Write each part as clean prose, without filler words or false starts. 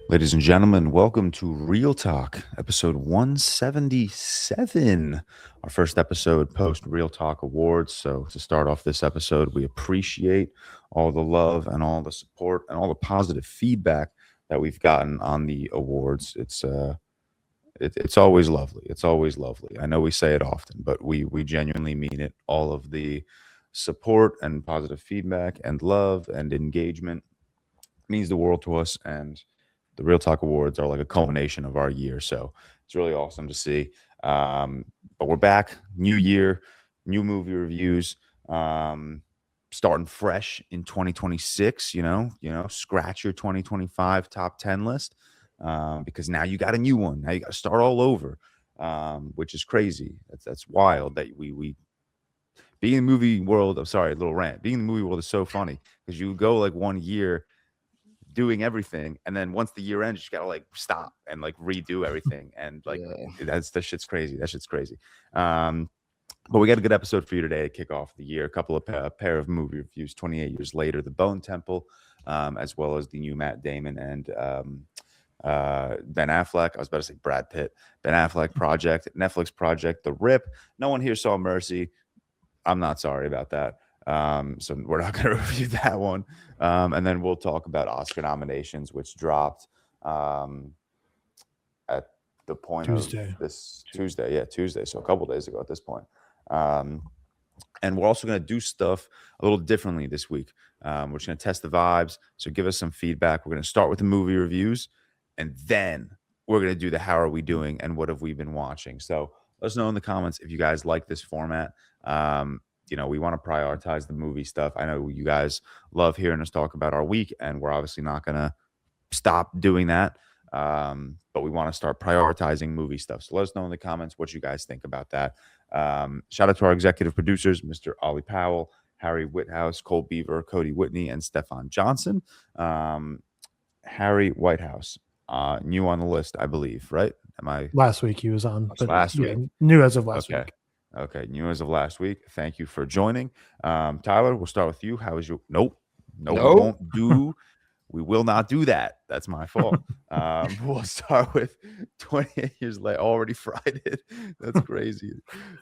Ladies and gentlemen, welcome to ReelTok, episode 177, our first episode post ReelTok Awards. So, to start off this episode, we appreciate all the love and all the support and all the positive feedback that we've gotten on the awards. It's always lovely. It's always lovely. I know we say it often, but we genuinely mean it. All of the support and positive feedback and love and engagement means the world to us. And the Real Talk Awards are like a culmination of our year. So it's really awesome to see. But we're back, new year, new movie reviews, starting fresh in 2026. Scratch your 2025 top 10 list because now you got a new one. Now you got to start all over, which is crazy. That's wild that we being in the movie world. I'm sorry, a little rant. Being in the movie world is so funny because you go like 1 year doing everything, and then once the year ends, you just gotta like stop and like redo everything, and like that shit's crazy. But we got a good episode for you today to kick off the year. A couple of pair of movie reviews. 28 years later, The Bone Temple, as well as the new Matt Damon and Ben Affleck. I was about to say Brad Pitt. Ben Affleck project, Netflix project, The Rip. No one here saw Mercy. I'm not sorry about that. So we're not going to review that one. And then we'll talk about Oscar nominations, which dropped at the point Tuesday. of this Tuesday. Yeah, Tuesday. So a couple days ago at this point. And we're also going to do stuff a little differently this week. We're just going to test the vibes. So give us some feedback. We're going to start with the movie reviews, and then we're going to do the how are we doing and what have we been watching. So let us know in the comments if you guys like this format. We want to prioritize the movie stuff. I know you guys love hearing us talk about our week, and we're obviously not going to stop doing that. But we want to start prioritizing movie stuff. So let us know in the comments what you guys think about that. Shout out to our executive producers, Mr. Ollie Powell, Harry Whithouse, Cole Beaver, Cody Whitney, and Stefan Johnson. Harry Whitehouse, new on the list, I believe, right? Last week he was on. But last week. New as of last week. Okay, new as of last week. Thank you for joining. Tyler, we'll start with you. How is your... Nope. We won't do... We will not do that. That's my fault. We'll start with 28 years later. Already fried it. That's crazy.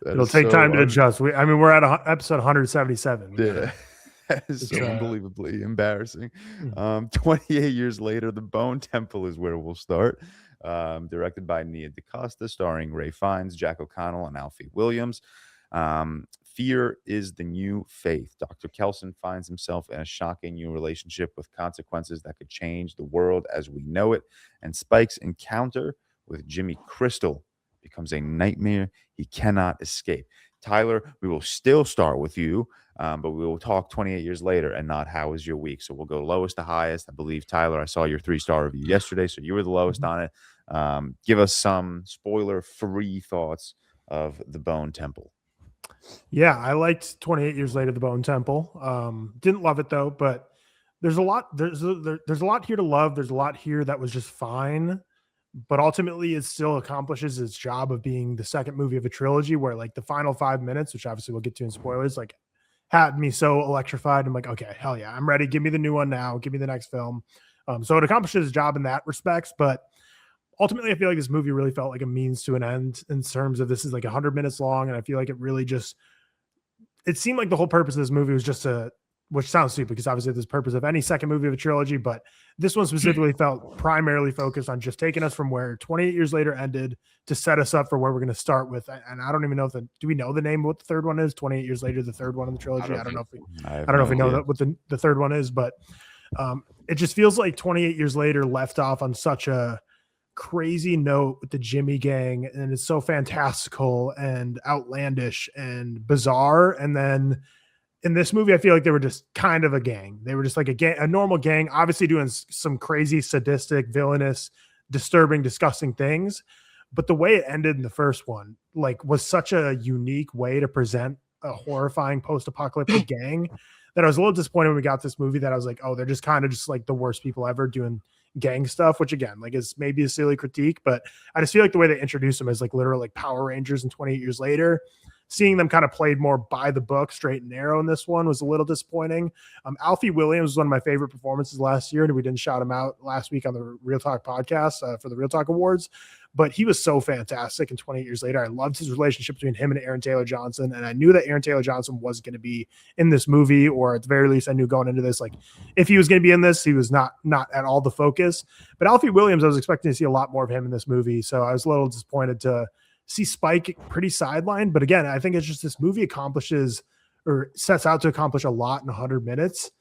It'll take time to adjust. We're at episode 177. Yeah. That is so unbelievably embarrassing. 28 years later, The Bone Temple is where we'll start. Directed by Nia DaCosta, starring Ray Fiennes, Jack O'Connell, and Alfie Williams. Fear is the new faith. Dr. Kelson finds himself in a shocking new relationship with consequences that could change the world as we know it. And Spike's encounter with Jimmy Crystal becomes a nightmare he cannot escape. Tyler, we will still start with you, but we will talk 28 years later and not how was your week. So we'll go lowest to highest. I believe, Tyler, I saw your 3-star review yesterday, so you were the lowest on it. Give us some spoiler-free thoughts of The Bone Temple. Yeah, I liked 28 years later, The Bone Temple. Didn't love it though, but there's a lot. There's a lot here to love. There's a lot here that was just fine, but ultimately it still accomplishes its job of being the second movie of a trilogy where like the final 5 minutes, which obviously we'll get to in spoilers, like had me so electrified. I'm like, okay, hell yeah, I'm ready. Give me the new one now. Give me the next film. So it accomplishes its job in that respects, but ultimately, I feel like this movie really felt like a means to an end in terms of this is like 100 minutes long. And I feel like it seemed like the whole purpose of this movie was just which sounds stupid because obviously there's purpose of any second movie of a trilogy, but this one specifically felt primarily focused on just taking us from where 28 years later ended to set us up for where we're going to start with. And I don't even know do we know the name of what the third one is? 28 years later, the third one in the trilogy. I don't know if we know what the third one is, but it just feels like 28 years later left off on such a crazy note with the Jimmy gang, and it's so fantastical and outlandish and bizarre. And then in this movie, I feel like they were just kind of a gang. They were just like a normal gang, obviously doing some crazy, sadistic, villainous, disturbing, disgusting things. But the way it ended in the first one, like, was such a unique way to present a horrifying post-apocalyptic gang that I was a little disappointed when we got this movie, that I was like, oh, they're just kind of just like the worst people ever doing gang stuff, which again, like, is maybe a silly critique, but I just feel like the way they introduce them as like literal like Power Rangers and 28 years later seeing them kind of played more by the book, straight and narrow in this one was a little disappointing. Alfie Williams was one of my favorite performances last year, and we didn't shout him out last week on the ReelTok podcast for the ReelTok Awards, but he was so fantastic. And 28 years later, I loved his relationship between him and Aaron Taylor Johnson, and I knew that Aaron Taylor Johnson was going to be in this movie, or at the very least, I knew going into this, like if he was going to be in this, he was not at all the focus. But Alfie Williams, I was expecting to see a lot more of him in this movie, so I was a little disappointed to see Spike pretty sidelined. But again, I think it's just this movie accomplishes or sets out to accomplish a lot in 100 minutes.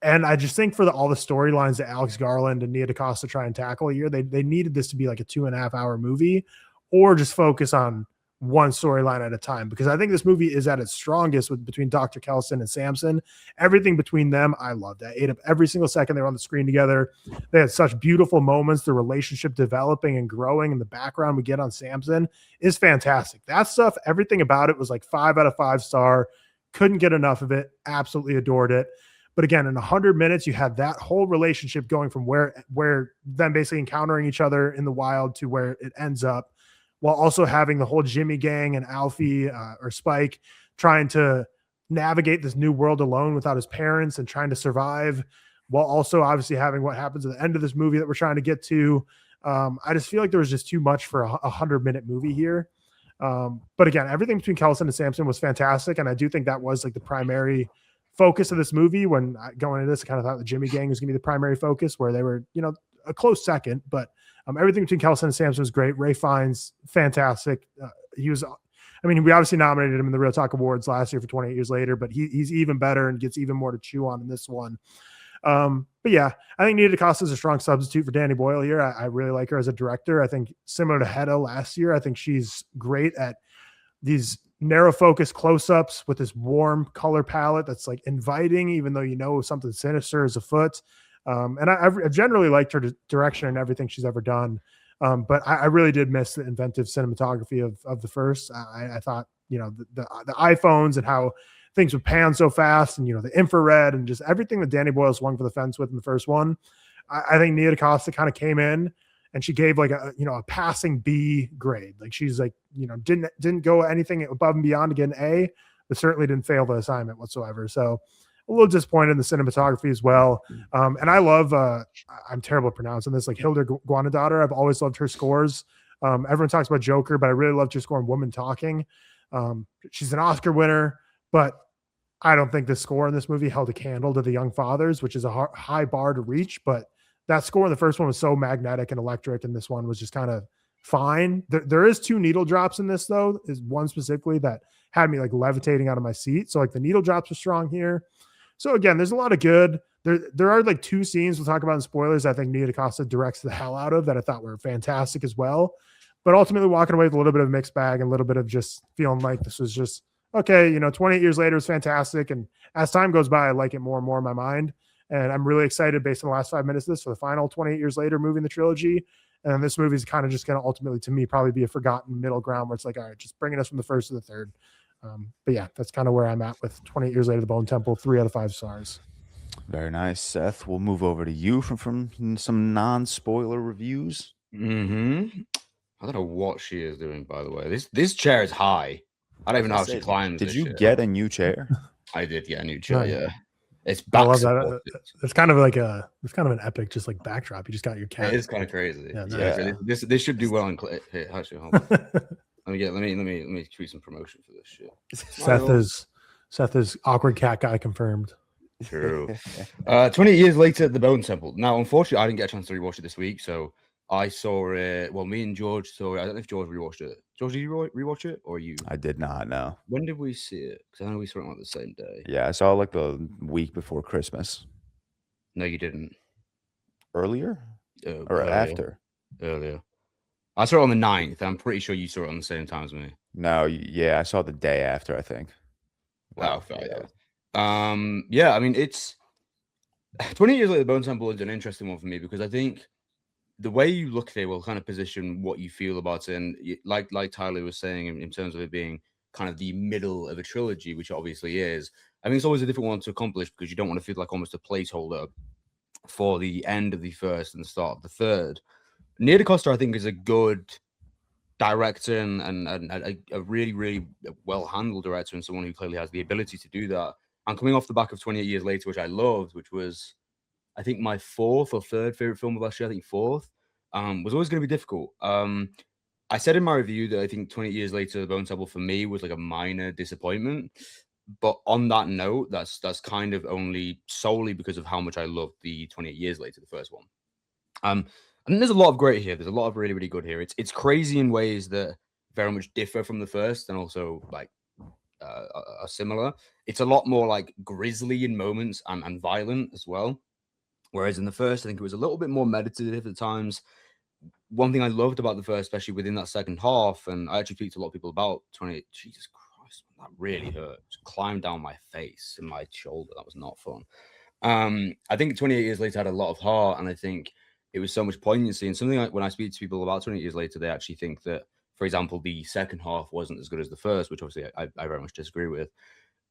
And I just think for all the storylines that Alex Garland and Nia DaCosta try and tackle a year, they needed this to be like a 2.5 hour movie, or just focus on one storyline at a time, because I think this movie is at its strongest between Dr. Kelson and Samson. Everything between them, I loved. I ate up every single second they were on the screen together. They had such beautiful moments. The relationship developing and growing in the background we get on Samson is fantastic. That stuff, everything about it was like 5 out of 5 star. Couldn't get enough of it. Absolutely adored it. But again, in 100 minutes, you had that whole relationship going from where them basically encountering each other in the wild to where it ends up, while also having the whole Jimmy gang and Alfie or Spike trying to navigate this new world alone without his parents and trying to survive, while also obviously having what happens at the end of this movie that we're trying to get to. I just feel like there was just too much for a 100-minute movie here. But again, everything between Kelson and Samson was fantastic. And I do think that was like the primary focus of this movie. When going into this, I kind of thought the Jimmy gang was going to be the primary focus, where they were, a close second, but everything between Kelson and Samson was great. Ray Fiennes, fantastic. We obviously nominated him in the ReelTok Awards last year for 28 Years Later, but he's even better and gets even more to chew on in this one. But yeah, I think Nia DaCosta is a strong substitute for Danny Boyle here. I really like her as a director. I think similar to Hedda last year, I think she's great at these narrow focus close-ups with this warm color palette that's like inviting, even though something sinister is afoot. And I've generally liked her direction and everything she's ever done. But I really did miss the inventive cinematography of the first. I thought, the iPhones and how things would pan so fast, and, the infrared and just everything that Danny Boyle swung for the fence with in the first one. I think Nia DaCosta kind of came in and she gave like a passing B grade. Like she's like, didn't go anything above and beyond to get an A, but certainly didn't fail the assignment whatsoever. So a little disappointed in the cinematography as well. And I love, I'm terrible at pronouncing this, like Hilda Guanadottir. I've always loved her scores. Everyone talks about Joker, but I really loved her score in Woman Talking. She's an Oscar winner, but I don't think the score in this movie held a candle to The Young Fathers, which is a high bar to reach. But that score in the first one was so magnetic and electric, and this one was just kind of fine. There is 2 needle drops in this, though, is one specifically that had me like levitating out of my seat. So like the needle drops are strong here. So again, there's a lot of good. There are like 2 scenes we'll talk about in spoilers I think Nia DaCosta directs the hell out of that I thought were fantastic as well. But ultimately walking away with a little bit of a mixed bag and a little bit of just feeling like this was just, okay, 28 years later is fantastic. And as time goes by, I like it more and more in my mind. And I'm really excited based on the last 5 minutes of this for the final 28 years later movie in the trilogy. And this movie is kind of just going to ultimately, to me, probably be a forgotten middle ground where it's like, all right, just bringing us from the first to the third. But yeah, that's kind of where I'm at with 28 Years Later, The Bone Temple, 3 out of 5 stars. Very nice, Seth. We'll move over to you from some non-spoiler reviews. Mm-hmm. I don't know what she is doing, by the way. This chair is high. I don't even know how she climbs. Did you get a new chair? I did get a new chair. Yeah, it's I love that. It's kind of like an epic, just like backdrop. You just got your cat. It is kind of crazy. Yeah. This should do well in here. Actually, hold on. Let me tweet some promotion for this shit. Seth is awkward cat guy confirmed. True. 28 years later, The Bone Temple. Now, unfortunately, I didn't get a chance to rewatch it this week, so I saw it. Well, me and George saw it. I don't know if George rewatched it. George, did you rewatch it, or you? I did not. No. When did we see it? Because I know we saw it on the same day. Yeah, I saw it like the week before Christmas. No, you didn't. Earlier or earlier. after? Earlier. I saw it on the 9th. I'm pretty sure you saw it on the same time as me. No, yeah, I saw it the day after, I think. Wow, yeah. Yeah, I mean, it's 20 years later, The Bone Temple is an interesting one for me because I think the way you look there will kind of position what you feel about it. And like Tyler was saying, in terms of it being kind of the middle of a trilogy, which it obviously is, I think it's always a different one to accomplish because you don't want to feel like almost a placeholder for the end of the first and the start of the third. Nia DaCosta, I think, is a good director and a really, really well-handled director and someone who clearly has the ability to do that. And coming off the back of 28 Years Later, which I loved, which was, I think, my fourth or third favorite film of last year, I think fourth, was always going to be difficult. I said in my review that I think 28 Years Later, The Bone Temple for me was like a minor disappointment. But on that note, that's kind of only solely because of how much I loved the 28 Years Later, the first one. And there's a lot of great here. There's a lot of really, really good here. It's crazy in ways that very much differ from the first, and also like are similar. It's a lot more like grisly in moments and violent as well. Whereas in the first, I think it was a little bit more meditative at times. One thing I loved about the first, especially within that second half, and I actually speak to a lot of people about 28. Jesus Christ, that really hurt. Just climbed down my face and my shoulder. That was not fun. I think 28 Years Later had a lot of heart, and I think it was so much poignancy. And something like when I speak to people about 28 Years Later, they actually think that, for example, the second half wasn't as good as the first, which obviously I very much disagree with.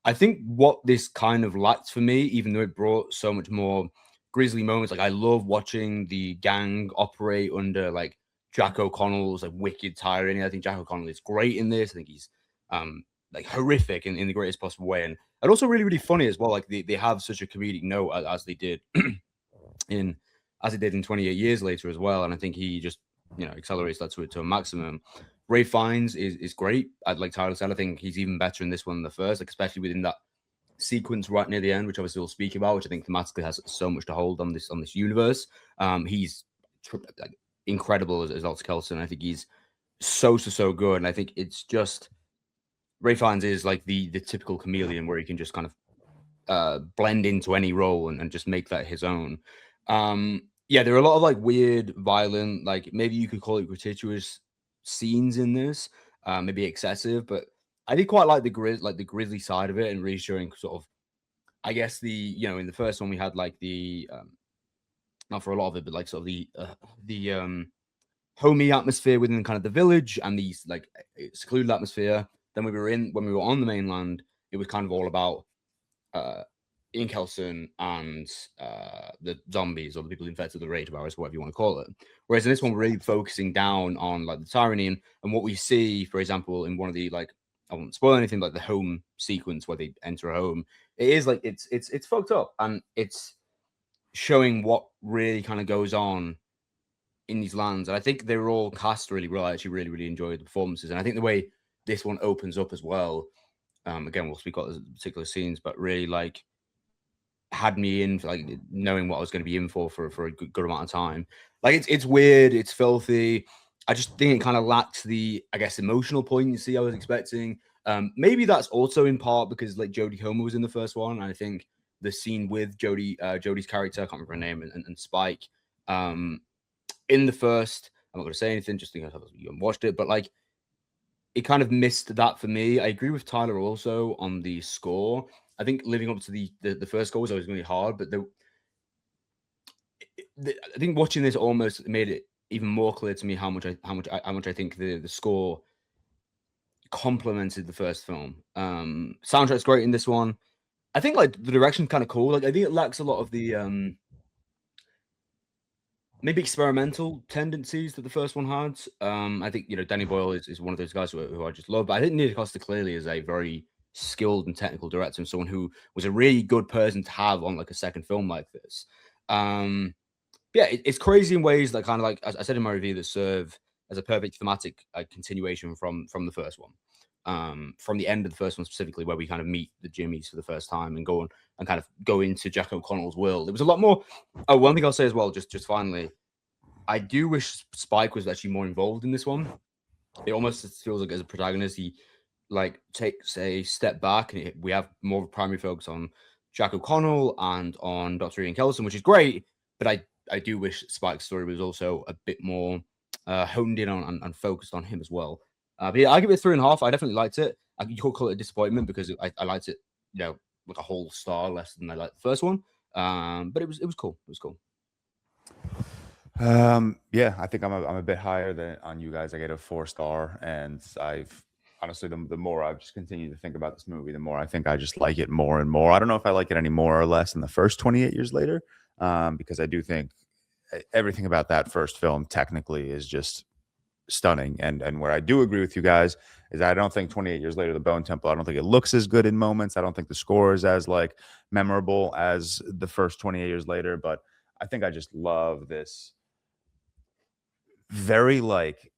I think what this kind of lacked for me, even though it brought so much more grisly moments, like I love watching the gang operate under like Jack O'Connell's like wicked tyranny. I think Jack O'Connell is great in this. I think he's like horrific in the greatest possible way, and also really, really funny as well. Like they have such a comedic note as they did in 28 Years Later as well. And I think he just, accelerates that to a maximum. Ray Fiennes is great. Like Tyler said, I think he's even better in this one than the first, like especially within that sequence right near the end, which obviously we'll speak about, which I think thematically has so much to hold on this universe. He's incredible as Dr. Kelson. I think he's so good, and I think it's just Ray Fiennes is like the typical chameleon where he can just kind of blend into any role and just make that his own. Yeah, there are a lot of like weird, violent, like maybe you could call it gratuitous scenes in this, maybe excessive, but I did quite like the grisly side of it, and really showing sort of, I guess in the first one we had like the not for a lot of it, but like sort of the homey atmosphere within kind of the village and these like secluded atmosphere. Then when we were on the mainland, it was kind of all about Ian Kelson and the zombies or the people infected with the rage virus, whatever you want to call it. Whereas in this one, we're really focusing down on like the tyranny and what we see, for example, in one of the like, I won't spoil anything, like the home sequence where they enter a home. It is like it's fucked up, and it's showing what really kind of goes on in these lands. And I think they were all cast really well. I actually really, really enjoyed the performances, and I think the way this one opens up as well. Again, we'll speak about the particular scenes, but really like had me in for, like knowing what I was going to be in for a good amount of time. Like it's weird, it's filthy. I just think it kind of lacks the, I guess, emotional poignancy I was expecting. Maybe that's also in part because like Jodie Comer was in the first one, and I think the scene with Jodie's character, I can't remember her name, and Spike, in the first, I'm not going to say anything, just think you haven't watched it, but like it kind of missed that for me. I agree with Tyler also on the score. I think living up to the first score was always going to be hard, but I think watching this almost made it even more clear to me how much I think the score complemented the first film. Soundtrack's great in this one. I think like the direction's kind of cool. Like I think it lacks a lot of the maybe experimental tendencies that the first one had. I think Danny Boyle is one of those guys who I just love. But I think Neil Costa clearly is a very skilled and technical director, and someone who was a really good person to have on like a second film like this. Yeah, it's crazy in ways that kind of like, as I said in my review, that serve as a perfect thematic continuation from the first one. From the end of the first one specifically, where we kind of meet the Jimmies for the first time and go on and kind of go into Jack O'Connell's world. It was a lot more. Oh, one thing I'll say as well, just finally, I do wish Spike was actually more involved in this one. It almost feels like as a protagonist, he like takes a step back, and we have more of a primary focus on Jack O'Connell and on Dr. Ian Kelson, which is great. But I do wish Spike's story was also a bit more honed in on and focused on him as well. But yeah, I give it 3.5. I definitely liked it. You could call it a disappointment because I liked it, like a whole star less than I liked the first one. But it was cool. It was cool. Yeah, I think I'm a bit higher than on you guys. I get a 4-star, and I've honestly the more I've just continued to think about this movie, the more I think I just like it more and more. I don't know if I like it any more or less than the first 28 Years Later, because I do think everything about that first film technically is just stunning. And where I do agree with you guys is I don't think 28 years later, the Bone Temple, I don't think it looks as good in moments. I don't think the score is as like memorable as the first 28 years later, but I think I just love this very like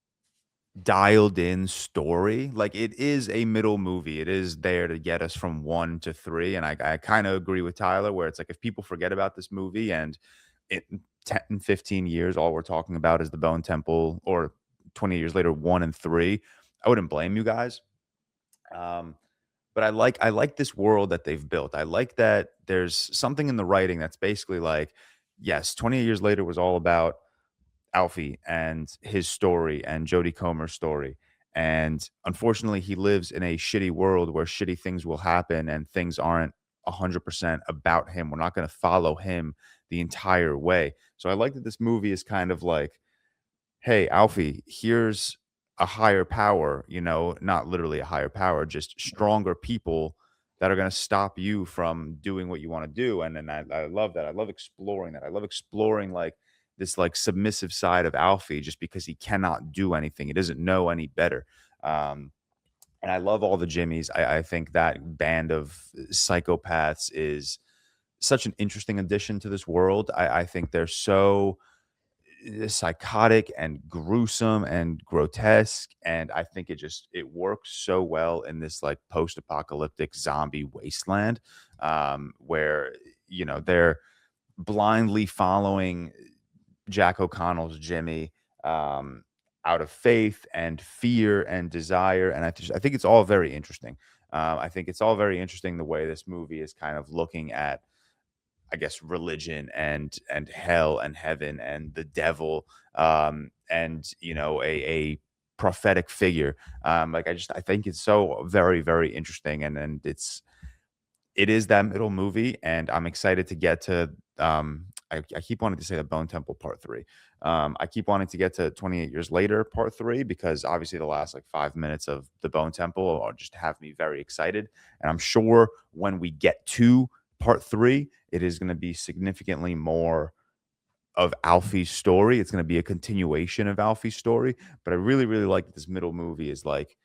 dialed in story. Like it is a middle movie. It is there to get us from 1 to 3. And I kind of agree with Tyler where it's like if people forget about this movie and in 10, 15 years, all we're talking about is the Bone Temple, or 20 years later, 1 and 3, I wouldn't blame you guys. Um, but I like this world that they've built. I like that there's something in the writing that's basically like, yes, 28 years later was all about Alfie and his story and Jodie Comer's story. And unfortunately, he lives in a shitty world where shitty things will happen and things aren't 100% about him. We're not going to follow him the entire way. So I like that this movie is kind of like, hey, Alfie, here's a higher power, not literally a higher power, just stronger people that are going to stop you from doing what you want to do. And then I love that. I love exploring that. I love exploring like this like submissive side of Alfie just because he cannot do anything. He doesn't know any better. And I love all the Jimmies. I think that band of psychopaths is such an interesting addition to this world. I think they're so psychotic and gruesome and grotesque, and I think it works so well in this like post-apocalyptic zombie wasteland, where they're blindly following Jack O'Connell's Jimmy, out of faith and fear and desire, and I think it's all very interesting. I think it's all very interesting the way this movie is kind of looking at, I guess, religion and hell and heaven and the devil, and a prophetic figure. I think it's so very, very interesting, and it is that middle movie, and I'm excited to get to. I keep wanting to say the Bone Temple Part 3. I keep wanting to get to 28 years later Part 3 because obviously the last like 5 minutes of the Bone Temple are just have me very excited, and I'm sure when we get to Part 3, it is going to be significantly more of Alfie's story. It's going to be a continuation of Alfie's story, but I really, really like that this middle movie is like,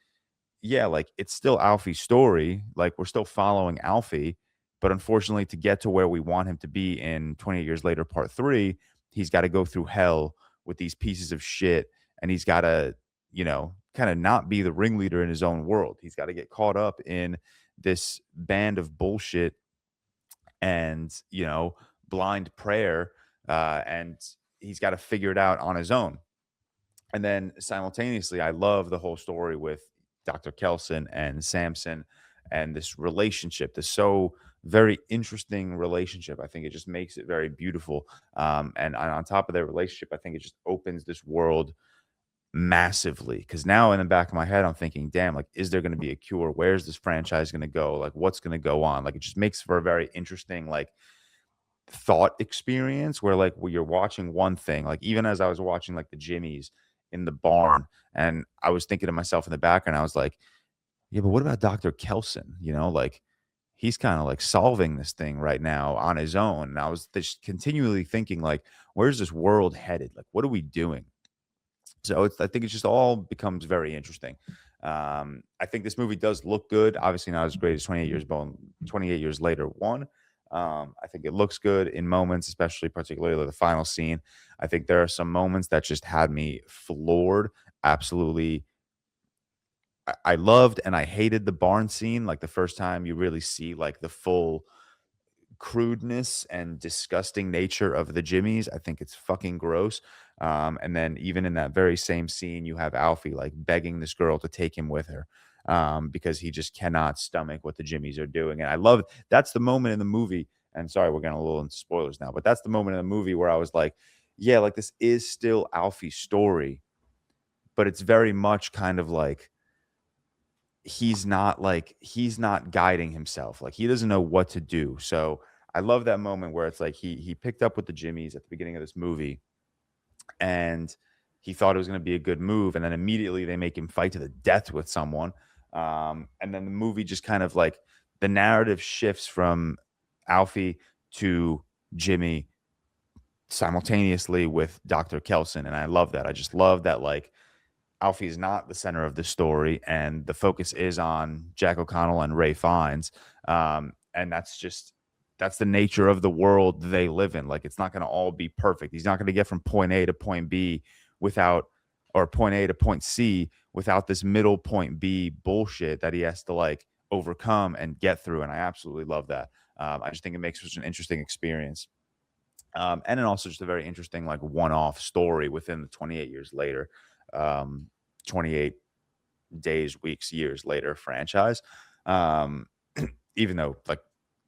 yeah, like it's still Alfie's story. Like we're still following Alfie, but unfortunately, to get to where we want him to be in 28 years later, Part 3, he's got to go through hell with these pieces of shit, and he's got to, kind of not be the ringleader in his own world. He's got to get caught up in this band of bullshit and blind prayer, and he's got to figure it out on his own. And then simultaneously, I love the whole story with Dr. Kelson and Samson and this relationship, this so very interesting relationship. I think it just makes it very beautiful. And on top of their relationship, I think it just opens this world massively, because now in the back of my head I'm thinking, damn, like, is there going to be a cure? Where's this franchise going to go? Like, what's going to go on? Like, it just makes for a very interesting like thought experience where like you're watching one thing, like even as I was watching like the Jimmies in the barn, and I was thinking to myself in the background, I was like, yeah, but what about Dr. Kelson? Like he's kind of like solving this thing right now on his own. And I was just continually thinking like, where's this world headed? Like, what are we doing? So I think it just all becomes very interesting. I think this movie does look good. Obviously not as great as 28 years later one. I think it looks good in moments, especially particularly the final scene. I think there are some moments that just had me floored. Absolutely. I loved and I hated the barn scene. Like the first time you really see like the full crudeness and disgusting nature of the Jimmies. I think it's fucking gross. And then even in that very same scene, you have Alfie like begging this girl to take him with her, because he just cannot stomach what the Jimmies are doing. And I love that's the moment in the movie. And sorry, we're getting a little into spoilers now, but that's the moment in the movie where I was like, yeah, like this is still Alfie's story, but it's very much kind of like he's not guiding himself. Like he doesn't know what to do. So I love that moment where it's like he picked up with the Jimmies at the beginning of this movie, and he thought it was going to be a good move, and then immediately they make him fight to the death with someone, and then the movie just kind of like the narrative shifts from Alfie to Jimmy simultaneously with Dr. Kelson, and I love that. I just love that, like, Alfie is not the center of the story, and the focus is on Jack O'Connell and Ray Fiennes. And that's the nature of the world they live in. Like, it's not going to all be perfect. He's not going to get from point A to point B without, or point A to point C without this middle point B bullshit that he has to like overcome and get through. And I absolutely love that. I just think it makes such an interesting experience. And then also just a very interesting like one-off story within the 28 years later, 28 days, weeks, years later franchise. Even though like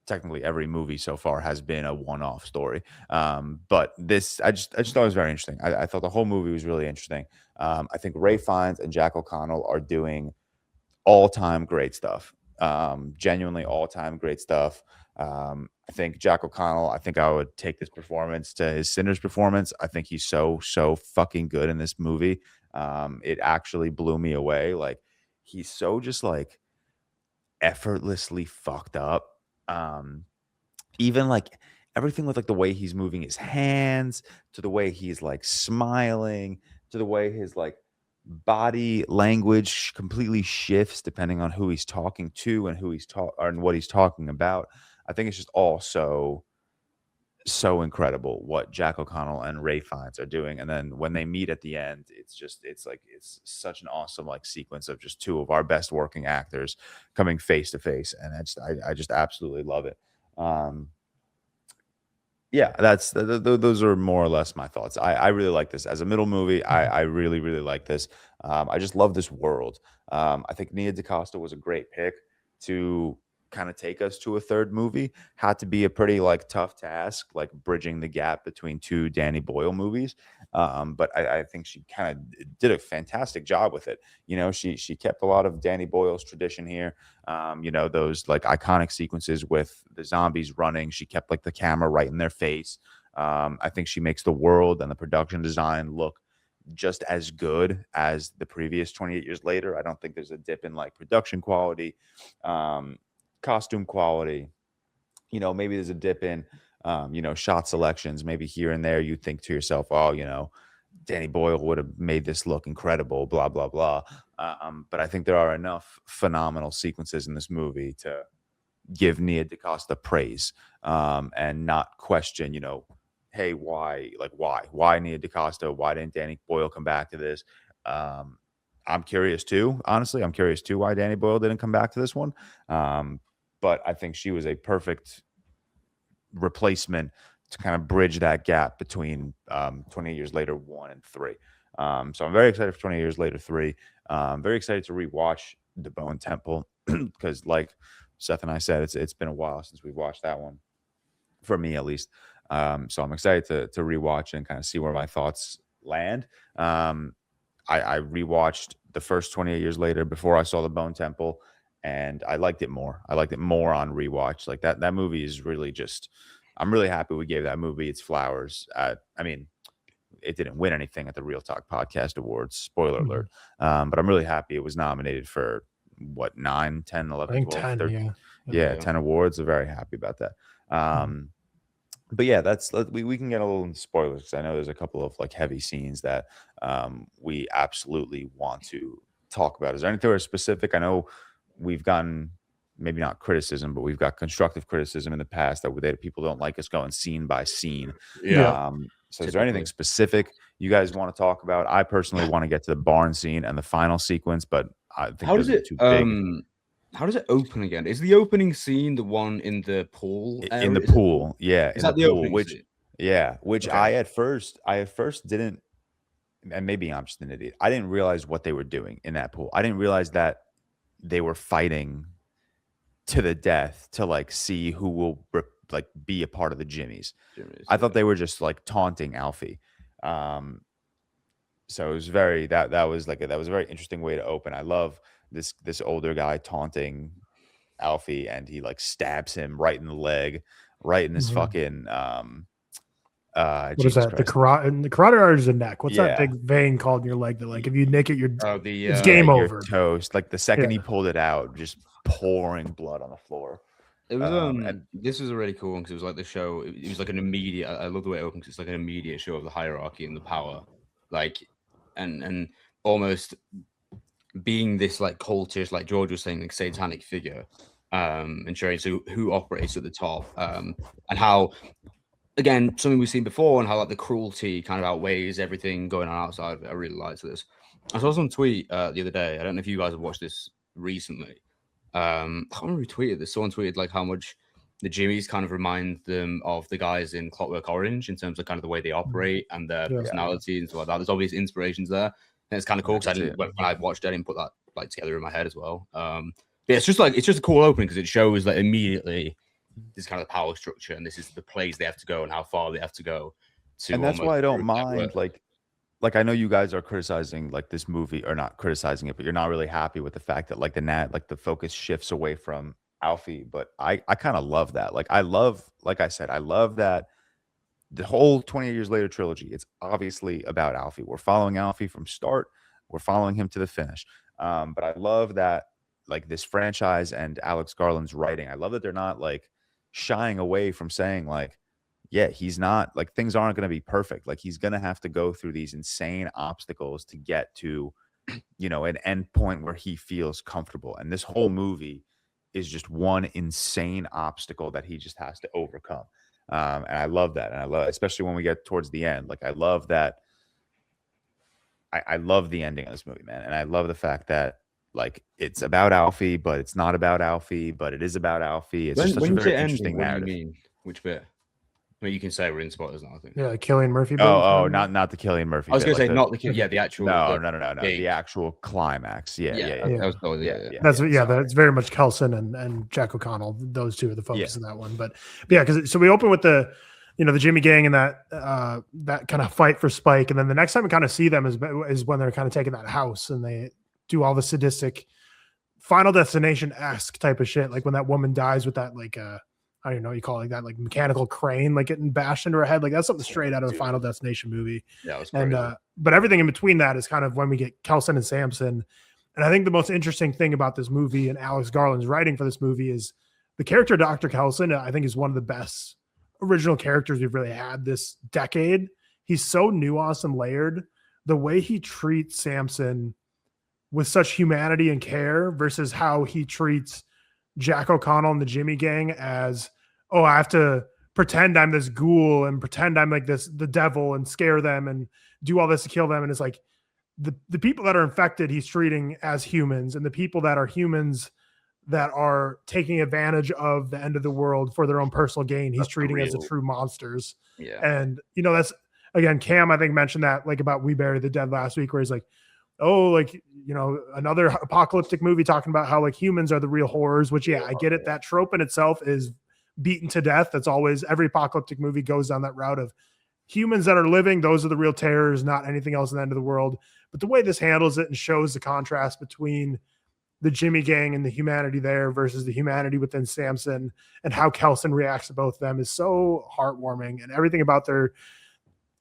technically every movie so far has been a one-off story. But this, I just thought it was very interesting. I thought the whole movie was really interesting. I think Ray Fiennes and Jack O'Connell are doing all-time great stuff. Genuinely all-time great stuff. I think Jack O'Connell, I think I would take this performance to his Sinners performance. I think he's so fucking good in this movie. It actually blew me away. Like, he's so just like effortlessly fucked up. Even like everything with like the way he's moving his hands, to the way he's like smiling, to the way his like body language completely shifts depending on who he's talking to and and what he's talking about. I think it's just all so incredible what Jack O'Connell and Ray Fiennes are doing. And then when they meet at the end, it's such an awesome like sequence of just two of our best working actors coming face to face. And I just absolutely love it. Yeah, those are more or less my thoughts. I really like this as a middle movie. I really like this. I just love this world. I think Nia DaCosta was a great pick to kind of take us to a third movie. Had to be a pretty like tough task, like bridging the gap between two Danny Boyle movies. But I think she kind of did a fantastic job with it. You know, she kept a lot of Danny Boyle's tradition here. You know, those like iconic sequences with the zombies running. She kept like the camera right in their face. I think she makes the world and the production design look just as good as the previous 28 years later. I don't think there's a dip in like production quality, costume quality. You know, maybe there's a dip in, you know, shot selections. Maybe here and there you think to yourself, oh, you know, Danny Boyle would have made this look incredible, blah, blah, blah. But I think there are enough phenomenal sequences in this movie to give Nia DaCosta praise, and not question, you know, hey, why Nia DaCosta? Why didn't Danny Boyle come back to this? I'm curious too. Honestly, I'm curious too why Danny Boyle didn't come back to this one. But I think she was a perfect replacement to kind of bridge that gap between 28 years later 1 and 3. So I'm very excited for 28 years later 3. Very excited to rewatch The Bone Temple because, like Seth and I said, it's been a while since we've watched that one, for me at least. So I'm excited to rewatch and kind of see where my thoughts land. I rewatched the first 28 years later before I saw The Bone Temple, and I liked it more. I liked it more on rewatch. Like that movie is really just, I'm really happy we gave that movie its flowers. I mean, it didn't win anything at the ReelTok Podcast Awards, spoiler alert. But I'm really happy it was nominated for what, 9, 10, 11, I think 12, 10, 13, yeah, 10 awards. I'm very happy about that. But yeah, we can get a little into spoilers because I know there's a couple of like heavy scenes that we absolutely want to talk about. Is there anything specific? I know we've gotten maybe not criticism, but we've got constructive criticism in the past that people don't like us going scene by scene. Yeah. So is there anything specific you guys want to talk about? I personally want to get to the barn scene and the final sequence, but I think how does it too big. How does it open again? Is the opening scene the one in the pool? In the pool, yeah. Is that the opening scene? Yeah, which Okay. I at first didn't, and maybe I'm just an idiot. I didn't realize what they were doing in that pool. I didn't realize that they were fighting to the death to like see who will like be a part of the Jimmies. I thought they were just like taunting Alfie. So it was that was a very interesting way to open. I love this older guy taunting Alfie, and he like stabs him right in the leg, right in his fucking what is that? Christ. The carotid artery is the neck. What's that big vein called in your leg that like if you nick it, it's game over. Toast. Like the second he pulled it out, just pouring blood on the floor. It was and this was a really cool one because it was like the show. It was like an immediate. I love the way it opens. It's like an immediate show of the hierarchy and the power, like, and almost being this like cultish, like George was saying, like satanic figure, and showing who operates at the top, and how, again, something we've seen before, and how like the cruelty kind of outweighs everything going on outside of it. I really liked this. I saw some tweet the other day. I don't know if you guys have watched this recently. I can't remember who tweeted this. Someone tweeted like how much the Jimmys kind of remind them of the guys in Clockwork Orange in terms of kind of the way they operate and their personality and stuff like that. There's obvious inspirations there. And it's kind of cool because when I watched it, I didn't put that like together in my head as well. Yeah, it's just a cool opening because it shows that immediately this kind of power structure and this is the place they have to go and how far they have to go. And that's why I don't mind like I know you guys are criticizing like this movie, or not criticizing it, but you're not really happy with the fact that like the focus shifts away from Alfie. But I kind of love that. Like I love that the whole 28 Years Later trilogy, it's obviously about Alfie. We're following Alfie from start. We're following him to the finish. But I love that like this franchise and Alex Garland's writing. I love that they're not like shying away from saying like, yeah, he's not like things aren't going to be perfect. Like he's going to have to go through these insane obstacles to get to, you know, an end point where he feels comfortable. And this whole movie is just one insane obstacle that he just has to overcome. And I love that. And I love, especially when we get towards the end, like I love that. I love the ending of this movie, man. And I love the fact that like it's about Alfie, but it's not about Alfie, but it is about Alfie. It's just such a very interesting narrative. What do you mean? Which bit? I mean, you can say we're in spoilers now, I think. Yeah, Cillian Murphy. Oh, not the Cillian Murphy. I was going to say not the the actual. No. The actual climax. Yeah. That's very much Kelson and Jack O'Connell. Those two are the focus of that one. But yeah, because we open with the Jimmy gang and that kind of fight for Spike, and then the next time we kind of see them is when they're kind of taking that house and they do all the sadistic Final Destination-esque type of shit, like when that woman dies with that like I don't know what you call it, like that like mechanical crane like getting bashed into her head. Like that's something straight out of a Final Destination movie. Yeah, it was crazy. And but everything in between that is kind of when we get Kelson and Samson. And I think the most interesting thing about this movie and Alex Garland's writing for this movie is the character Dr. Kelson, I think, is one of the best original characters we've really had this decade. He's so nuanced and layered. The way he treats Samson with such humanity and care versus how he treats Jack O'Connell and the Jimmy gang as, oh, I have to pretend I'm this ghoul and pretend I'm like the devil and scare them and do all this to kill them. And it's like the people that are infected, he's treating as humans, and the people that are humans that are taking advantage of the end of the world for their own personal gain, he's treating as the true monsters. Yeah. And, that's, again, Cam, I think, mentioned that like about We Bury the Dead last week, where he's like, oh, like, another apocalyptic movie talking about how like humans are the real horrors, which, yeah, I get it. That trope in itself is beaten to death. That's always, every apocalyptic movie goes down that route of humans that are living. Those are the real terrors, not anything else in the end of the world. But the way this handles it and shows the contrast between the Jimmy gang and the humanity there versus the humanity within Samson, and how Kelson reacts to both of them, is so heartwarming. And everything about their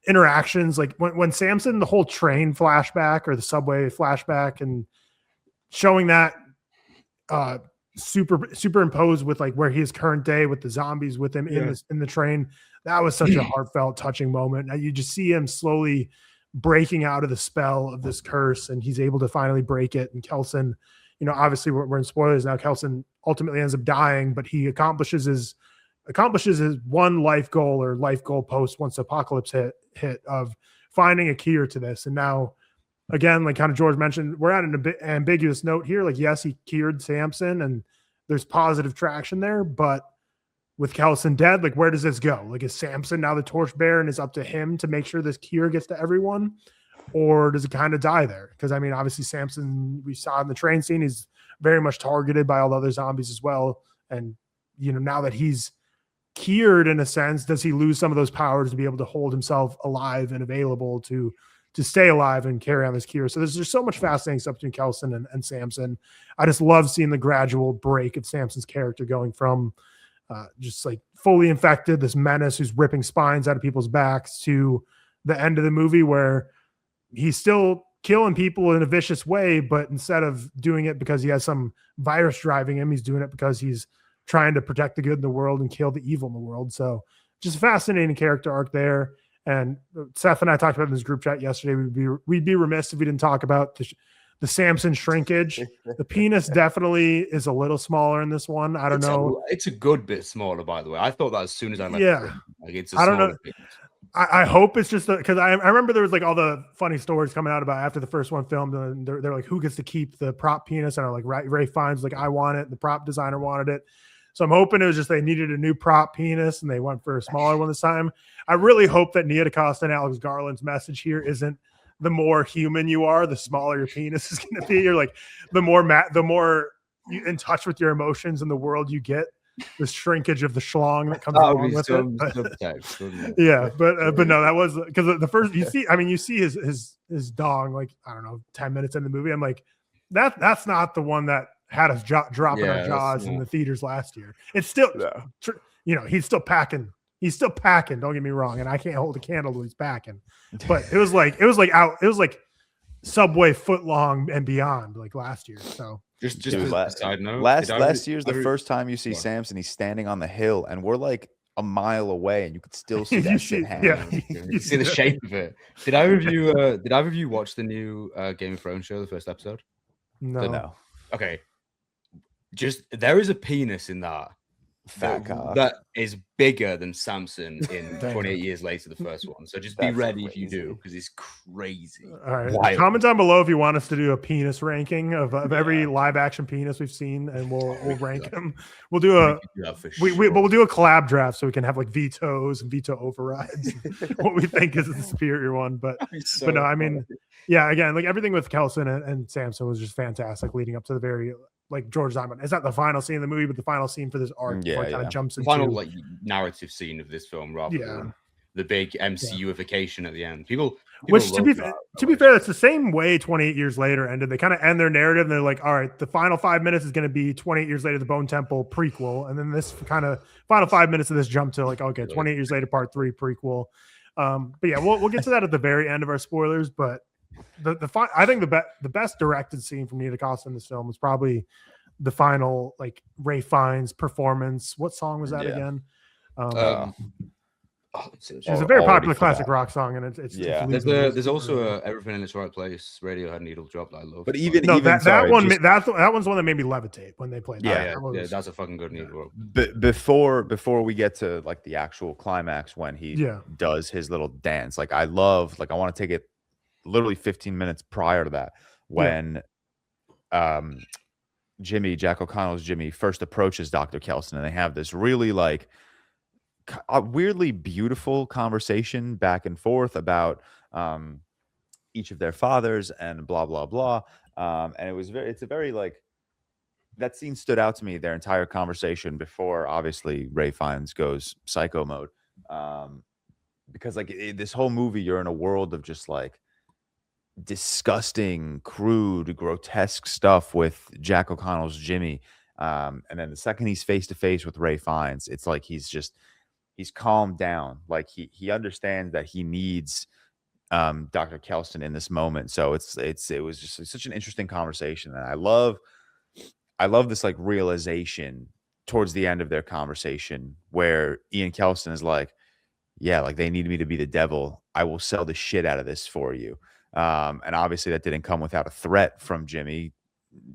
interactions, like when Samson, the whole train flashback or the subway flashback, and showing that superimposed with like where he is current day with the zombies with him in the train, that was such a heartfelt, touching moment. And you just see him slowly breaking out of the spell of this curse, and he's able to finally break it. And Kelson, obviously we're in spoilers now, Kelson ultimately ends up dying, but he accomplishes his one life goal or life goal post once the apocalypse hit of finding a cure to this. And now, again, like kind of George mentioned, we're at an ambiguous note here. Like, yes, he cured Samson and there's positive traction there, but with Kelson dead, like, where does this go? Like, is Samson now the torchbearer and it's up to him to make sure this cure gets to everyone? Or does it kind of die there? Because, I mean, obviously Samson, we saw in the train scene, he's very much targeted by all the other zombies as well. And, now that he's cured in a sense, does he lose some of those powers to be able to hold himself alive and available to stay alive and carry on this cure? So there's so much fascinating stuff between Kelson and Samson. I just love seeing the gradual break of Samson's character going from just like fully infected, this menace who's ripping spines out of people's backs, to the end of the movie where he's still killing people in a vicious way, but instead of doing it because he has some virus driving him, he's doing it because he's trying to protect the good in the world and kill the evil in the world. So just a fascinating character arc there. And Seth and I talked about in this group chat yesterday. We'd be remiss if we didn't talk about the Samson shrinkage. The penis definitely is a little smaller in this one. I don't know. It's a good bit smaller, by the way. I thought that as soon as I left. Yeah. Like it's a I don't know. penis. I hope it's just because I remember there was like all the funny stories coming out about after the first one filmed, and they're like, who gets to keep the prop penis? And like Ray Fiennes like, I want it. The prop designer wanted it. So I'm hoping it was just they needed a new prop penis and they went for a smaller one this time. I really hope that Nia DaCosta and Alex Garland's message here isn't the more human you are, the smaller your penis is going to be. You're like the more you in touch with your emotions in the world you get. The shrinkage of the schlong that comes along with it. Yeah, but no, that was because the first you see his dong like I don't know 10 minutes in the movie. I'm like that's not the one that had us dropping our jaws in the theaters last year. It's still he's still packing. He's still packing. Don't get me wrong, and I can't hold a candle to he's packing. But it was like Subway foot long and beyond like last year. So. Just a side note. Last year's the first time you see Samson. He's standing on the hill, and we're like a mile away, and you could still see that shit happening. You see the shape of it. Did either of you watch the new Game of Thrones show, the first episode? No. Okay. Just there is a penis in that. Fat cock. That is bigger than Samson in 28 years later, the first one. So just be ready if you do, because it's crazy. All right. Comment down below if you want us to do a penis ranking of every live action penis we've seen, and we'll rank them. We'll do we'll do a collab draft so we can have like vetoes and veto overrides. What we think is the superior one, but no, I mean, yeah, again, like everything with Kelson and Samson was just fantastic leading up to the very. Like George Simon, it's not the final scene of the movie, but the final scene for this arc kind of jumps into the final like narrative scene of this film, rather than the big MCUification at the end. People which to be fair, it's the same way 28 years later ended. They kind of end their narrative and they're like, all right, the final 5 minutes is going to be 28 years later, the Bone Temple prequel, and then this kind of final 5 minutes of this jump to like, okay, 28 years later, part 3 prequel. But yeah, we'll get to that at the very end of our spoilers, but. I think the best directed scene from Nia DaCosta in this film was probably the final like Ray Fiennes performance. What song was that again? It's a very popular classic rock song, and it's there's also Everything in Its Right Place Radiohead Needle Drop that I love. But that one's one that made me levitate when they played. Yeah, that's a fucking good needle. But before we get to like the actual climax when he does his little dance, like I want to take it. Literally 15 minutes prior to that, when Jack O'Connell's Jimmy first approaches Dr. Kelson, and they have this really like a weirdly beautiful conversation back and forth about each of their fathers and blah blah blah. And it's a very like that scene stood out to me their entire conversation before obviously Ray Fiennes goes psycho mode, because like this whole movie you're in a world of just like disgusting, crude, grotesque stuff with Jack O'Connell's Jimmy, and then the second he's face to face with Ray Fiennes, it's like he's calmed down, like he understands that he needs Dr. Kelson in this moment. So it was just such an interesting conversation, and I love this like realization towards the end of their conversation where Ian Kelson is like, yeah, like they need me to be the devil, I will sell the shit out of this for you. And obviously that didn't come without a threat from Jimmy.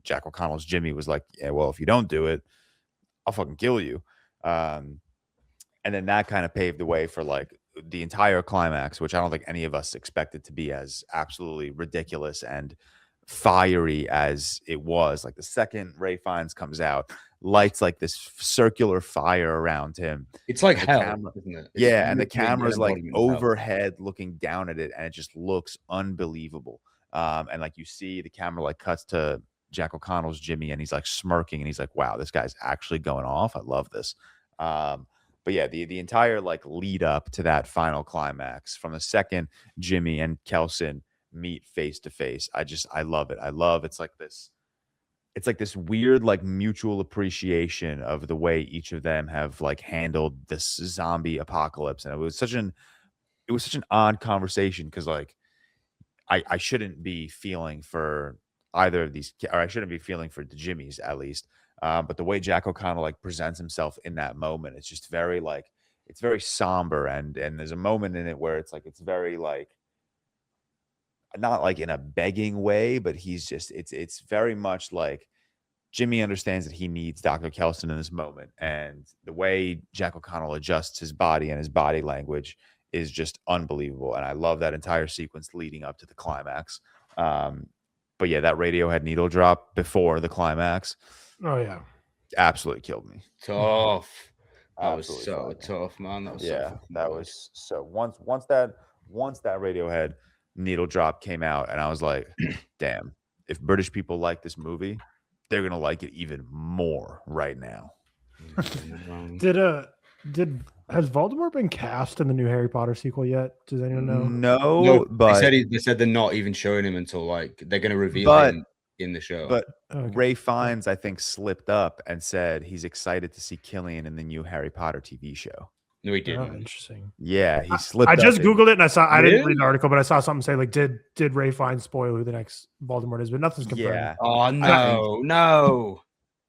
Jack O'Connell's Jimmy was like, yeah, well, if you don't do it, I'll fucking kill you. And then that kind of paved the way for like the entire climax, which I don't think any of us expected to be as absolutely ridiculous and fiery as it was. Like the second Ray Fiennes comes out, lights like this circular fire around him. It's like hell, isn't it? And the camera's like overhead looking down at it, and it just looks unbelievable. And like you see the camera like cuts to Jack O'Connell's Jimmy, and he's like smirking, and he's like, wow, this guy's actually going off. I love this. But yeah, the entire like lead up to that final climax, from the second Jimmy and Kelson meet face to face, I love it. It's like this weird like mutual appreciation of the way each of them have like handled this zombie apocalypse. And it was such an odd conversation, because like I shouldn't be feeling for either of these, or I shouldn't be feeling for the Jimmys at least. But the way Jack O'Connell like presents himself in that moment, it's just very like, it's very somber, and there's a moment in it where it's like it's very like not like in a begging way, but he's just it's very much like Jimmy understands that he needs Dr. Kelson in this moment, and the way Jack O'Connell adjusts his body and his body language is just unbelievable. And I love that entire sequence leading up to the climax. But yeah, that Radiohead needle drop before the climax, Oh yeah. absolutely killed me. Tough. That was Absolutely so fucking- tough, man. That was so Yeah, fucking that good. was so once that Radiohead needle drop came out, and I was like, damn, if British people like this movie, they're gonna like it even more right now. Has Voldemort been cast in the new Harry Potter sequel yet? Does anyone know? No, No, but they said they're not even showing him until like they're going to reveal But- him in the show. but Okay. Ray Fiennes, I think, slipped up and said he's excited to see Killian in the new Harry Potter TV show. no, he Oh, didn't. interesting. Yeah, he slipped. I just up googled it and I didn't Really? read the article, but I saw something say like, did Ray Fiennes spoil who the next Voldemort is? But nothing's confirmed. Yeah, Oh no, no.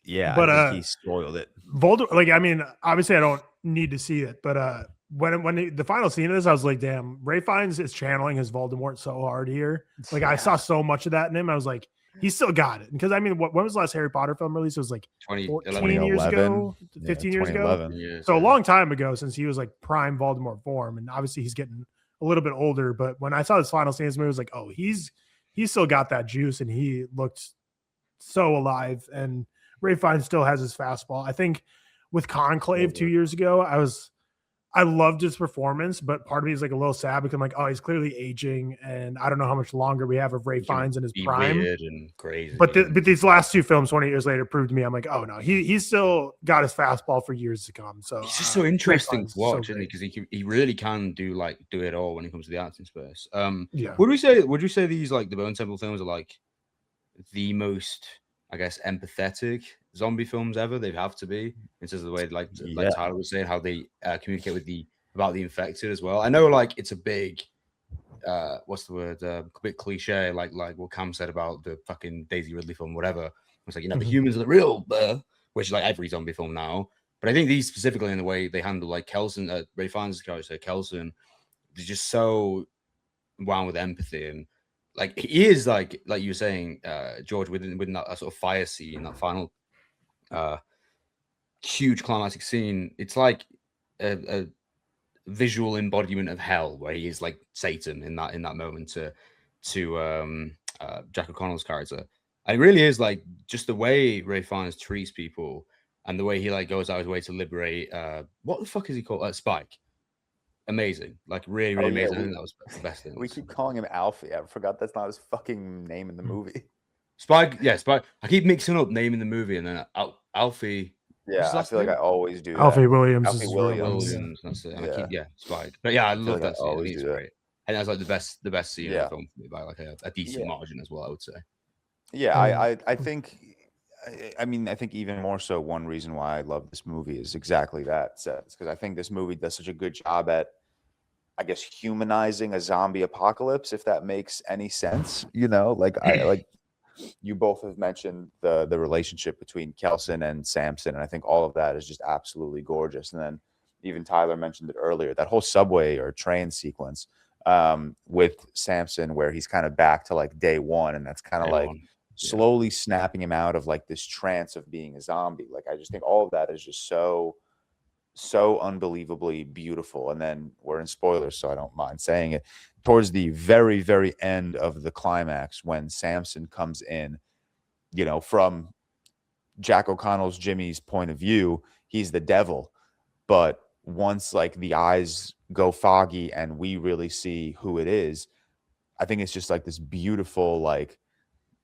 yeah, But, I think he spoiled it. Voldemort, like, I mean, obviously I don't need to see it, but when the final scene of this, I was like, damn, Ray Fiennes is channeling his Voldemort so hard here. Like, I saw so much of that in him. I was like, he still got it. Because I mean, when was the last Harry Potter film released? It was like 14 years ago, 15 years ago. 2011. So a long time ago since he was like prime Voldemort form. And obviously he's getting a little bit older. But when I saw this final scene, I was like, oh, he's still got that juice and he looked so alive. And Ray Fiennes still has his fastball. I think with Conclave 2 years ago, I loved his performance, but part of me is like a little sad because I'm like, oh, he's clearly aging, and I don't know how much longer we have of Ray Fiennes in his prime. Weird and crazy. But these last two films, 20 years later, proved to me, I'm like, oh no, he's still got his fastball for years to come. So it's just so interesting to watch, so isn't he? Because he really can do it all when it comes to the acting space. Yeah. Would you say these like the Bone Temple films are like the most, I guess, empathetic zombie films ever? They have to be in terms of the way like Tyler was saying, how they communicate with about the infected as well. I know like it's a big what's the word, a bit cliche, like what Cam said about the fucking Daisy Ridley film, whatever. It's like, the humans are the real which is like every zombie film now. But I think these specifically in the way they handle like Kelson, Ray Fiennes' character Kelson, they're just so wound with empathy. And like he is like you were saying, George, within that sort of fire scene, that final huge climatic scene, it's like a visual embodiment of hell, where he is like Satan in that moment to Jack O'Connell's character. And it really is like just the way Ray Fiennes treats people and the way he like goes out his way to liberate what the fuck is he called? Spike. Amazing, like really amazing. I think that was the best thing. We keep calling him Alfie. I forgot that's not his fucking name in the movie. Spike. I keep mixing up name in the movie and then Alfie. Yeah, I feel like I always do that. Alfie Williams. Alfie is Williams. That's it. And Yeah. I keep Spike. But yeah, I love like that I scene. I always think it's do that. great. And that's like the best scene in Yeah. the film for me by like a decent margin as well, I would say. Yeah, I think, I mean, I think even more so, one reason why I love this movie is exactly that, Seth, because I think this movie does such a good job at, I guess, humanizing a zombie apocalypse, if that makes any sense. Like you both have mentioned the relationship between Kelson and Samson, and I think all of that is just absolutely gorgeous. And then even Tyler mentioned it earlier, that whole subway or train sequence with Samson, where he's kind of back to like day one, and that's kind of like slowly snapping him out of like this trance of being a zombie. Like I just think all of that is just so unbelievably beautiful. And then we're in spoilers, so I don't mind saying it. Towards the very, very end of the climax, when Samson comes in, from Jack O'Connell's Jimmy's point of view, he's the devil. But once like the eyes go foggy and we really see who it is, I think it's just like this beautiful like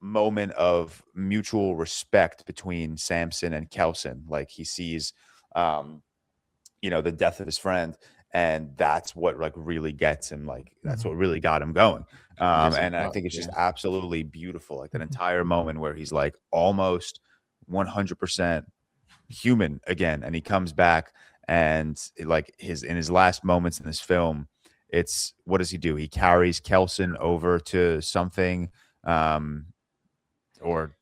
moment of mutual respect between Samson and Kelson. Like he sees the death of his friend, and that's what like really gets him, like that's what really got him going. And I think it's just absolutely beautiful, like that entire moment where he's like almost 100% human again, and he comes back, and like in his last moments in this film, it's what does he do? He carries Kelson over to something, or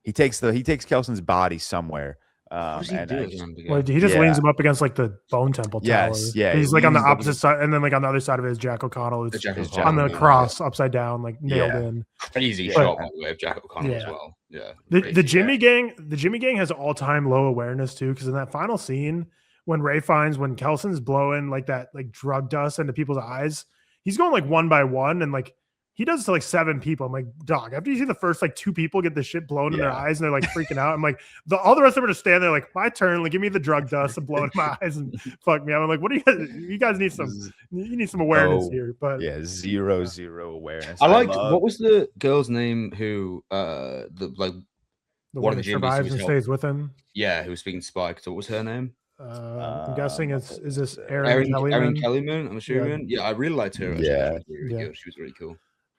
he takes Kelson's body somewhere, What does he And do? Well, he just leans Yeah. him up against like the Bone Temple tower. Yes, yeah, He's he like on the leans up opposite side, and then like on the other side of it is Jack O'Connell, who's Jack Is O'Connell, on the yeah. cross upside down, like nailed Yeah. in. Crazy Yeah. shot by the way of Jack O'Connell as Yeah. well. Yeah. The Jimmy gang has all-time low awareness too, because in that final scene when Ray finds when Kelson's blowing like that like drug dust into people's eyes, he's going like one by one, and like he does it to like 7 people. I'm like, dog, after you see the first like 2 people get the shit blown in their Yeah. eyes and they're like freaking out, I'm like, all the rest of them are just standing there like, my turn, like give me the drug dust and blow in my eyes and fuck me. I'm like, what do you guys need some awareness here. But yeah, zero awareness. I liked what was the girl's name who the one one of that the Jimmys survives who and was stays with him. Yeah, who was speaking to Spike. So what was her name? I'm guessing is this Erin Kellyman? Kellyman, I'm assuming. Yeah, I really liked her. Yeah. She was really good. She was really cool.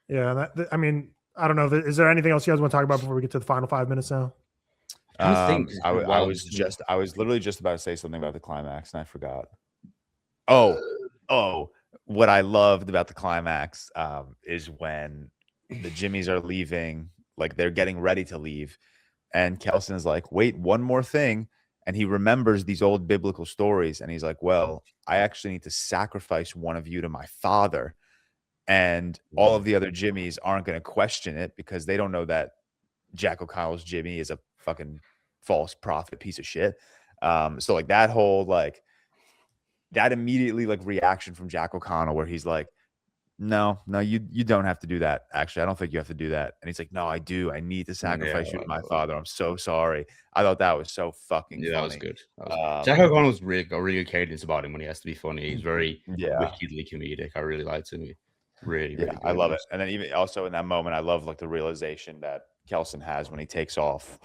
Yeah, I mean, I don't know. Is there anything else you guys want to talk about before we get to the final 5 minutes now? I was literally just about to say something about the climax and I forgot. What I loved about the climax is when the Jimmys are leaving, like they're getting ready to leave, and Kelson is like, wait, one more thing. And he remembers these old biblical stories, and he's like, well, I actually need to sacrifice one of you to my father. And all of the other Jimmys aren't going to question it because they don't know that Jack O'Connell's Jimmy is a fucking false prophet piece of shit. So like that whole like that immediately like reaction from Jack O'Connell where he's like, no, you don't have to do that. Actually, I don't think you have to do that. And he's like, no, I do. I need to sacrifice you to my father. I'm so sorry. I thought that was so fucking funny. That was good. Jack O'Connell's got really good cadence about him when he has to be funny. He's very wickedly comedic. I really liked him. Really good. I love it. And then even also in that moment, I love like the realization that Kelson has when he takes off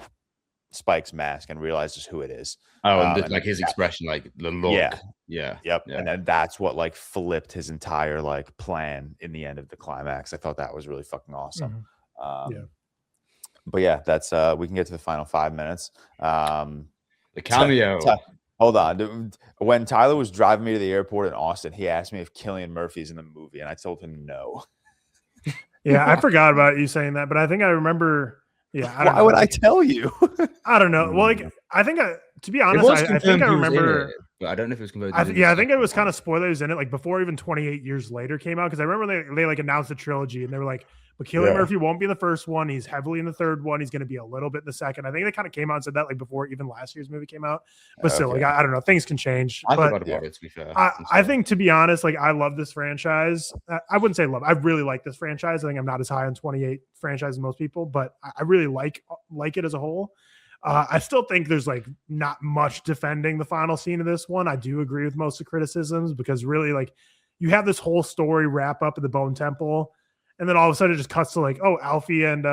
Spike's mask and realizes who it is. And like his expression, like the look. Yep. And then that's what like flipped his entire like plan in the end of the climax. I thought that was really fucking awesome. But yeah, that's we can get to the final 5 minutes. The cameo. Hold on. When Tyler was driving me to the airport in Austin, he asked me if Cillian Murphy's in the movie, and I told him no. Yeah, I forgot about you saying that, but I think I remember. Yeah, why would I tell you? I don't know. Well, like I think to be honest, I think I remember. But I don't know if it was confirmed. I think it was kind of spoilers in it, like before even 28 years later came out. Because I remember they like announced the trilogy, and they were like, "But Cillian Murphy won't be in the first one. He's heavily in the third one. He's going to be a little bit in the second." I think they kind of came out and said that like before even last year's movie came out. But still, like I don't know, things can change. I forgot about it. To be fair, I think to be honest, like I love this franchise. I wouldn't say love. I really like this franchise. I think I'm not as high on 28 franchises as most people, but I really like it as a whole. I still think there's like not much defending the final scene of this one. I do agree with most of the criticisms because really like you have this whole story wrap up at the Bone Temple, and then all of a sudden it just cuts to like, oh, Alfie and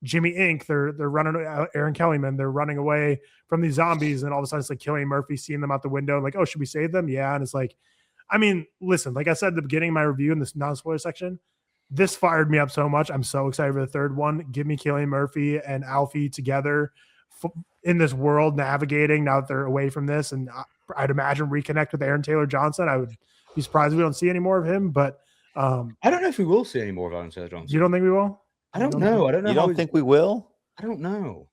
Jimmy Inc. They're running. Aaron Kellyman, they're running away from these zombies, and all of a sudden it's like Cillian Murphy seeing them out the window, like, oh, should we save them? Yeah, and it's like, I mean, listen, like I said at the beginning of my review in this non-spoiler section, this fired me up so much. I'm so excited for the third one. Give me Cillian Murphy and Alfie together in this world navigating now that they're away from this, and I'd imagine reconnect with Aaron Taylor Johnson. I would be surprised if we don't see any more of him, but I don't know if we will see any more of Aaron Taylor Johnson. You don't think we will? I don't know. You don't think we will? I don't know.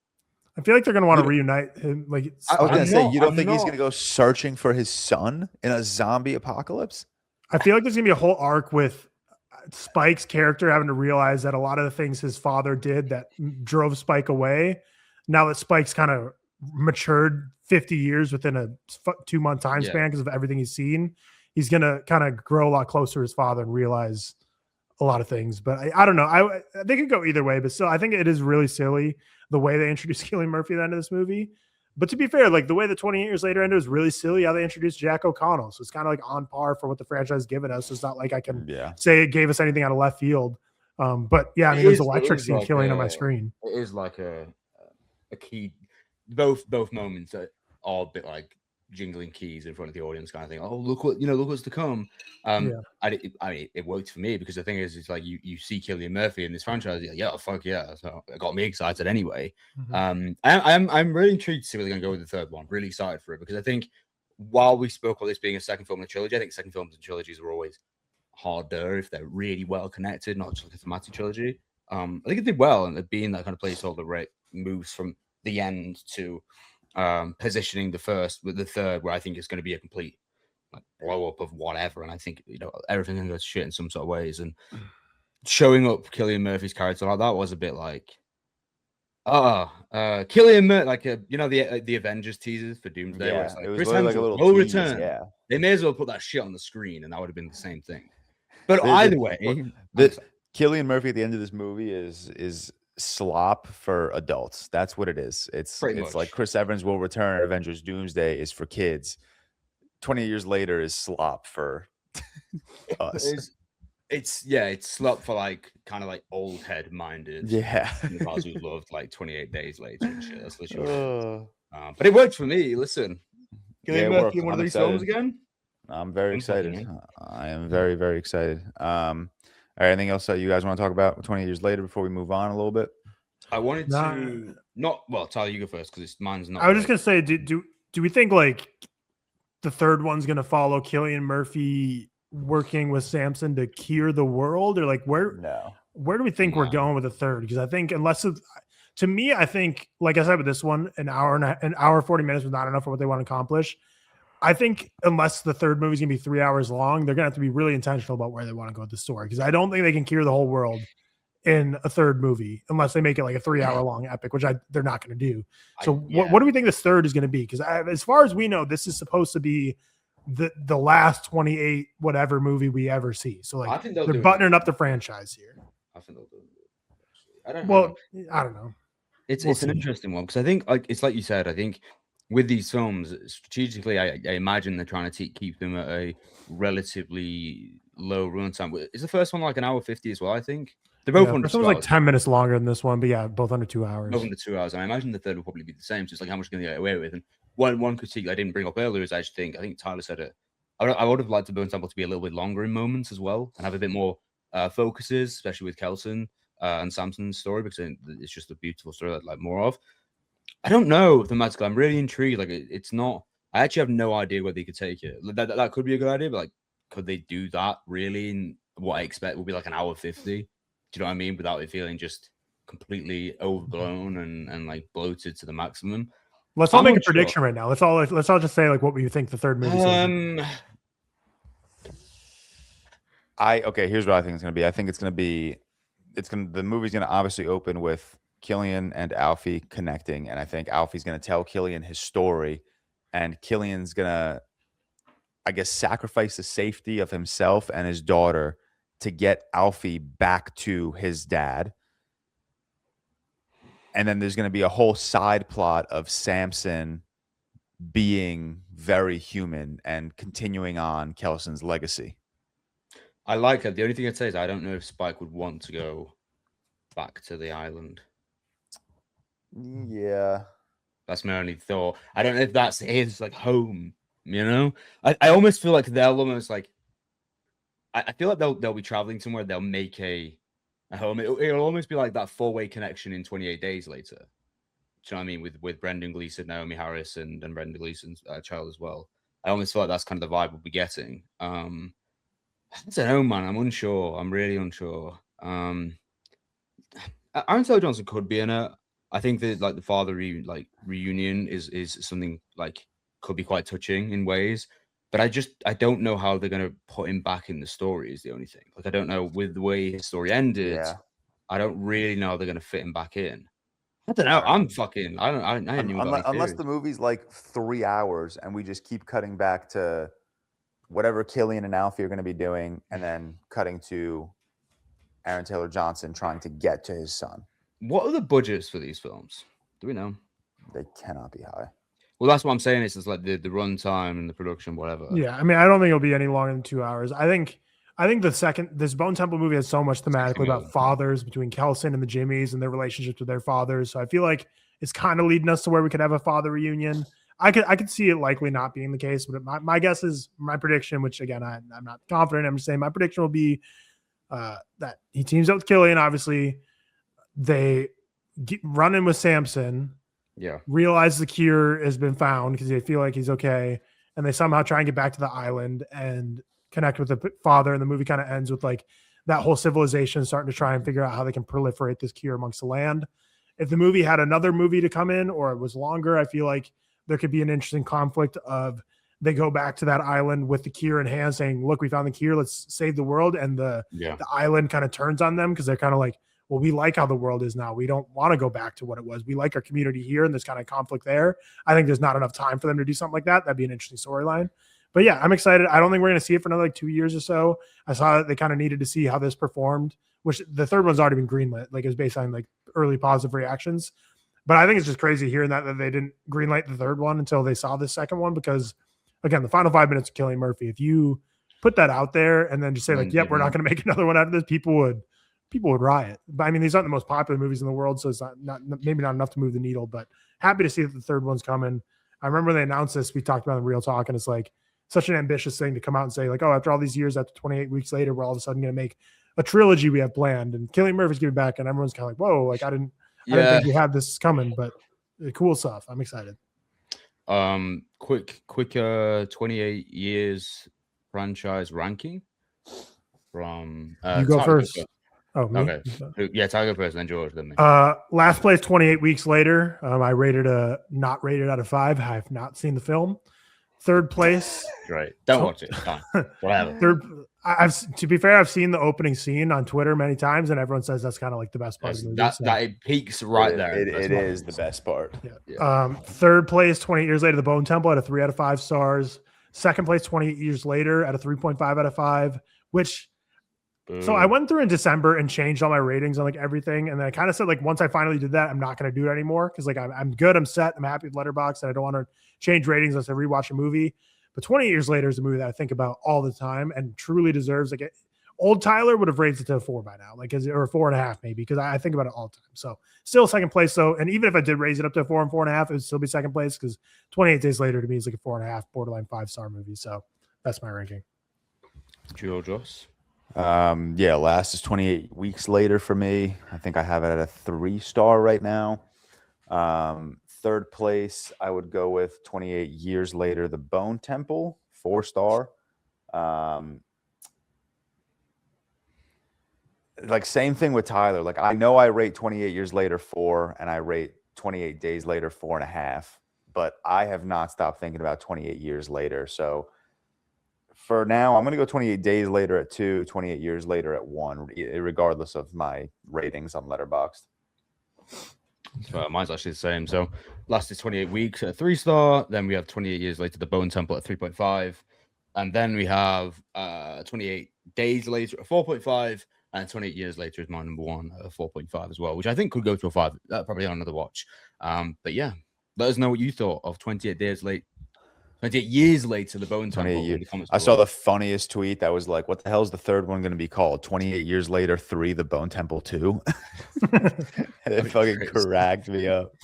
I feel like they're going to want to reunite him. Like I was going to say, you don't think he's going to go searching for his son in a zombie apocalypse? I feel like there's going to be a whole arc with Spike's character having to realize that a lot of the things his father did that drove Spike away, now that Spike's kind of matured 50 years within a 2-month time span because of everything he's seen, he's going to kind of grow a lot closer to his father and realize a lot of things. But I don't know. They could go either way, but still, I think it is really silly the way they introduced Cillian Murphy at the end of this movie. But to be fair, like the way the 28 years later ended was really silly how they introduced Jack O'Connell. So it's kind of like on par for what the franchise has given us. It's not like I can say it gave us anything out of left field. But yeah, I mean, there's electric scene like killing on my screen. It is like a key. Both moments are a bit like jingling keys in front of the audience, kind of thing. Oh, look what's to come. I mean, it worked for me because the thing is, it's like you see Cillian Murphy in this franchise. You're like, yeah, fuck yeah. So it got me excited anyway. I'm really intrigued to see where they're going to go with the third one. Really excited for it because I think while we spoke about this being a second film in a trilogy, I think second films and trilogies are always harder if they're really well connected, not just like a thematic trilogy. I think it did well, and it being that kind of placeholder, right, moves from the end to positioning the first with the third, where I think it's going to be a complete like blow up of whatever, and I think everything can go to shit in some sort of ways. And showing up Cillian Murphy's character like that was a bit like, Cillian Murphy, like the Avengers teasers for Doomsday. Yeah, where it's like, it was Chris really like a Hemsworth little will tease, return. yeah. They may as well put that shit on the screen, and that would have been the same thing. But The- either way, Cillian Murphy at the end of this movie is slop for adults. That's what it is. It's Pretty like much. Chris Evans will return. Avengers Doomsday is for kids. 20 years later is slop for us. It's slop for like kind of like old head minded. Yeah. Guys who loved like 28 Days Later and shit. That's literally what it is. But it worked for me. Listen, Yeah, Cillian it Murphy worked. in one of I'm these films excited. again. I'm very I'm fucking excited. I am very, very excited. All right, anything else that you guys want to talk about 20 years later before we move on a little bit? I wanted to Tyler, you go first because mine's not. I was just gonna say, do we think like the third one's gonna follow Cillian Murphy working with Samson to cure the world, or like where do we think we're going with the third? Because I think to me, I think like I said with this one, an hour 40 minutes was not enough for what they want to accomplish. I think unless the third movie is gonna be 3 hours long, they're gonna have to be really intentional about where they want to go with the story. Because I don't think they can cure the whole world in a third movie unless they make it like a 3 hour long epic, which they're not going to do. So what do we think this third is going to be? Because as far as we know, this is supposed to be the last 28 whatever movie we ever see. So like they're buttoning up the franchise here. I think they'll do it. I don't know. I don't know. It's an interesting one because I think it's like you said. I think with these films strategically, I imagine they're trying to keep them at a relatively low runtime. Is the first one like an hour 50 as well? I think they're both under 2 hours. Like 10 minutes longer than this one, but yeah, both under 2 hours. Both under 2 hours. And I imagine the third will probably be the same. So it's like how much can they get away with? And one critique I didn't bring up earlier is I think Tyler said it. I would have liked the Bone Temple to be a little bit longer in moments as well and have a bit more focuses, especially with Kelson and Samson's story, because it's just a beautiful story I'd like more of. I don't know thematically. I'm really intrigued. Like it's not. I actually have no idea where they could take it. That could be a good idea, but like, could they do that really? And what I expect will be like an hour 50. Do you know what I mean? Without it feeling just completely overblown and like bloated to the maximum. Let's all make a prediction right now. Let's all just say like what we think the third movie is. Here's what I think it's gonna be. I think the movie's gonna obviously open with Cillian and Alfie connecting, and I think Alfie's gonna tell Cillian his story, and Cillian's gonna, I guess, sacrifice the safety of himself and his daughter to get Alfie back to his dad. And then there's going to be a whole side plot of Samson being very human and continuing on Kelson's legacy. I like it. The only thing I'd say is I don't know if Spike would want to go back to the island. Yeah. That's my only thought. I don't know if that's his like home, you know? I almost feel like they'll almost like I feel like they'll be traveling somewhere, they'll make a home. It'll almost be like that four-way connection in 28 Days Later. Do you know what I mean? With Brendan Gleeson, Naomi Harris, and Brendan Gleeson's child as well. I almost feel like that's kind of the vibe we'll be getting. I don't know, man. I'm unsure. I'm really unsure. Aaron Taylor Johnson could be in it. I think that like the father reunion is something like could be quite touching in ways. But I don't know how they're going to put him back in the story is the only thing. Like, I don't know with the way his story ended. Yeah. I don't really know how they're going to fit him back in. I don't know. Unless the movie's like 3 hours and we just keep cutting back to whatever Cillian and Alfie are going to be doing and then cutting to Aaron Taylor Johnson trying to get to his son. What are the budgets for these films? Do we know? They cannot be high. Well, that's what I'm saying. It's like the runtime and the production, whatever. Yeah, I mean, I don't think it'll be any longer than 2 hours. I think this Bone Temple movie has so much thematically about fathers between Kelson and the Jimmies and their relationships with their fathers. So I feel like it's kind of leading us to where we could have a father reunion. I could see it likely not being the case, but my guess is my prediction, which again I'm not confident. I'm just saying my prediction will be that he teams up with Cillian. Obviously, they run in with Samson. Yeah. Realize the cure has been found because they feel like he's okay. And they somehow try and get back to the island and connect with the father. And the movie kind of ends with like that whole civilization starting to try and figure out how they can proliferate this cure amongst the land. If the movie had another movie to come in or it was longer, I feel like there could be an interesting conflict of they go back to that island with the cure in hand saying, look, we found the cure, let's save the world. And the island kind of turns on them because they're kind of like, well, we like how the world is now. We don't want to go back to what it was. We like our community here, and there's kind of conflict there. I think there's not enough time for them to do something like that. That'd be an interesting storyline. But yeah, I'm excited. I don't think we're going to see it for another 2 years or so. I saw that they kind of needed to see how this performed, which the third one's already been greenlit. Like, it was based on like early positive reactions. But I think it's just crazy hearing that they didn't greenlight the third one until they saw the second one, because again, the final 5 minutes of Cillian Murphy, if you put that out there and then just say like, yep, we're not going to make another one out of this, people would riot. But I mean, these aren't the most popular movies in the world, so it's not maybe not enough to move the needle, but happy to see that the third one's coming. I remember when they announced this, we talked about in ReelTok, and it's like such an ambitious thing to come out and say like, oh, after all these years, after 28 weeks later, we're all of a sudden going to make a trilogy we have planned, and Cillian Murphy's getting back, and everyone's kind of like, whoa, like I didn't think we had this coming, but cool stuff. I'm excited. Quick 28 years franchise ranking from you go first. Oh, me? Okay. Yeah, Tiger first, then George, then me. Last place 28 weeks later. I rated a not rated out of 5. I have not seen the film. Third place. Great. Don't watch it. Fine. Whatever. To be fair, I've seen the opening scene on Twitter many times, and everyone says that's kind of like the best part of the movie. That it peaks right there. It is the best part. Yeah. Third place, 28 years later, The Bone Temple at a 3 out of 5 stars. Second place, 28 years later at a 3.5 out of 5, which so I went through in December and changed all my ratings on like everything. And then I kind of said, like, once I finally did that, I'm not going to do it anymore. Cause like I'm good. I'm set. I'm happy with Letterboxd, and I don't want to change ratings unless I rewatch a movie. But 28 years later is a movie that I think about all the time and truly deserves, like, old Tyler would have rated it to a 4 by now, like, or a 4.5 maybe, because I think about it all the time. So still second place. So, and even if I did raise it up to a 4 and 4.5, it would still be second place, because 28 Days Later to me is like a 4.5, borderline 5-star movie. So that's my ranking. Georgios. Last is 28 weeks later for me. I think I have it at a 3-star right now. Third place, I would go with 28 years later, The Bone Temple, 4-star. Like, same thing with Tyler. Like, I know I rate 28 years later 4, and I rate 28 days later 4.5, but I have not stopped thinking about 28 years later. So for now, I'm going to go 28 days later at 2, 28 years later at 1, regardless of my ratings on Letterboxd. Mine's actually the same. So last is 28 weeks at a 3-star. Then we have 28 years later, The Bone Temple at 3.5. And then we have 28 days later at 4.5. And 28 years later is my number 1 at 4.5 as well, which I think could go to a 5. Probably on another watch. But yeah, let us know what you thought of 28 years later, The Bone Temple. I saw the funniest tweet that was like, what the hell is the third one going to be called? 28 years later 3, The Bone Temple 2. It fucking cracked me up.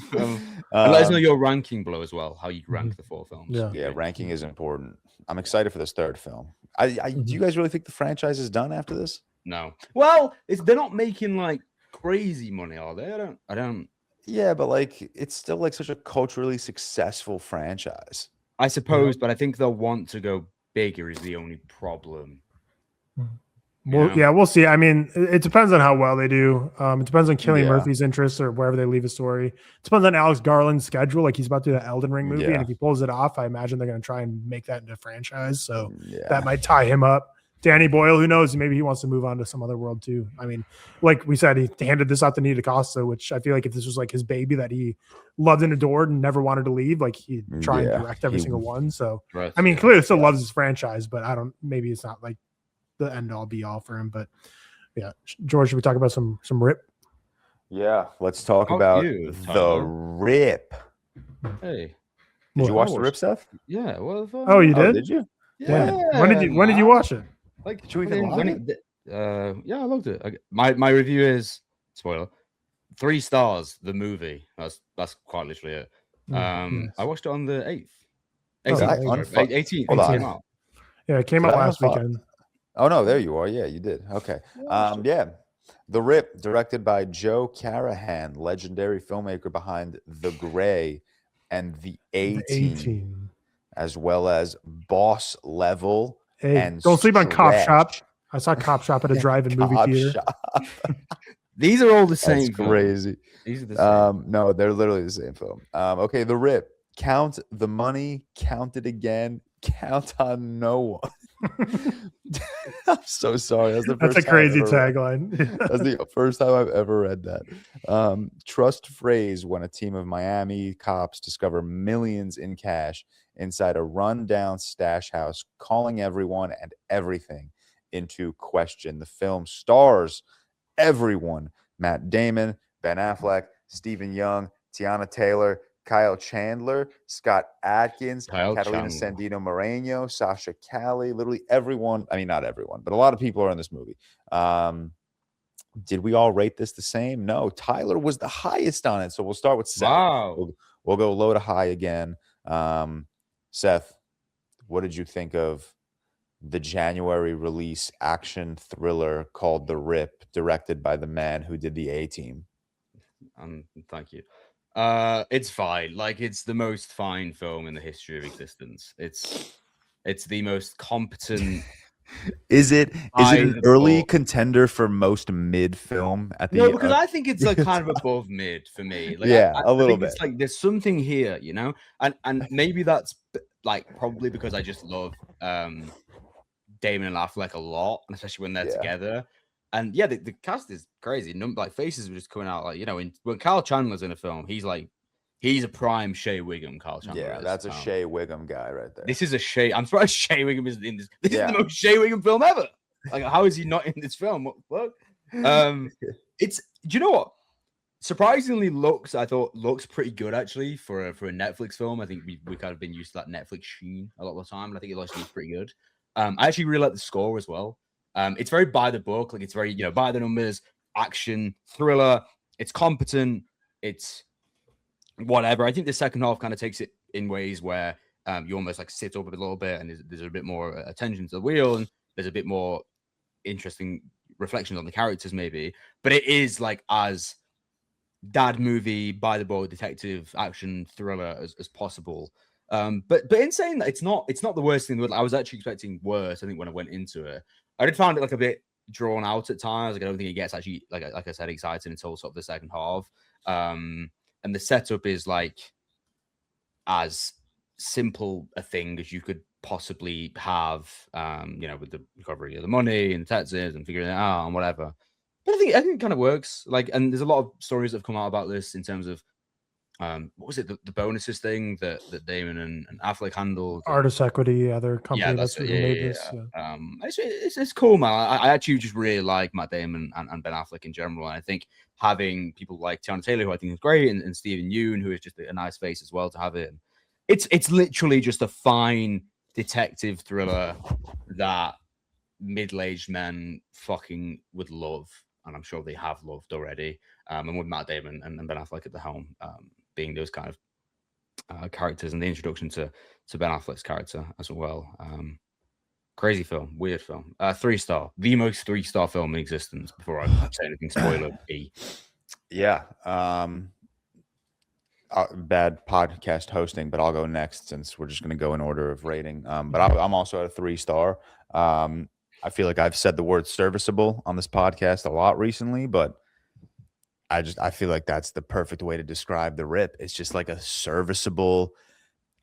Let us know your ranking below as well, how you rank the 4 films. Yeah, ranking is important. I'm excited for this third film. Do you guys really think the franchise is done after this? No. Well, they're not making like crazy money, are they? I don't. Yeah, but like, it's still like such a culturally successful franchise. I suppose, but I think they'll want to go bigger is the only problem. Well, yeah, we'll see. I mean, it depends on how well they do. It depends on Cillian Murphy's interests or wherever they leave a story. It depends on Alex Garland's schedule. Like, he's about to do the Elden Ring movie, and if he pulls it off, I imagine they're going to try and make that into a franchise. So that might tie him up. Danny Boyle, who knows? Maybe he wants to move on to some other world too. I mean, like we said, he handed this out to Nita Costa, which I feel like if this was like his baby that he loved and adored and never wanted to leave, like he'd try and direct every single one. So, I mean, clearly still loves his franchise, but maybe it's not like the end all be all for him. But yeah, George, should we talk about some RIP? Yeah, let's talk about the RIP. Hey, did you watch the RIP, Seth? Yeah. Well, oh, you did? Did you? Yeah. When did you watch it? Like, did you even like it? Yeah, I loved it. My review is, spoiler, 3 stars. The movie. That's quite literally it. I watched it on the 8th. 18th. Yeah, it came out last weekend. Oh no, there you are. Yeah, you did. Okay. The RIP, directed by Joe Carnahan, legendary filmmaker behind The Gray and The A-Team. As well as Boss Level and don't sleep on Cop Shop. I saw Cop Shop at a drive-in movie theater. These are all the same. That's crazy. These are the same. No, they're literally the same film. Okay, The RIP, Count the money, count it again, count on no one. I'm so sorry. That's a crazy tagline. That's the first time I've ever read that. Trust phrase when a team of Miami cops discover millions in cash inside a rundown stash house, calling everyone and everything into question. The film stars everyone: Matt Damon, Ben Affleck, Stephen Young, Tiana Taylor, Kyle Chandler, Scott Adkins, Catalina Sandino Moreno, Sasha Cali, literally everyone. I mean, not everyone, but a lot of people are in this movie. Did we all rate this the same? No, Tyler was the highest on it. So we'll start with Seth. Wow. We'll go low to high again. Seth, what did you think of the January release action thriller called The Rip, directed by the man who did the A-Team? Thank you. It's fine. Like, it's the most fine film in the history of existence. It's the most competent. Is it an early contender for most mid film at the? No, because I think it's like kind of above mid for me. Like, yeah, I a little think bit. It's like there's something here, you know, and maybe that's like probably because I just love Damon and Affleck a lot, and especially when they're together. And yeah, the cast is crazy. Like, faces were just coming out, like, you know, when Kyle Chandler's in a film, he's a prime Shea Wiggum. Kyle Chandler. Yeah, that's a Shea Wiggum guy right there. This is a Shea. I'm surprised Shea Wiggum is in this. This is the most Shea Wiggum film ever. Like, how is he not in this film? What? It's. Do you know what? Surprisingly, looks pretty good actually for a Netflix film. I think we kind of been used to that Netflix sheen a lot of the time, and I think it actually is pretty good. I actually really like the score as well. It's very by the book, like it's very, you know, by the numbers, action, thriller. It's competent. It's whatever. I think the second half kind of takes it in ways where you almost like sit up a little bit, and there's a bit more attention to the wheel, and there's a bit more interesting reflections on the characters, maybe. But it is like as dad movie, by the book, detective, action, thriller as possible. But in saying that, it's not the worst thing in the world. I was actually expecting worse, I think, when I went into it. I did find it like a bit drawn out at times. Like, I don't think it gets actually, like I said, exciting until sort of the second half. And the setup is like as simple a thing as you could possibly have, you know, with the recovery of the money and taxes and figuring it out and whatever. But I think it kind of works. Like, and there's a lot of stories that have come out about this in terms of what was it, the bonuses thing that Damon and Affleck handled? Artist Equity, other company that's made this. It's cool, man. I actually just really like Matt Damon and Ben Affleck in general. And I think having people like Tiana Taylor, who I think is great, and Stephen Yeun, who is just a nice face as well to have it. It's literally just a fine detective thriller that middle-aged men fucking would love, and I'm sure they have loved already. And with Matt Damon and Ben Affleck at the helm, being those kind of characters, and the introduction to Ben Affleck's character as well. Crazy film, weird film. 3-star, the most 3-star film in existence. Before I say anything, spoiler B. Yeah. Bad podcast hosting, but I'll go next since we're just going to go in order of rating. But I'm also at a 3-star. I feel like I've said the word serviceable on this podcast a lot recently, but I feel like that's the perfect way to describe The Rip. It's just like a serviceable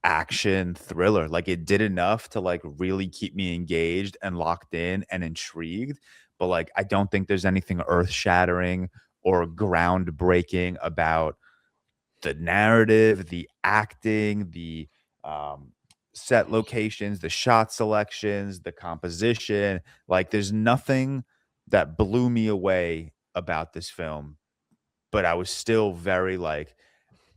action thriller. Like, it did enough to like really keep me engaged and locked in and intrigued. But like, I don't think there's anything earth-shattering or groundbreaking about the narrative, the acting, the set locations, the shot selections, the composition. Like, there's nothing that blew me away about this film, but I was still very like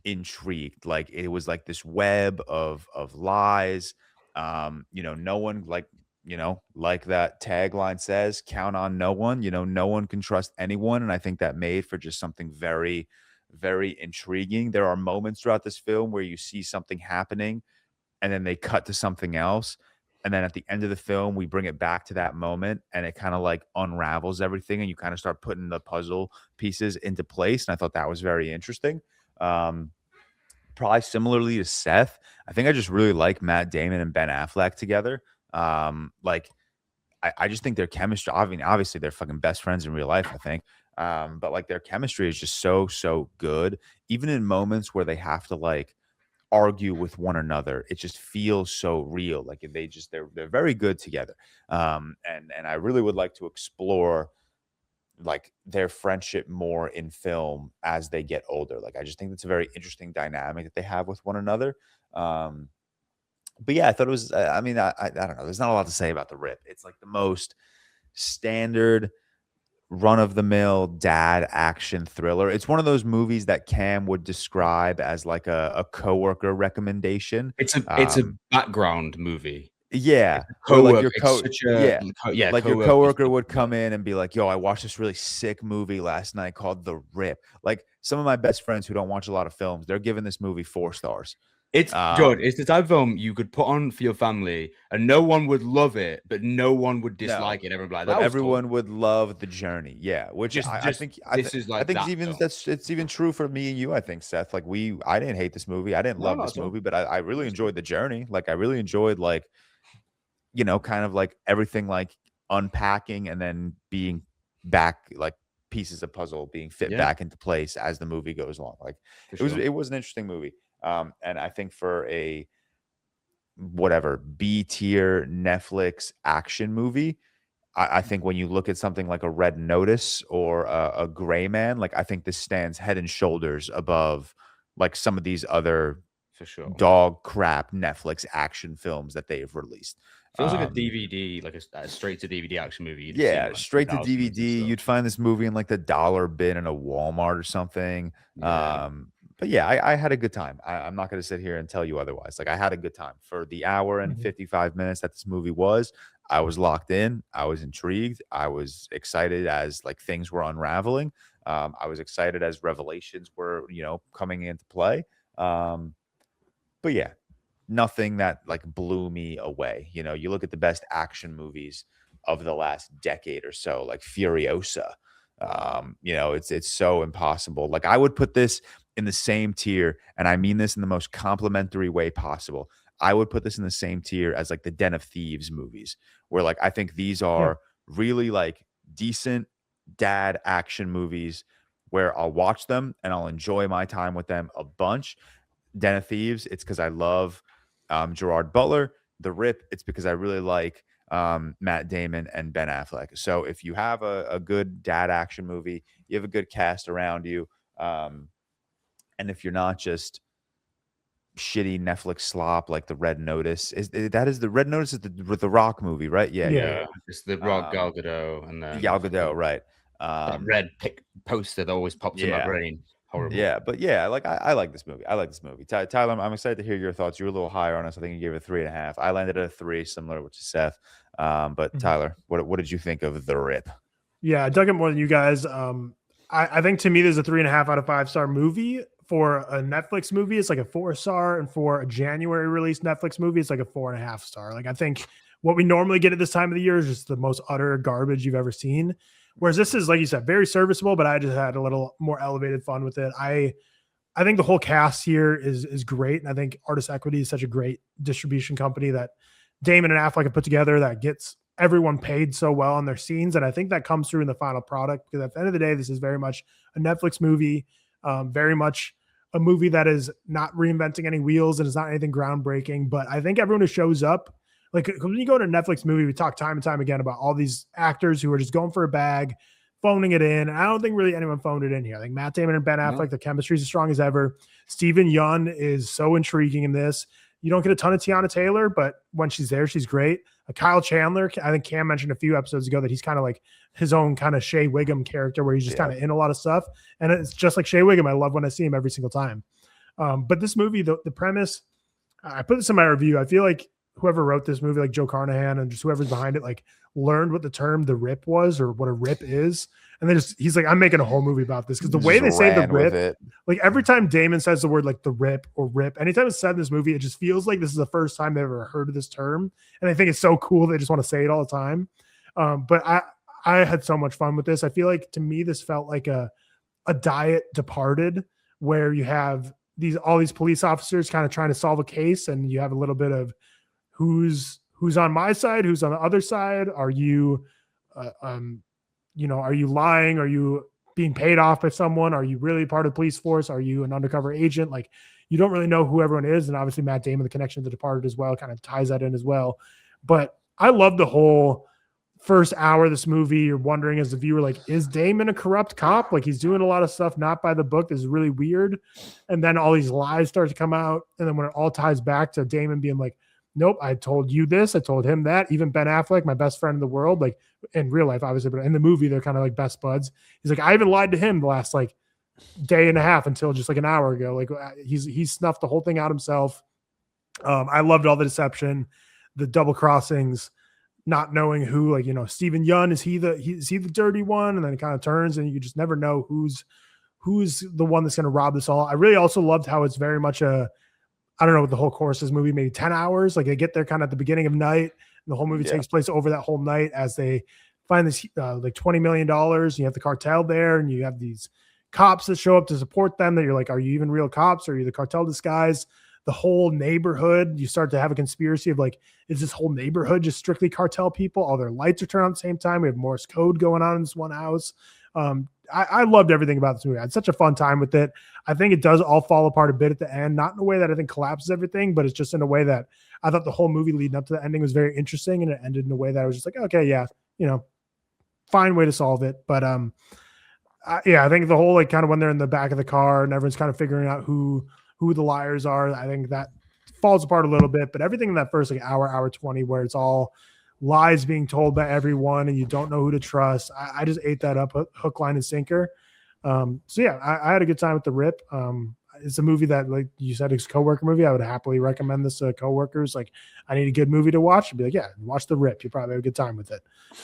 intrigued. Like, it was like this web of lies. You know, no one, like, you know, like that tagline says, count on no one. You know, no one can trust anyone. And I think that made for just something very, very intriguing. There are moments throughout this film where you see something happening and then they cut to something else. And then at the end of the film, we bring it back to that moment, and it kind of like unravels everything, and you kind of start putting the puzzle pieces into place. And I thought that was very interesting. Probably similarly to Seth, I think I just really like Matt Damon and Ben Affleck together. Like, I just think their chemistry, I mean, obviously they're fucking best friends in real life, I think. But like, their chemistry is just so good, even in moments where they have to like argue with one another. It just feels so real. Like they're very good together. And I really would like to explore like their friendship more in film as they get older. Like I just think it's a very interesting dynamic that they have with one another. But yeah, I thought it was. I mean, I don't know. There's not a lot to say about The Rip. It's like the most standard, run of the mill dad action thriller. It's one of those movies that Cam would describe as like a coworker recommendation. It's a background movie. Yeah, where like your like your coworker would come in and be like, "Yo, I watched this really sick movie last night called The Rip." Like some of my best friends who don't watch a lot of films, they're giving this movie 4 stars. It's good. It's the type of film you could put on for your family, and no one would love it, but no one would dislike it. Everyone, like, everyone would love the journey. Yeah, which I think it's even true for me and you. I think, Seth. Like I didn't hate this movie. I didn't love this movie, but I really enjoyed the journey. Like I really enjoyed like, you know, kind of like everything like unpacking and then being back, like pieces of puzzle being fit back into place as the movie goes along. Like it was an interesting movie. And I think for a whatever B tier Netflix action movie, I think when you look at something like a Red Notice or a Gray Man, like I think this stands head and shoulders above like some of these other dog crap Netflix action films that they've released. Feels like a DVD, like a straight to DVD action movie. Yeah, straight to DVD. You'd find this movie in like the dollar bin in a Walmart or something. Yeah. But yeah, I had a good time. I'm not going to sit here and tell you otherwise. Like I had a good time for the hour and 55 minutes that this movie was. I was locked in. I was intrigued. I was excited as like things were unraveling. I was excited as revelations were, you know, coming into play. But yeah, nothing that like blew me away. You know, you look at the best action movies of the last decade or so, like Furiosa. You know, it's so impossible. Like I would put this in the same tier, and I mean this in the most complimentary way possible. I would put this in the same tier as like the Den of Thieves movies, where like I think these are really like decent dad action movies where I'll watch them and I'll enjoy my time with them a bunch. Den of Thieves, it's because I love Gerard Butler. The Rip, it's because I really like Matt Damon and Ben Affleck. So if you have a good dad action movie, you have a good cast around you, and if you're not just shitty Netflix slop like the Red Notice, the Red Notice is the Rock movie, right? Yeah. It's the Rock, Gal Gadot, and then Gal Gadot, right? That red poster that always pops in my brain. Horrible. Yeah, but yeah, like I like this movie. I like this movie. Tyler, I'm excited to hear your thoughts. You're a little higher on us. I think you gave it 3.5. I landed at a 3, similar to Seth. But Tyler, what did you think of The Rip? Yeah, I dug it more than you guys. I think to me, there's a 3.5 out of 5-star movie. For a Netflix movie, it's like a 4-star, and for a January release Netflix movie, it's like a 4.5 star. Like I think what we normally get at this time of the year is just the most utter garbage you've ever seen. Whereas this is, like you said, very serviceable, but I just had a little more elevated fun with it. I think the whole cast here is great. And I think Artist Equity is such a great distribution company that Damon and Affleck have put together that gets everyone paid so well on their scenes. And I think that comes through in the final product, because at the end of the day, this is very much a Netflix movie, very much a movie that is not reinventing any wheels and is not anything groundbreaking. But I think everyone who shows up, like when you go to a Netflix movie, we talk time and time again about all these actors who are just going for a bag, phoning it in. And I don't think really anyone phoned it in here. I think Matt Damon and Ben Affleck, the chemistry is as strong as ever. Stephen Yeun is so intriguing in this. You don't get a ton of Tiana Taylor, but when she's there, she's great. Kyle Chandler, I think Cam mentioned a few episodes ago that he's kind of like his own kind of Shea Wiggum character where he's just kind of in a lot of stuff. And it's just like Shea Wiggum. I love when I see him every single time. But this movie, the premise, I put this in my review. I feel like whoever wrote this movie, like Joe Carnahan and just whoever's behind it, like learned what the term The Rip was or what a rip is. And then he's like, I'm making a whole movie about this, because the way they say The Rip, like every time Damon says the word like the rip or rip, anytime it's said in this movie, it just feels like this is the first time they've ever heard of this term. And I think it's so cool. They just want to say it all the time. But I had so much fun with this. I feel like to me, this felt like a Diet Departed, where you have all these police officers kind of trying to solve a case. And you have a little bit of who's on my side, who's on the other side. Are you, are you lying? Are you being paid off by someone? Are you really part of the police force? Are you an undercover agent? Like you don't really know who everyone is. And obviously Matt Damon, the connection to The Departed as well, kind of ties that in as well. But I love the whole first hour of this movie. You're wondering as the viewer, like, is Damon a corrupt cop? Like, he's doing a lot of stuff not by the book. This is really weird. And then all these lies start to come out. And then when it all ties back to Damon being like, nope, I told you this, I told him that. Even Ben Affleck, my best friend in the world, like in real life, obviously, but in the movie, they're kind of like best buds. He's like, I even lied to him the last like day and a half until just like an hour ago. Like he snuffed the whole thing out himself. I loved all the deception, the double crossings, not knowing who, like, Stephen Yeun, is he the dirty one? And then it kind of turns and you just never know who's the one that's going to rob this all. I really also loved how it's very much I don't know what the whole course of this movie, maybe 10 hours. Like they get there kind of at the beginning of night and the whole movie takes place over that whole night as they find this like $20 million. You have the cartel there and you have these cops that show up to support them that you're like, are you even real cops? Or are you the cartel disguise? The whole neighborhood, you start to have a conspiracy of like, is this whole neighborhood just strictly cartel people? All their lights are turned on at the same time. We have Morse code going on in this one house. I loved everything about this movie. I had such a fun time with it. I think it does all fall apart a bit at the end, not in a way that I think collapses everything, but it's just in a way that I thought the whole movie leading up to the ending was very interesting, and it ended in a way that I was just like, okay, yeah, fine way to solve it. But I think the whole like kind of when they're in the back of the car and everyone's kind of figuring out who the liars are, I think that falls apart a little bit. But everything in that first like hour 20, where it's all lies being told by everyone and you don't know who to trust, I just ate that up hook, line, and sinker. So yeah, I had a good time with The Rip. It's a movie that, like you said, it's a coworker movie. I would happily recommend this to coworkers. Like, I need a good movie to watch. I'd be like, yeah, watch The Rip. You probably have a good time with it.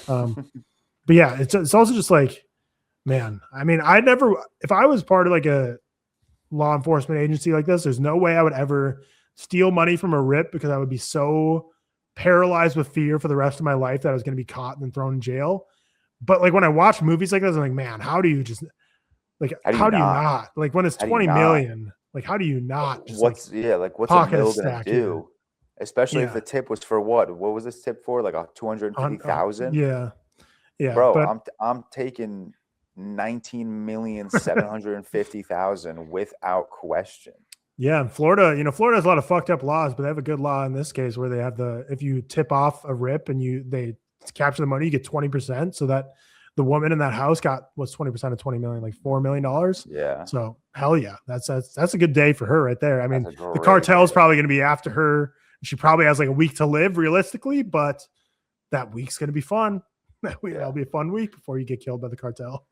But yeah, it's also just like, man, I mean, if I was part of like a law enforcement agency like this, there's no way I would ever steal money from a Rip, because I would be so paralyzed with fear for the rest of my life that I was going to be caught and then thrown in jail. But like when I watch movies like this, I'm like, man, how do you just like, how do you not? Like when it's 20 million, like how do you not? Just what's a mill gonna do? Especially if the tip was for what was this tip for? Like a 250,000? Yeah. Bro, I'm taking 19,750,000 without question. Yeah, in Florida, Florida has a lot of fucked up laws, but they have a good law in this case where they have if you tip off a Rip and they capture the money, you get 20%. So that the woman in that house got 20% of 20 million, like $4 million. Yeah. So hell yeah, that's a good day for her right there. I mean, the cartel is probably going to be after her. She probably has like a week to live realistically, but that week's going to be fun. That'll be a fun week before you get killed by the cartel.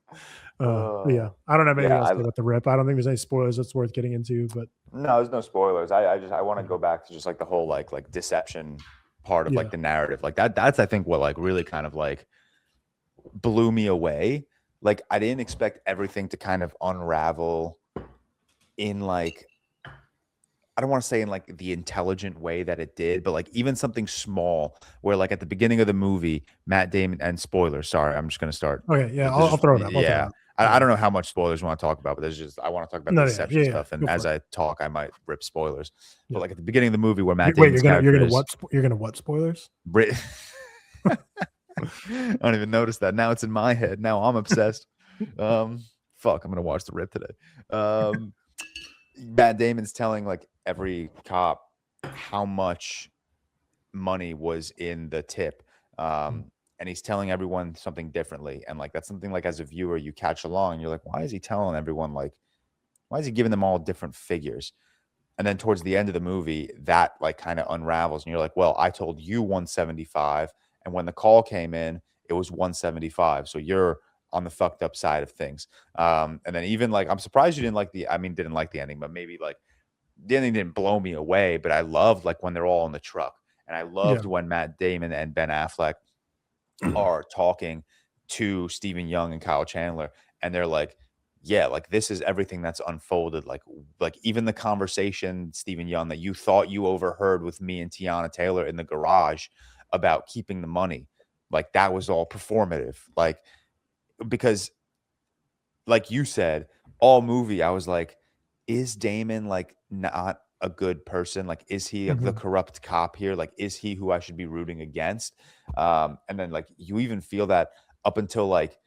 Yeah, I don't have anything else to say about The Rip. I don't think there's any spoilers that's worth getting into. But no, there's no spoilers. I want to go back to just like the whole like deception part of like the narrative. Like that's I think what like really kind of like blew me away. Like I didn't expect everything to kind of unravel in like, I don't want to say in like the intelligent way that it did, but like even something small where like at the beginning of the movie, Matt Damon, and spoilers, sorry, I'm just going to start. Okay. Yeah. I'll throw it up. I don't know how much spoilers you want to talk about, but there's just, I want to talk about the deception stuff. And as I talk, I might rip spoilers, but like at the beginning of the movie where Matt Damon's you're going to what spoilers? I don't even notice that. Now it's in my head. Now I'm obsessed. I'm going to watch The Rip today. Matt Damon's telling like every cop how much money was in the tip. And he's telling everyone something differently. And like, that's something like as a viewer, you catch along and you're like, why is he telling everyone, like, why is he giving them all different figures? And then towards the end of the movie, that like kind of unravels and you're like, well, I told you 175. And when the call came in, it was 175. So you're on the fucked up side of things. And then even like, I'm surprised you didn't like the ending, but maybe like the ending didn't blow me away, but I loved like when they're all in the truck. And I loved when Matt Damon and Ben Affleck are talking to Stephen Yeun and Kyle Chandler. And they're like, yeah, like this is everything that's unfolded. Like even the conversation, Stephen Yeun, that you thought you overheard with me and Tiana Taylor in the garage about keeping the money, like that was all performative. Like, because like you said, all movie, I was like, is Damon like not a good person? Like, is he the corrupt cop here? Like, is he who I should be rooting against? And then like, you even feel that up until like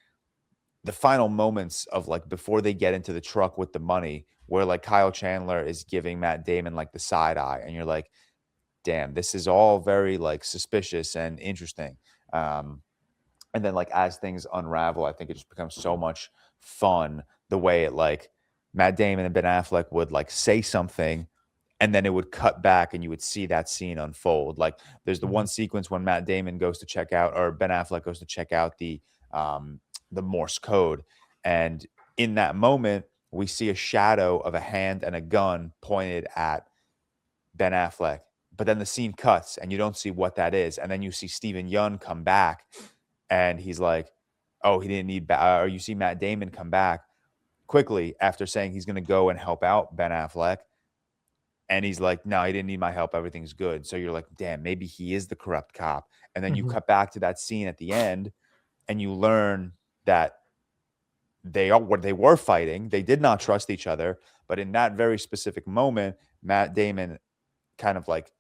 the final moments of like, before they get into the truck with the money, where like Kyle Chandler is giving Matt Damon like the side eye, and you're like, damn, this is all very like suspicious and interesting. And then like as things unravel, I think it just becomes so much fun the way it like Matt Damon and Ben Affleck would like say something, and then it would cut back and you would see that scene unfold. Like there's the one sequence when Matt Damon goes to check out, or Ben Affleck goes to check out the Morse code, and in that moment we see a shadow of a hand and a gun pointed at Ben Affleck. But then the scene cuts and you don't see what that is. And then you see Steven Yeun come back and he's like, oh, he didn't need, or you see Matt Damon come back quickly after saying he's going to go and help out Ben Affleck. And he's like, no, he didn't need my help. Everything's good. So you're like, damn, maybe he is the corrupt cop. And then you cut back to that scene at the end and you learn that they were fighting. They did not trust each other. But in that very specific moment, Matt Damon kind of like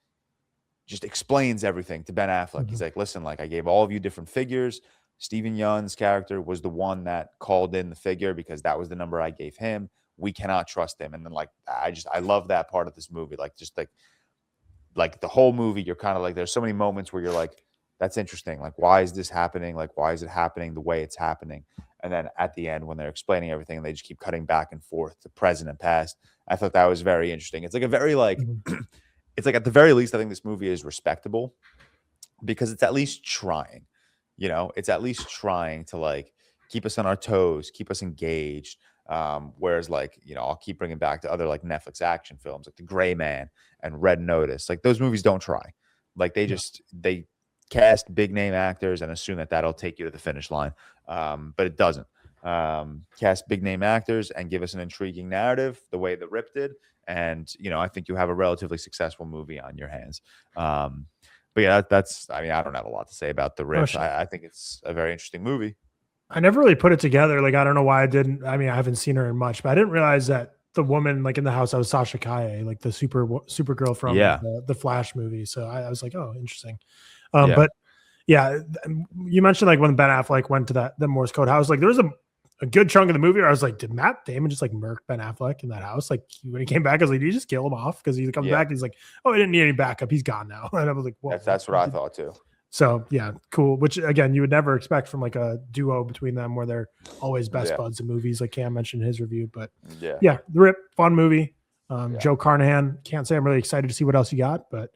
just explains everything to Ben Affleck. He's like, listen, like I gave all of you different figures. Steven Yeun's character was the one that called in the figure because that was the number I gave him. We cannot trust him. And then like, I love that part of this movie. Like, just like the whole movie, you're kind of like, there's so many moments where you're like, that's interesting. Like, why is this happening? Like, why is it happening the way it's happening? And then at the end, when they're explaining everything, they just keep cutting back and forth to present and past. I thought that was very interesting. It's like a very like, it's like at the very least, I think this movie is respectable because it's at least trying, you know, it's at least trying to like keep us on our toes, keep us engaged. Whereas like, you know, I'll keep bringing back to other like Netflix action films, like The Gray Man and Red Notice. Like those movies don't try. Like they cast big name actors and assume that that'll take you to the finish line. But it doesn't. Cast big name actors and give us an intriguing narrative the way that Rip did. And, you know, I think you have a relatively successful movie on your hands. But yeah, that's, I mean, I don't have a lot to say about The Rip. I think it's a very interesting movie. I never really put it together. Like, I don't know why I didn't. I mean, I haven't seen her in much, but I didn't realize that the woman like in the house, I was Sasha Kaye, like the Supergirl from the Flash movie. So I was like, oh, interesting. But yeah, you mentioned like when Ben Affleck went to the Morse code house, like there was a good chunk of the movie where I was like, did Matt Damon just like murk Ben Affleck in that house? Like when he came back, I was like, did you just kill him off? Because he comes back and he's like, oh, I didn't need any backup. He's gone now. And I was like, well, that's what I thought too. So yeah, cool. Which again, you would never expect from like a duo between them where they're always best buds in movies, like Cam mentioned in his review. But yeah, The Rip, fun movie. Joe Carnahan, can't say I'm really excited to see what else you got, but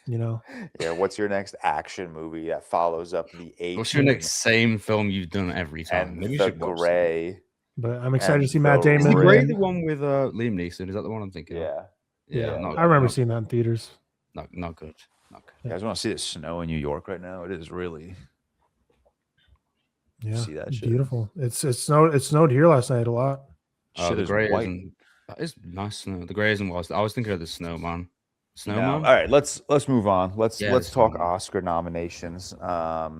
you know. Yeah, what's your next action movie that follows up the A? What's your next same film you've done every time? And Maybe you The should watch Gray. But I'm excited to see Matt Damon. Is The Gray the one with Liam Neeson? Is that the one I'm thinking of? Yeah. I remember seeing that in theaters. Not good. You guys want to see the snow in New York right now? It is really see that shit. Beautiful. It snowed here last night a lot. The Gray isn't. That is nice snow. The Gray isn't. I was thinking of the Snowman. All right, let's move on. Let's talk Oscar nominations. A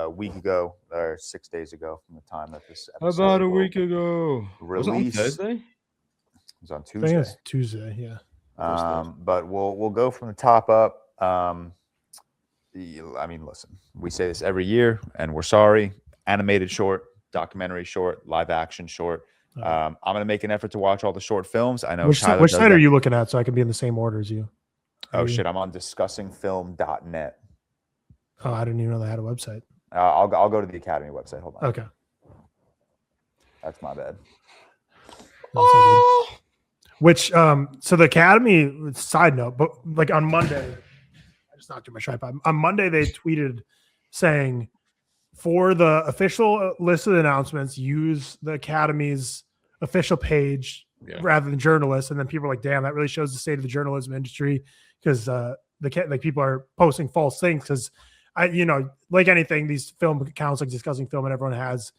week ago or 6 days ago from the time that this episode about a week ago release. Was it on Thursday? It was on Tuesday. I think it's Tuesday, yeah. But we'll go from the top up. I mean, listen, we say this every year, and we're sorry. Animated short, documentary short, live action short. I'm gonna make an effort to watch all the short films. I know which site are you looking at so I can be in the same order as you? Shit, I'm on discussingfilm.net. Oh, I didn't even know they had a website. I'll go to the Academy website. Hold on. Okay. That's my bad. Oh. Which so the Academy, side note, but like on Monday, I just knocked through my tripod. On Monday, they tweeted saying for the official list of announcements, use the Academy's official page rather than journalists. And then people are like, damn, that really shows the state of the journalism industry because people are posting false things because like anything, these film accounts like Discussing Film and everyone has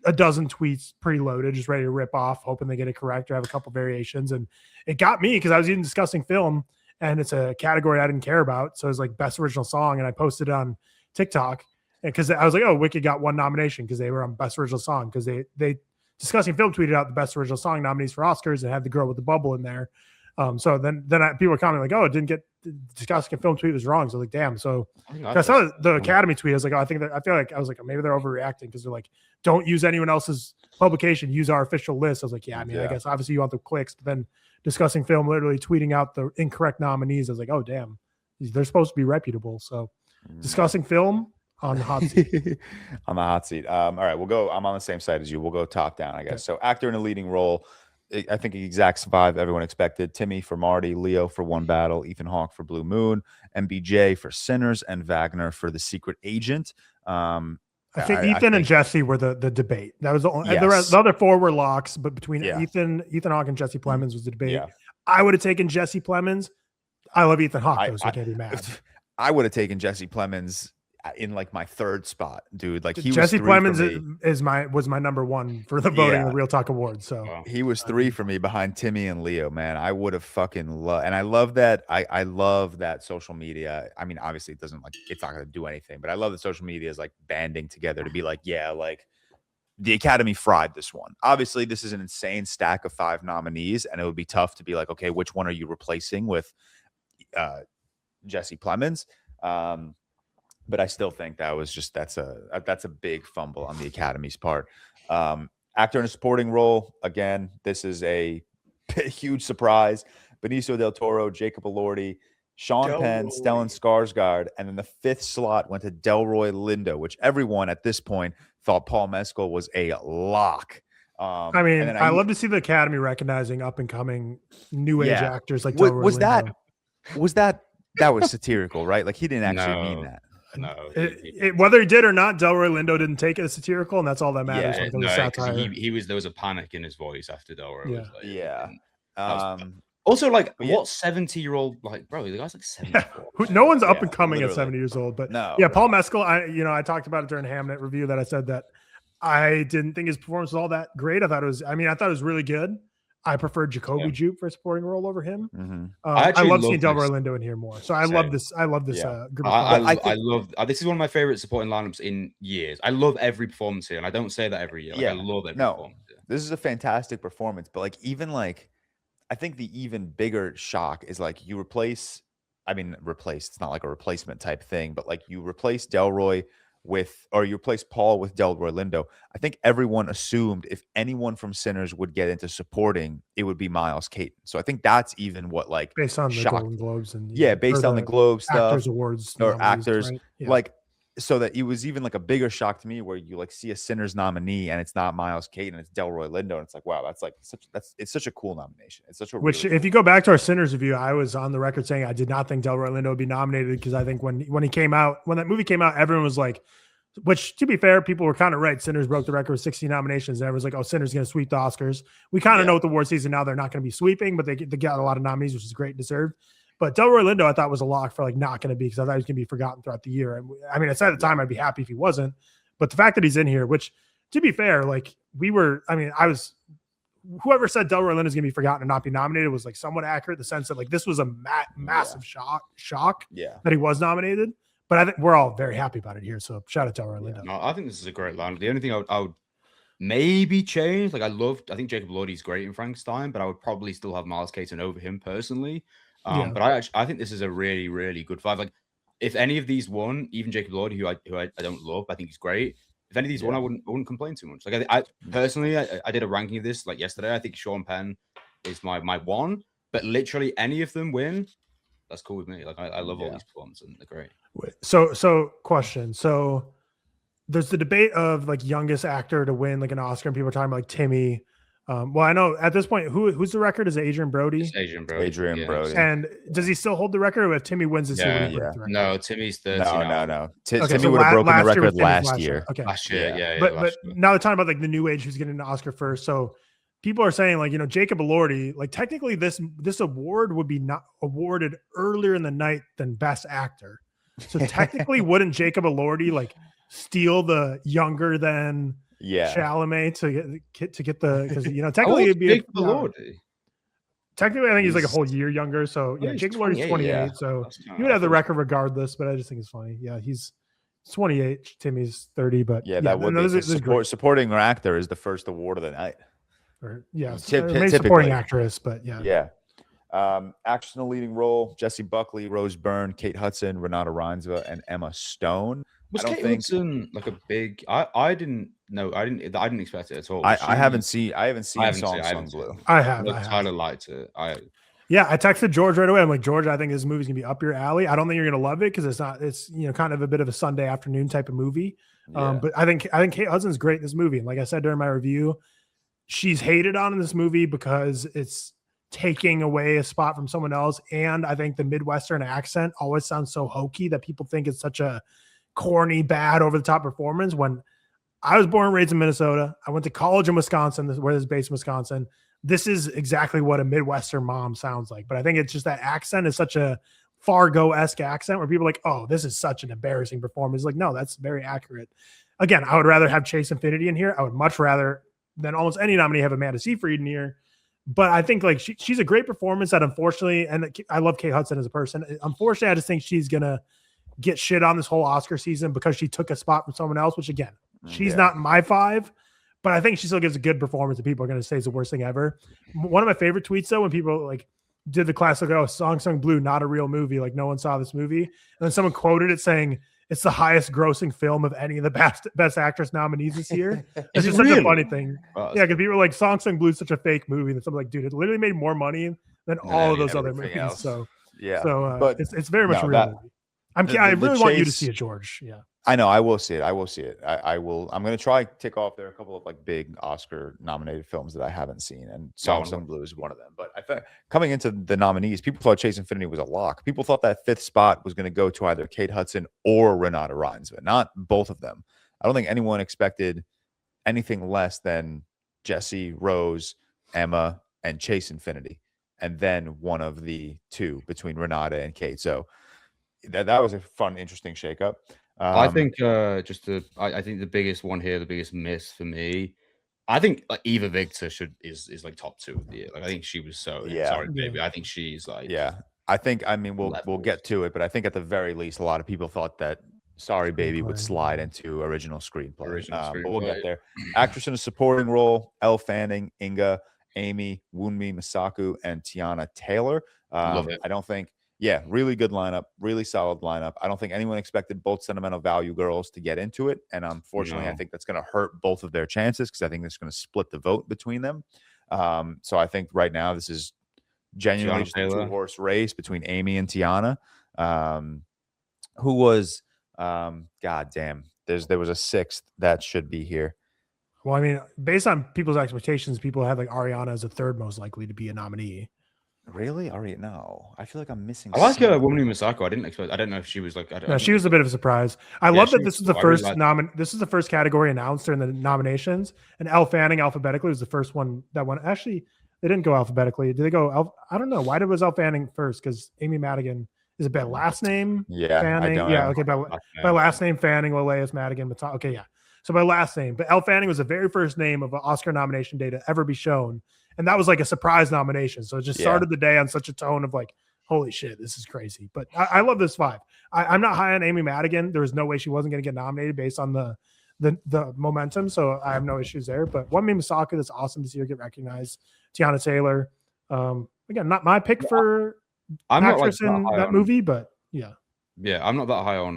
a dozen tweets preloaded, just ready to rip off, hoping they get it correct or have a couple variations. And it got me because I was even Discussing Film and it's a category I didn't care about. So it was like best original song. And I posted it on TikTok because I was like, oh, Wicked got one nomination because they were on best original song because they Discussing Film tweeted out the best original song nominees for Oscars and had the girl with the bubble in there. So then people were commenting like, oh, it didn't get discussing film tweet was wrong. So I was like, damn. So I I saw the Academy tweet. I was like, I feel like I was like, maybe they're overreacting because they're like, don't use anyone else's publication, use our official list. I was like, yeah, I mean, I guess obviously you want the clicks, but then discussing film, literally tweeting out the incorrect nominees. I was like, oh damn, they're supposed to be reputable. So discussing film on the hot seat. On the hot seat. All right, we'll go. I'm on the same side as you. We'll go top down, I guess. Okay. So actor in a leading role. I think the exact five everyone expected. Timmy for Marty, Leo for One Battle, Ethan Hawke for Blue Moon, MBJ for Sinners, and Wagner for The Secret Agent. I think Ethan and Jesse were the debate. That was the only, yes. the other four were locks, but between Ethan Hawke and Jesse Plemons was the debate. Yeah. I would have taken Jesse Plemons. I love Ethan Hawke, though, so I can't be mad. I would have taken Jesse Plemons in like my third spot, dude. Like Jesse Plemons was my number one for the voting of the ReelTok Awards. So he was 3 for me behind Timmy and Leo. Man, I would have fucking loved, and I love that. I love that social media. I mean, obviously, it's not going to do anything, but I love that social media is like banding together to be like, yeah, like the Academy fried this one. Obviously, this is an insane stack of 5 nominees, and it would be tough to be like, okay, which one are you replacing with Jesse Plemons? But I still think that's a big fumble on the Academy's part. Actor in a supporting role, again, this is a huge surprise. Benicio del Toro, Jacob Elordi, Sean Penn, Stellan Skarsgård, and then the 5th slot went to Delroy Lindo, which everyone at this point thought Paul Mescal was a lock. I mean, I love to see the Academy recognizing up and coming new age actors like Delroy Lindo. That was satirical, right? Like he didn't actually mean that. No, whether he did or not, Delroy Lindo didn't take it as satirical, and that's all that matters. There was a panic in his voice after Delroy. Also, like, what 70-year-old, like, bro, the guy's like 74. No one's up and coming at 70 years old, but no, Paul Mescal. I talked about it during Hamnet review that I said that I didn't think his performance was all that great. I thought it was really good. I preferred Jacoby Jupe for a supporting role over him. Mm-hmm. I love seeing Delroy Lindo in here more. So I love this. I love this group. I love. This is one of my favorite supporting lineups in years. I love every performance here, and I don't say that every year. Like, I love every performance. Here. This is a fantastic performance, but like even like, I think the even bigger shock is like you replace. It's not like a replacement type thing, but like you replace Delroy you replace Paul with Delroy Lindo. I think everyone assumed if anyone from Sinners would get into supporting, it would be Miles Caton. So I think that's even what like based on the Golden Globes and based on the Globe stuff, Actors Awards or actors, right? Like so that it was even like a bigger shock to me where you like see a Sinners nominee and it's not Miles Caton, it's Delroy Lindo, and it's like wow, it's such a cool nomination. It's such a if you go back to our Sinners review, I was on the record saying I did not think Delroy Lindo would be nominated because I think when that movie came out, everyone was like, which to be fair, people were kind of right. Sinners broke the record with 16 nominations, and everyone's like, oh, Sinners going to sweep the Oscars. We kind of know with the award season now they're not going to be sweeping, but they got a lot of nominees, which is great and deserved. But Delroy Lindo, I thought was a lock for like not going to be because I thought he was going to be forgotten throughout the year. And I mean, I said at the time I'd be happy if he wasn't, but the fact that he's in here, which to be fair, like whoever said Delroy Lindo is going to be forgotten and not be nominated was like somewhat accurate in the sense that like this was a massive shock that he was nominated. But I think we're all very happy about it here. So shout out to Delroy Lindo. No, I think this is a great lineup. The only thing I would maybe change, like I think Jacob Elordi's great in Frankenstein, but I would probably still have Miles Caton over him personally. But I think this is a really, really good 5. Like, if any of these won, even Jacob Elordi, who I don't love, I think he's great. If any of these won, I wouldn't complain too much. Like, I personally, I did a ranking of this like yesterday. I think Sean Penn is my 1, but literally any of them win, that's cool with me. Like, I love all these performances, and they're great. So question. So there's the debate of like youngest actor to win like an Oscar, and people are talking about like Timmy. Well, I know at this point, who's the record? Is it Adrian Brody? It's Adrian Brody. Brody. And does he still hold the record? Or if Timmy wins this year, no, Timmy's 30. No. Timmy would have broken the record last year. Okay. Last year, But now they're talking about like the new age who's getting an Oscar first. So people are saying like, Jacob Elordi, like technically this award would be not awarded earlier in the night than Best Actor. So technically, wouldn't Jacob Elordi like steal the younger than Chalamet to get the because technically it'd be technically I think he's like a whole year younger. So Jacob Elordi's 28, so he would have the record regardless. But I just think it's funny. Yeah, he's 28. Timmy's 30. But that would be supporting actor is the first award of the night. Supporting actress, but Actress in a leading role: Jessie Buckley, Rose Byrne, Kate Hudson, Renata Reinsve, and Emma Stone. Was I don't Kate think Hudson like a big? I didn't know. I didn't expect it at all. I Was haven't she- seen Song Sung Blue. I have. Tyler liked it. Yeah, I texted George right away. I'm like, George, I think this movie's gonna be up your alley. I don't think you're gonna love it because it's kind of a bit of a Sunday afternoon type of movie. Yeah. But I think Kate Hudson's great in this movie. And like I said during my review, she's hated on in this movie because it's taking away a spot from someone else. And I think the Midwestern accent always sounds so hokey that people think it's such a corny, bad, over the top performance. When I was born and raised in Minnesota, I went to college in Wisconsin, where it's based in Wisconsin. This is exactly what a Midwestern mom sounds like. But I think it's just that accent is such a Fargo-esque accent where people are like, oh, this is such an embarrassing performance. Like, no, that's very accurate. Again, I would rather have Chase Infinity in here. I would much rather than almost any nominee have Amanda Seyfried in here. But I think like she's a great performance that unfortunately, and I love Kate Hudson as a person. Unfortunately, I just think she's going to get shit on this whole Oscar season because she took a spot from someone else, which again, she's not in my 5. But I think she still gives a good performance and people are going to say it's the worst thing ever. One of my favorite tweets, though, when people like did the classic, oh, Song Sung Blue, not a real movie. Like no one saw this movie. And then someone quoted it saying it's the highest grossing film of any of the best actress nominees this year. It's just such a funny thing. Oh, Yeah, because people are like, Song Sung Blue is such a fake movie. And someone's like, dude, it literally made more money than all of those other movies. Else. So yeah, but it's very much a real movie. I really want you to see it, George. Yeah. I know. I will see it. I will. I'm going to try tick off. There are a couple of like big Oscar nominated films that I haven't seen, and Song Sung Blue is one of them. But I think coming into the nominees, people thought Chase Infinity was a lock. People thought that 5th spot was going to go to either Kate Hudson or Renata Reinsve, not both of them. I don't think anyone expected anything less than Jessie, Rose, Emma, and Chase Infinity, and then one of the two between Renata and Kate. So that was a fun, interesting shakeup. I think I think the biggest one here, the biggest miss for me, I think like Eva Victor is like top 2 of the year. Like I think she was sorry, baby. I think she's like I mean we'll get to it, but I think at the very least a lot of people thought that Sorry Baby would slide into original screenplay. But we'll get there. Actress in a supporting role: Elle Fanning, Inga, Amy, Wunmi Masaku, and Tiana Taylor. Love it. I don't think. Yeah, really good lineup, really solid lineup. I don't think anyone expected both sentimental value girls to get into it. And unfortunately, I think that's going to hurt both of their chances because I think it's going to split the vote between them. So I think right now this is genuinely just a 2-horse race between Amy and Tiana. Who was, God damn, there was a 6th that should be here. Well, I mean, based on people's expectations, people had like Ariana as a 3rd most likely to be a nominee. Really? No. I feel like I'm missing. I like Wunmi Masako. I don't know if she was like. No, she was a bit of a surprise. I love that this is the first This is the first category announced during the nominations, and Elle Fanning alphabetically was the first one that went. Actually, they didn't go alphabetically. Did they go? I don't know. Why was Elle Fanning first? Because Amy Madigan is it by last name? Yeah, Fanning. Okay. By last name, Fanning, Laleus, Madigan, Mata. Okay, yeah. So by last name, but Elle Fanning was the very first name of an Oscar nomination day to ever be shown. And that was like a surprise nomination. So it just started the day on such a tone of like, holy shit, this is crazy. But I love this 5. I'm not high on Amy Madigan. There was no way she wasn't going to get nominated based on the momentum. So I have no issues there. But Wunmi Masaku, that's awesome to see her get recognized. Tiana Taylor. Again, not my pick for actress in that movie, but yeah. Yeah, I'm not that high on.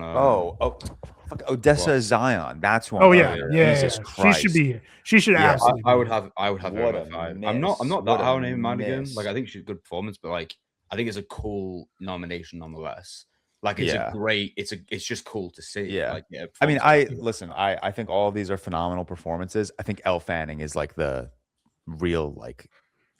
Fuck, Odessa Zion. That's one. Oh yeah, Jesus Christ. She should be here. She should absolutely. I would have her What at a 5. miss. I'm not that high on Amy Madigan. miss. Like I think she's a good performance, but like I think it's a cool nomination nonetheless. Like it's just cool to see. Yeah. Like, I mean, I think all of these are phenomenal performances. I think Elle Fanning is like the real like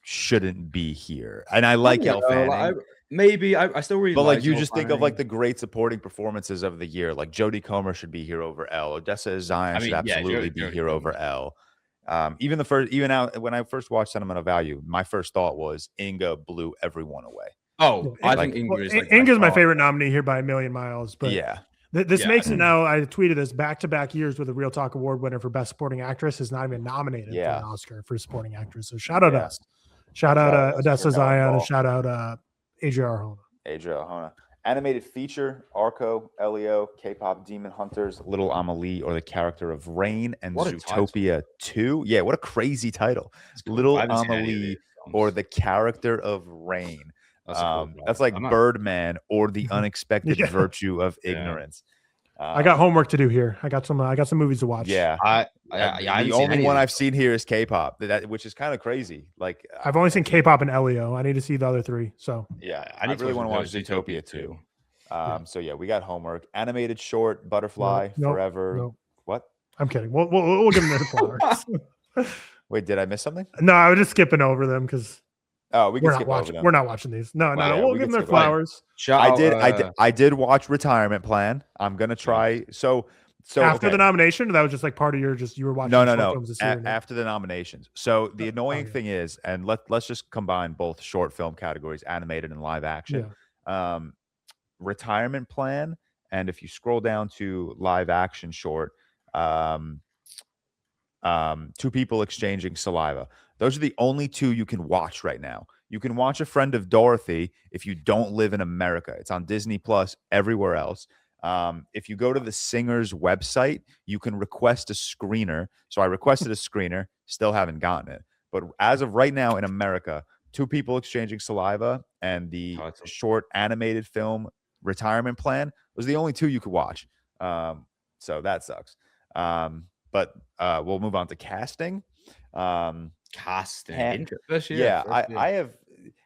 shouldn't be here, and I like Elle Fanning. Maybe I still really. But like you just think of like the great supporting performances of the year. Like Jodie Comer should be here over Elle. Odessa Zion should absolutely be here over Elle. Even when I first watched Sentimental Value, my first thought was Inga blew everyone away. Oh, I think Inga is like Inga's my favorite nominee here by a million miles. But yeah, this makes it now. I tweeted this back-to-back years with a ReelTok Award winner for Best Supporting Actress is not even nominated for an Oscar for Supporting Actress. So shout out us. Shout out Odessa Zion and shout out Adria Arjona. Animated feature: Arco, Elio, K-pop Demon Hunters, Little Amelie, or the character of Rain, and Zootopia 2. Yeah, what a crazy title! Little Amelie or the character of Rain. That's a cool That's fact. like I might- Birdman or the unexpected Yeah. virtue of Yeah. ignorance. I got homework to do here. I got some movies to watch. Yeah. I The haven't seen only any one of I've these. seen here is K-pop, which is kind of crazy. Like I've only seen K-pop and Elio. I need to see the other three. So yeah, I need to really want to watch Zootopia Zootopia too. So yeah, we got homework. Animated short, Butterfly, Nope, Forever. nope. What? I'm kidding. We'll give them their flowers. Wait, did I miss something? No, I was just skipping over them because Oh, we can we're not skip over watching. them. We're not watching these. No, Well, yeah, we'll we give can them their skip over them. flowers. Shout out, I did watch Retirement Plan. I'm gonna try. So After okay. the nomination, or that was just like part of your you were watching. No. short films this year, After the nominations. So the annoying yeah. thing is, and let's just combine both short film categories, animated and live action. Retirement Plan, and if you scroll down to live action short, Two People Exchanging Saliva. Those are the only two you can watch right now. You can watch A Friend of Dorothy if you don't live in America. It's on Disney Plus everywhere else. If you go to the singer's website, you can request a screener. So I requested a screener, still haven't gotten it. But as of right now in America, Two People Exchanging Saliva and the short animated film Retirement Plan was the only two you could watch. So that sucks. But we'll move on to casting. casting. I have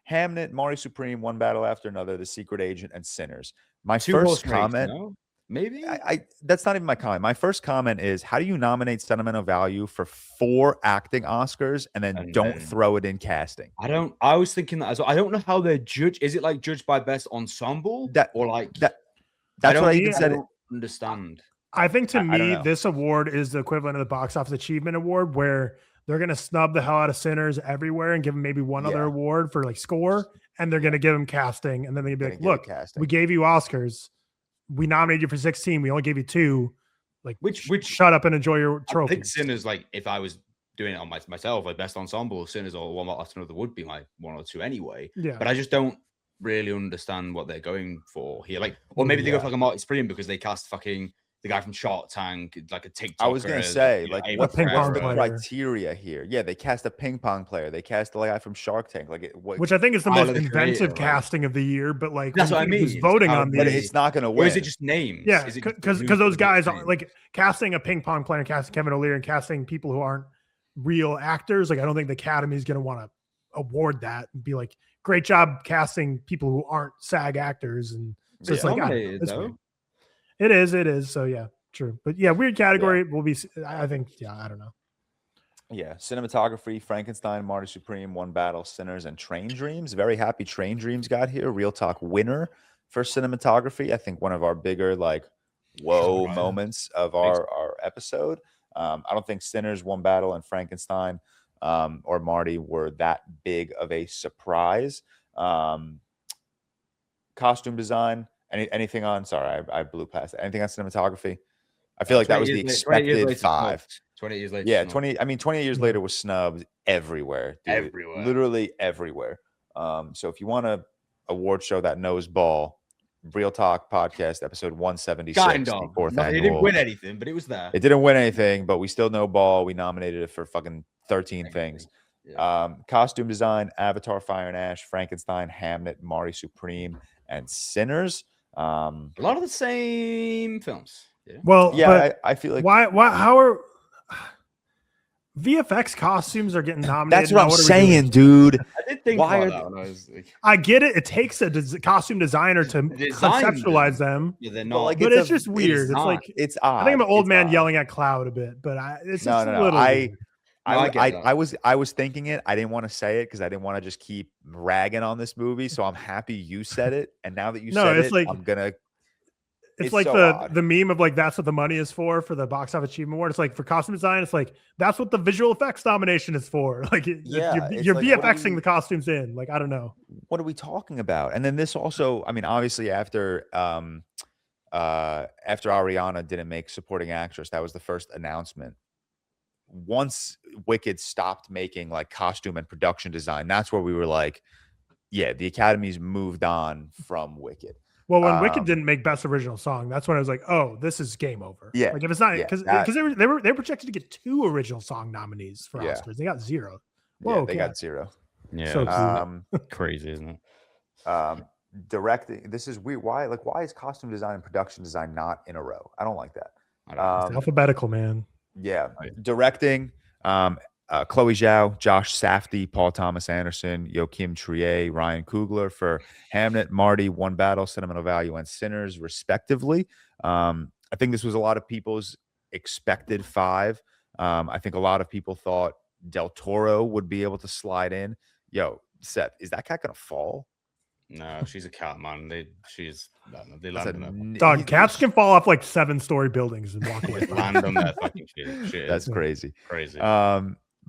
Hamnet, Mari Supreme, One Battle After Another, The Secret Agent, and Sinners. My Two first horse race, comment, no? Maybe I that's not even my comment. My first comment is, how do you nominate Sentimental Value for 4 acting Oscars and then don't throw it in casting? I was thinking that as well. I don't know how they're judged. Is it like judged by best ensemble or like that's what I even said. I don't understand. I think to I don't me, know. this award is the equivalent of the Box Office Achievement Award, where they're going to snub the hell out of Sinners everywhere and give them maybe one other award for like score, and they're going to give them casting, and then they're going to be like, "Look, we gave you Oscars, we nominated you for 16, we only gave you 2. Like, which shut up and enjoy your trophy." I think Sinners, like if I was doing it on myself, like best ensemble, Sinners or One More After Another would be my 1 or 2 anyway. Yeah, but I just don't really understand what they're going for here. Like, or maybe they go for like a Marty Supreme because they cast fucking the guy from Shark Tank, like a TikTok. I was gonna say, like, what's ping pong the player. criteria here? Yeah, they cast a ping pong player. They cast the guy from Shark Tank. Like, which I think is the most inventive right? casting of the year. But like, that's what I mean. Who's voting on but these? it's not gonna win. Or is it just names? Yeah, because those guys are like casting a ping pong player, casting Kevin O'Leary, and casting people who aren't real actors. Like, I don't think the Academy is going to want to award that and be like, "Great job casting people who aren't SAG actors." And so it's like, it's weird. It is. So yeah, true. But yeah, weird category will be. I think. Yeah, I don't know. Yeah, cinematography, Frankenstein, Marty Supreme, One Battle, Sinners, and Train Dreams. Very happy Train Dreams got here. ReelTok winner for cinematography. I think one of our bigger whoa moments of our episode. I don't think Sinners, One Battle, and Frankenstein or Marty were that big of a surprise. Costume design, anything on? Sorry, I blew past it. Anything on cinematography? I feel like that was the expected 5. 20 years later. Yeah, 28 years later was snubbed everywhere. Dude. Everywhere. Literally everywhere. So if you want a award show that knows ball, ReelTok Podcast, episode 176. Kind of. It didn't win anything, but it was there. It didn't win anything, but we still know ball. We nominated it for fucking 13 things. Yeah. Costume design, Avatar, Fire and Ash, Frankenstein, Hamnet, Marty Supreme, and Sinners. A lot of the same films. Yeah. Well, yeah, I feel like how are VFX costumes are getting nominated? That's what I'm saying, dude. I did think about that when I was like, I get it. It takes a costume designer to conceptualize them. Yeah, they're not. But it's just weird. It's like it's odd. I think I'm an old man yelling at cloud a bit, but it's just a little. I was thinking it. I didn't want to say it because I didn't want to just keep ragging on this movie. So I'm happy you said it. And now that you said it, I'm gonna. It's like so the meme of like, that's what the money is for the Box Office Achievement Award. It's like for costume design, it's like that's what the visual effects nomination is for. Like you're like, VFXing the costumes in. Like, I don't know. What are we talking about? And then this also, I mean, obviously after Ariana didn't make supporting actress, that was the first announcement. Once Wicked stopped making like costume and production design, that's where we were like, yeah, the Academy's moved on from Wicked. Well, when Wicked didn't make Best Original Song, that's when I was like, "Oh, this is game over." Yeah, like if it's not because they were projected to get 2 original song nominees for Oscars. They got 0. Whoa, they got 0. Yeah, so crazy, isn't it? Directing. This is weird. Why is costume design and production design not in a row? I don't like that. I don't know. It's alphabetical, man. Yeah. Right. Directing. Chloe Zhao, Josh Safdie, Paul Thomas Anderson, Joachim Trier, Ryan Coogler for Hamnet, Marty, One Battle, Sentimental Value, and Sinners, respectively. I think this was a lot of people's expected 5. I think a lot of people thought Del Toro would be able to slide in. Yo, Seth, is that cat gonna fall? No, she's a cat, man. They land on her. Dog, cats can fall off like 7-story buildings and walk away. Land on their fucking shit. That's crazy. Crazy.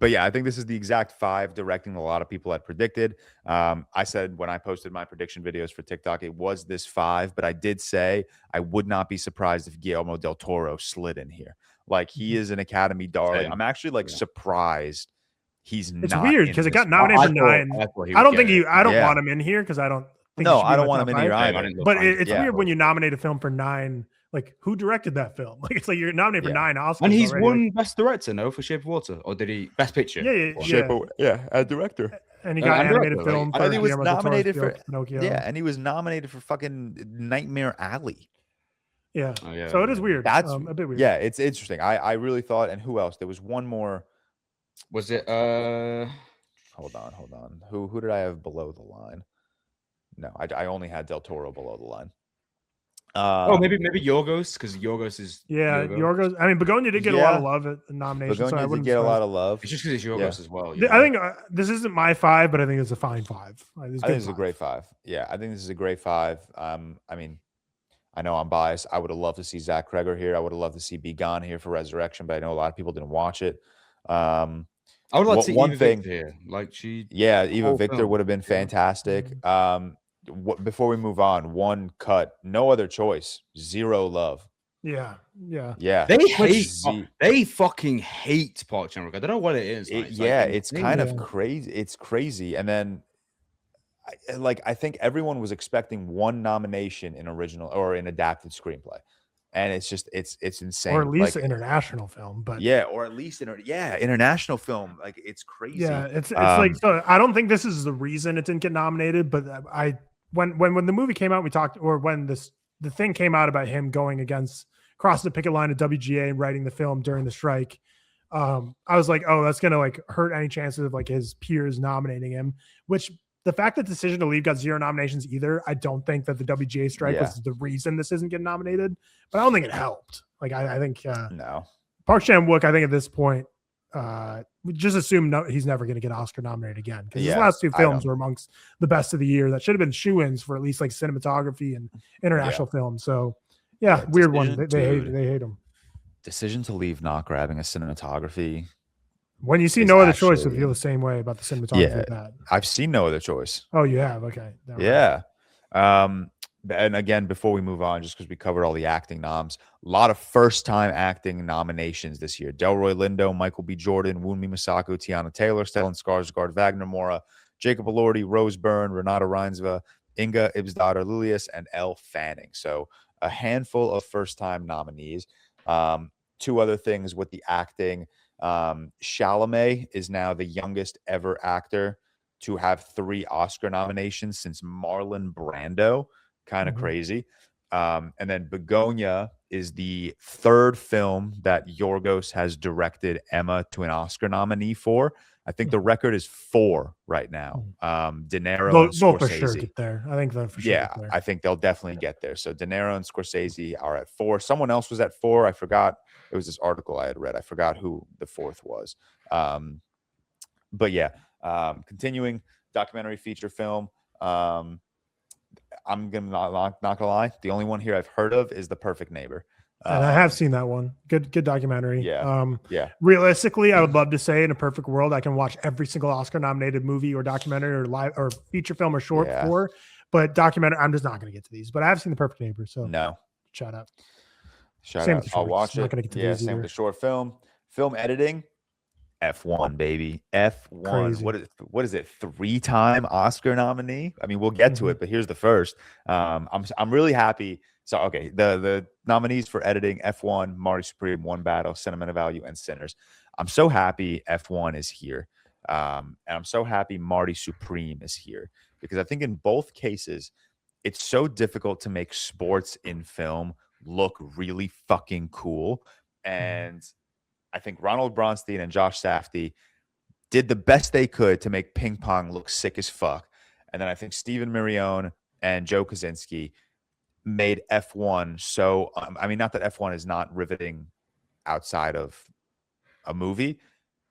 But yeah, I think this is the exact 5 directing a lot of people had predicted. I said when I posted my prediction videos for TikTok, it was this 5, but I did say I would not be surprised if Guillermo del Toro slid in here. Like, he is an Academy darling. Same. I'm actually like surprised he's not. It's weird because it got nominated for 9. I don't want him in here because I don't think No, I don't want him in here either. But it's weird when you nominate a film for 9. Like, who directed that film? Like, it's like you're nominated for 9 Oscars. And he's already. won Best Director, no, for Shape of Water, or did he Best Picture? Yeah, director. And he got animated director, film. I think he was Guillermo del Toro's nominated for Pinocchio. Yeah, and he was nominated for fucking Nightmare Alley. Yeah. Oh, yeah. So it is weird. That's a bit weird. Yeah, it's interesting. I really thought, and who else? There was one more. Was it Hold on. Who did I have below the line? No, I only had Del Toro below the line. maybe Yorgos, because Yorgos is Yorgos. I mean, Begonia did get a lot of love at the nomination. Begonia so I did wouldn't get a lot of love. It's just because it's Yorgos as well. I think this isn't my 5, but I think it's a fine 5. I think it's a great 5. Yeah, I think this is a great 5. I mean, I know I'm biased. I would have loved to see Zach Kreger here. I would have loved to see Be Gone here for Resurrection, but I know a lot of people didn't watch it. I would like to see one Eva thing Victor here. Like Eva Victor would have been fantastic. Before we move on, one cut, no other choice, Zero Love. Yeah. They fucking hate Park Chan-wook. I don't know what it is. It's kind of crazy. It's crazy. And then I think everyone was expecting one nomination in original or in adapted screenplay. And it's just it's insane. Or at least an international film, but or at least international film. Like, it's crazy. Yeah, it's like, so I don't think this is the reason it didn't get nominated, but when the movie came out, we talked, or when the thing came out about him going against crossing the picket line at WGA and writing the film during the strike. I was like, oh, that's gonna like hurt any chances of like his peers nominating him, which the fact that Decision to Leave got 0 nominations either, I don't think that the WGA strike was the reason this isn't getting nominated, but I don't think it helped. Like, I think no. Park Chan-wook, I think at this point, we just assume he's never going to get Oscar nominated again, because his last 2 films were amongst the best of the year. That should have been shoo-ins for at least like cinematography and international film. So weird one. They hate him. Decision to Leave not grabbing a cinematography. When you see No Other Choice, you feel the same way about the cinematography of that. I've seen No Other Choice. Oh, you have? Okay. Yeah. And again, before we move on, just because we covered all the acting noms, a lot of first-time acting nominations this year. Delroy Lindo, Michael B. Jordan, Wunmi Masaku, Tiana Taylor, Stellan Skarsgård, Wagner Moura, Jacob Elordi, Rose Byrne, Renata Reinsva, Inga Ibsdottir Lilius, and Elle Fanning. So a handful of first-time nominees. 2 other things with the acting. Chalamet is now the youngest ever actor to have 3 Oscar nominations since Marlon Brando. Kind of crazy. And then Begonia is the 3rd film that Yorgos has directed Emma to an Oscar nominee for. I think the record is 4 right now. De Niro and Scorsese. They'll for sure get there. I think they'll for sure get there. I think they'll definitely get there. So De Niro and Scorsese are at 4. Someone else was at 4. I forgot. It was this article I had read. I forgot who the 4th was. But yeah, continuing documentary feature film. I'm gonna not gonna lie. The only one here I've heard of is The Perfect Neighbor. And I have seen that one. Good documentary. Yeah. Realistically, I would love to say in a perfect world, I can watch every single Oscar nominated movie or documentary or live or feature film or short for, but documentary, I'm just not going to get to these, but I have seen The Perfect Neighbor. So shout out. I'll watch it. Same with the short film editing. F1, baby. F1. Crazy. What is it? 3-time Oscar nominee? I mean, we'll get to it, but here's the first. I'm really happy. So, okay, the nominees for editing: F1, Marty Supreme, One Battle, Sentimental Value, and Sinners. I'm so happy F1 is here. And I'm so happy Marty Supreme is here, because I think in both cases, it's so difficult to make sports in film look really fucking cool. And I think Ronald Bronstein and Josh Safdie did the best they could to make ping pong look sick as fuck. And then I think Steven Marione and Joe Kosinski made F1 so I mean, not that F1 is not riveting outside of a movie,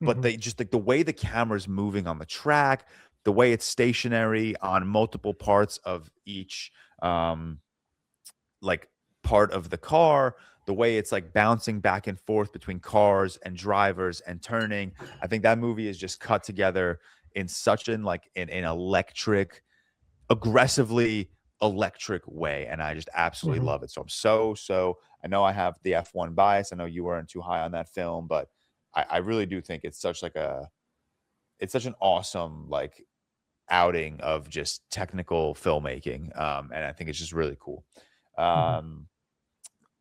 but they just like the way the camera's moving on the track, the way it's stationary on multiple parts of each like part of the car, the way it's like bouncing back and forth between cars and drivers and turning. I think that movie is just cut together in such an electric, aggressively electric way, and I just absolutely love it. So I'm I know I have the F1 bias. I know you weren't too high on that film, but I really do think it's such an awesome like outing of just technical filmmaking, and I think it's just really cool.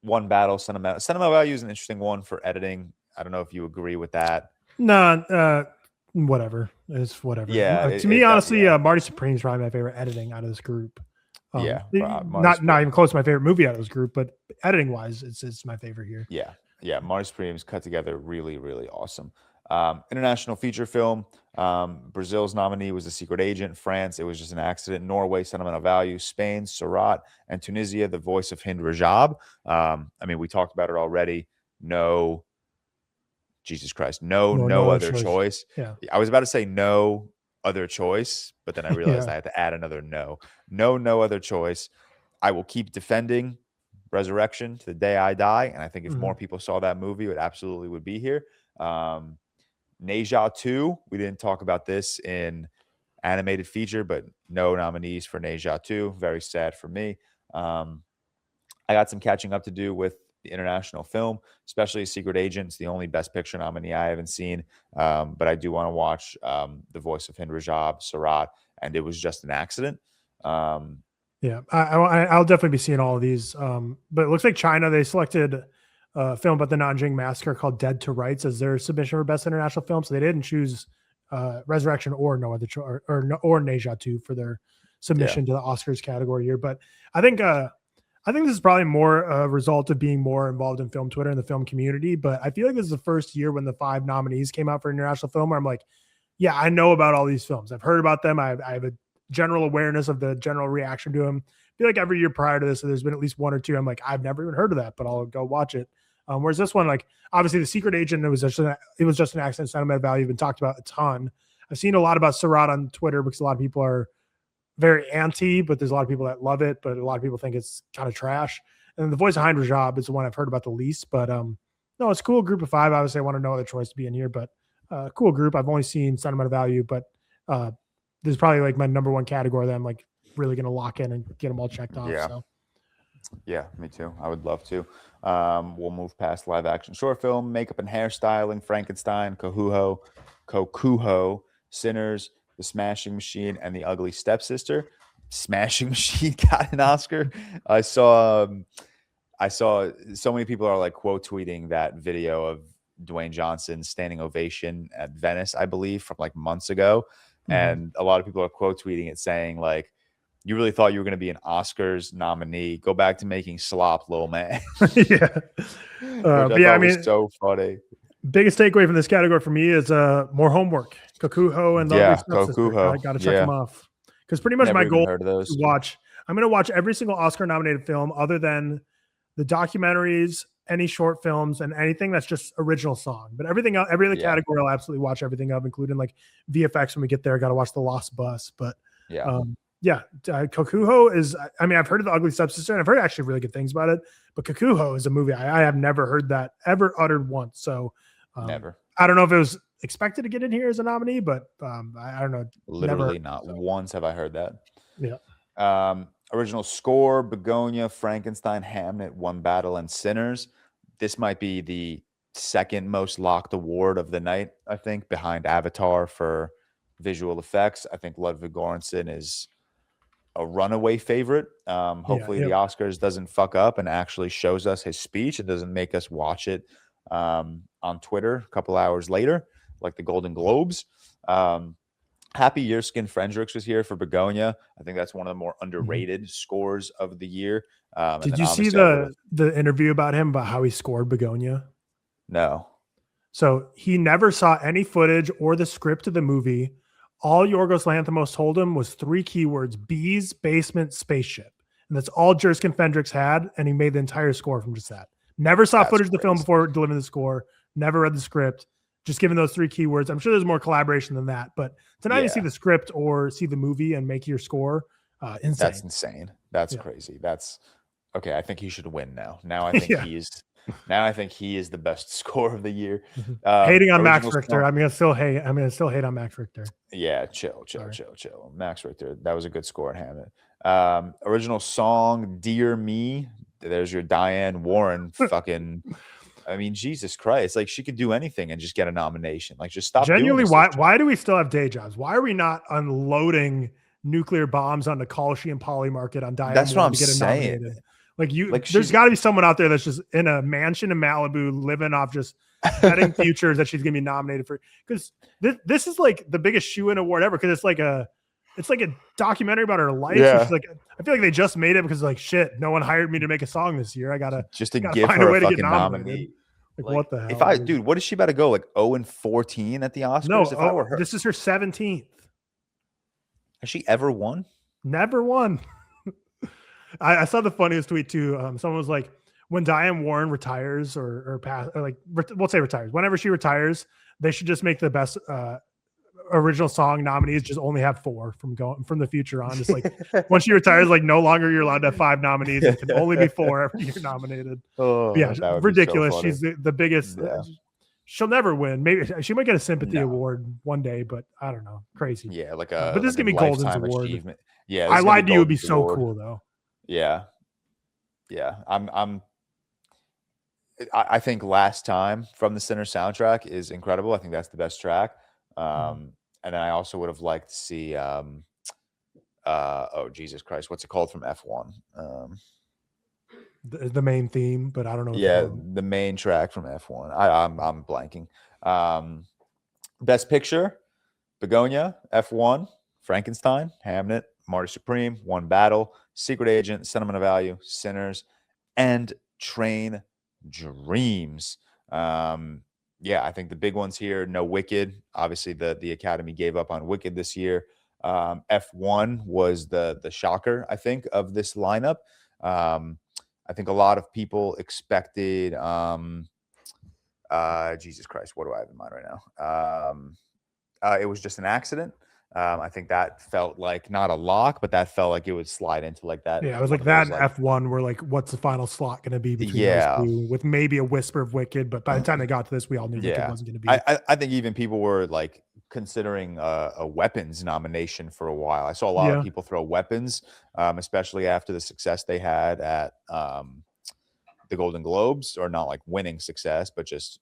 One battle, sentimental value is an interesting one for editing. I don't know if you agree with that. No, whatever. It's whatever. Yeah, to me, honestly, Marty Supreme's probably my favorite editing out of this group. Not even close to my favorite movie out of this group, but editing wise, it's my favorite here. Yeah. Marty Supreme's cut together really, really awesome. International feature film. Brazil's nominee was The Secret Agent. France, it was just an accident. Norway, Sentimental Value. Spain, Surat. And Tunisia, The Voice of Hind Rajab. I mean, we talked about it already. No other choice. Yeah. I was about to say no other choice, but then I realized I had to add another no other choice. I will keep defending Resurrection to the day I die, and I think if more people saw that movie, it absolutely would be here. Neja 2, we didn't talk about this in animated feature, but no nominees for Neja 2. Very sad for me. I got some catching up to do with the international film, especially Secret Agents, the only Best Picture nominee I haven't seen. But I do want to watch The Voice of Hind Rajab, Surat, and It Was Just an Accident. Yeah, I'll definitely be seeing all of these. But it looks like China, they selected a film about the Nanjing Massacre called Dead to Rights as their submission for Best International Film. So they didn't choose Resurrection or No Other or Neja 2 for their submission to the Oscars category here. But I think this is probably more a result of being more involved in film Twitter and the film community. But I feel like this is the first year when the 5 nominees came out for international film where I'm like, yeah, I know about all these films. I've heard about them. I have a general awareness of the general reaction to them. I feel like every year prior to this, there's been at least 1 or 2. I'm like, I've never even heard of that, but I'll go watch it. Whereas this one, like obviously The Secret Agent, it was just an accident. Sentimental Value been talked about a ton. I've seen a lot about Surat on Twitter because a lot of people are very anti, but there's a lot of people that love it, but a lot of people think it's kind of trash. And then The Voice of Hind Rajab is the one I've heard about the least, but no, it's a cool group of 5. Obviously I want to know other choice to be in here, but cool group. I've only seen Sentimental Value, but this is probably like my number 1 category that I'm like really going to lock in and get them all checked off. Yeah. So. Yeah, me too. I would love to. We'll move past live action short film, makeup and hairstyling, Frankenstein, Kokuho, Sinners, The Smashing Machine, and The Ugly Stepsister. Smashing Machine got an Oscar. I saw so many people are like quote tweeting that video of Dwayne Johnson's standing ovation at Venice, I believe, from like months ago. And a lot of people are quote tweeting it saying like, you really thought you were going to be an Oscars nominee. Go back to making slop, little man. Yeah. I mean, so funny. Biggest takeaway from this category for me is more homework. Kokuho and Kokuho. I got to check them off because pretty much my goal is to watch. I'm going to watch every single Oscar nominated film other than the documentaries, any short films, and anything that's just original song. But everything else, every other category, I'll absolutely watch everything of, including like VFX when we get there. Got to watch The Lost Bus, but Kokuho is, I mean, I've heard of The Ugly Stepsister and I've heard actually really good things about it, but Kokuho is a movie I have never heard that ever uttered once. So never. I don't know if it was expected to get in here as a nominee, but I don't know. Literally not once have I heard that. Yeah. Original score, Begonia, Frankenstein, Hamnet, One Battle, and Sinners. This might be the second most locked award of the night, I think, behind Avatar for visual effects. I think Ludwig Göransson is a runaway favorite. Hopefully the Oscars doesn't fuck up and actually shows us his speech. It doesn't make us watch it on Twitter a couple hours later, like the Golden Globes. I Happy Yearskin Frendrix was here for Begonia. I think that's one of the more underrated scores of the year. And Did then you see obviously the interview about him, about how he scored Begonia? No. So he never saw any footage or the script of the movie. All Yorgos Lanthimos told him was 3 keywords: bees, basement, spaceship. And that's all Jerskin Fendrix had, and he made the entire score from just that. Never saw footage of the film before delivering the score. Never read the script. Just given those 3 keywords. I'm sure there's more collaboration than that, but to not even see the script or see the movie and make your score, insane. That's insane. That's crazy. That's okay. I think he should win now. Now I think I think he is the best score of the year. Hating on Max Richter. I'm gonna still hate on Max Richter. Yeah, chill. Max Richter. That was a good score at Hammett. Original song, Dear Me. There's your Diane Warren fucking. I mean, Jesus Christ! Like, she could do anything and just get a nomination. Like, just stop. Genuinely, why do we still have day jobs? Why are we not unloading nuclear bombs on the Kalshi and Poly Market on Diane That's Warren what I'm to get saying. Nominated? There's got to be someone out there that's just in a mansion in Malibu, living off just betting futures that she's gonna be nominated for. Because this is like the biggest shoe-in award ever. Because it's like a documentary about her life. Yeah. She's like, I feel like they just made it because like shit, no one hired me to make a song this year. I gotta give find her a way a to fucking get nominated. nominee. Like, what the hell? Dude, what is she about to go? Like 0-14 at the Oscars? No, if I were her. This is her 17th. Has she ever won? Never won. I saw the funniest tweet too. Someone was like, when Diane Warren retires or we'll say retires, whenever she retires, they should just make the best original song nominees just only have 4 from the future on. Just like once she retires, like no longer you're allowed to have 5 nominees. It can only be 4 every year nominated. Ridiculous. So she's the biggest. She'll never win. Maybe she might get a sympathy award one day, but I don't know. Crazy. Yeah, but this is gonna be Golden's award. Achievement. Yeah, I lied to you. It would be so cool though. Yeah. I think Last Time from the Sinner soundtrack is incredible. I think that's the best track. And then I also would have liked to see oh Jesus Christ, what's it called from F1? The main theme, but I don't know. Yeah, the main track from F1. I'm blanking. Best Picture, Begonia, F1, Frankenstein, Hamnet, Marty Supreme, One Battle, Secret Agent, Sentiment of Value, Sinners, and Train Dreams. I think the big ones here, no Wicked. Obviously, the Academy gave up on Wicked this year. F1 was the shocker, I think, of this lineup. I think a lot of people expected Jesus Christ, what do I have in mind right now? It was just an accident. I think that felt like not a lock, but that felt like it would slide into like that. Yeah, it was like that and F1 were like, what's the final slot going to be between those two, with maybe a whisper of Wicked. But by the time they got to this, we all knew Wicked wasn't going to be. I think even people were like considering a Weapons nomination for a while. I saw a lot of people throw Weapons, especially after the success they had at the Golden Globes, or not like winning success, but just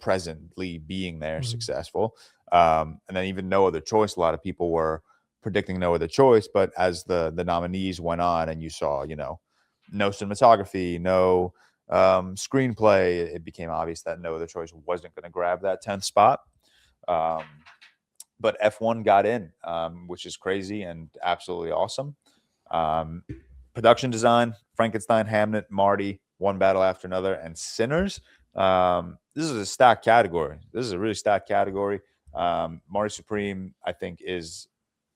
presently being there successful. And then even No Other Choice, a lot of people were predicting No Other Choice, but as the nominees went on and you saw, no cinematography, no screenplay, it became obvious that No Other Choice wasn't going to grab that 10th spot. But F1 got in, which is crazy and absolutely awesome. Production design, Frankenstein, Hamnet, Marty, One Battle After Another, and Sinners. This is a stacked category. This is a really stacked category. Marty Supreme, I think, is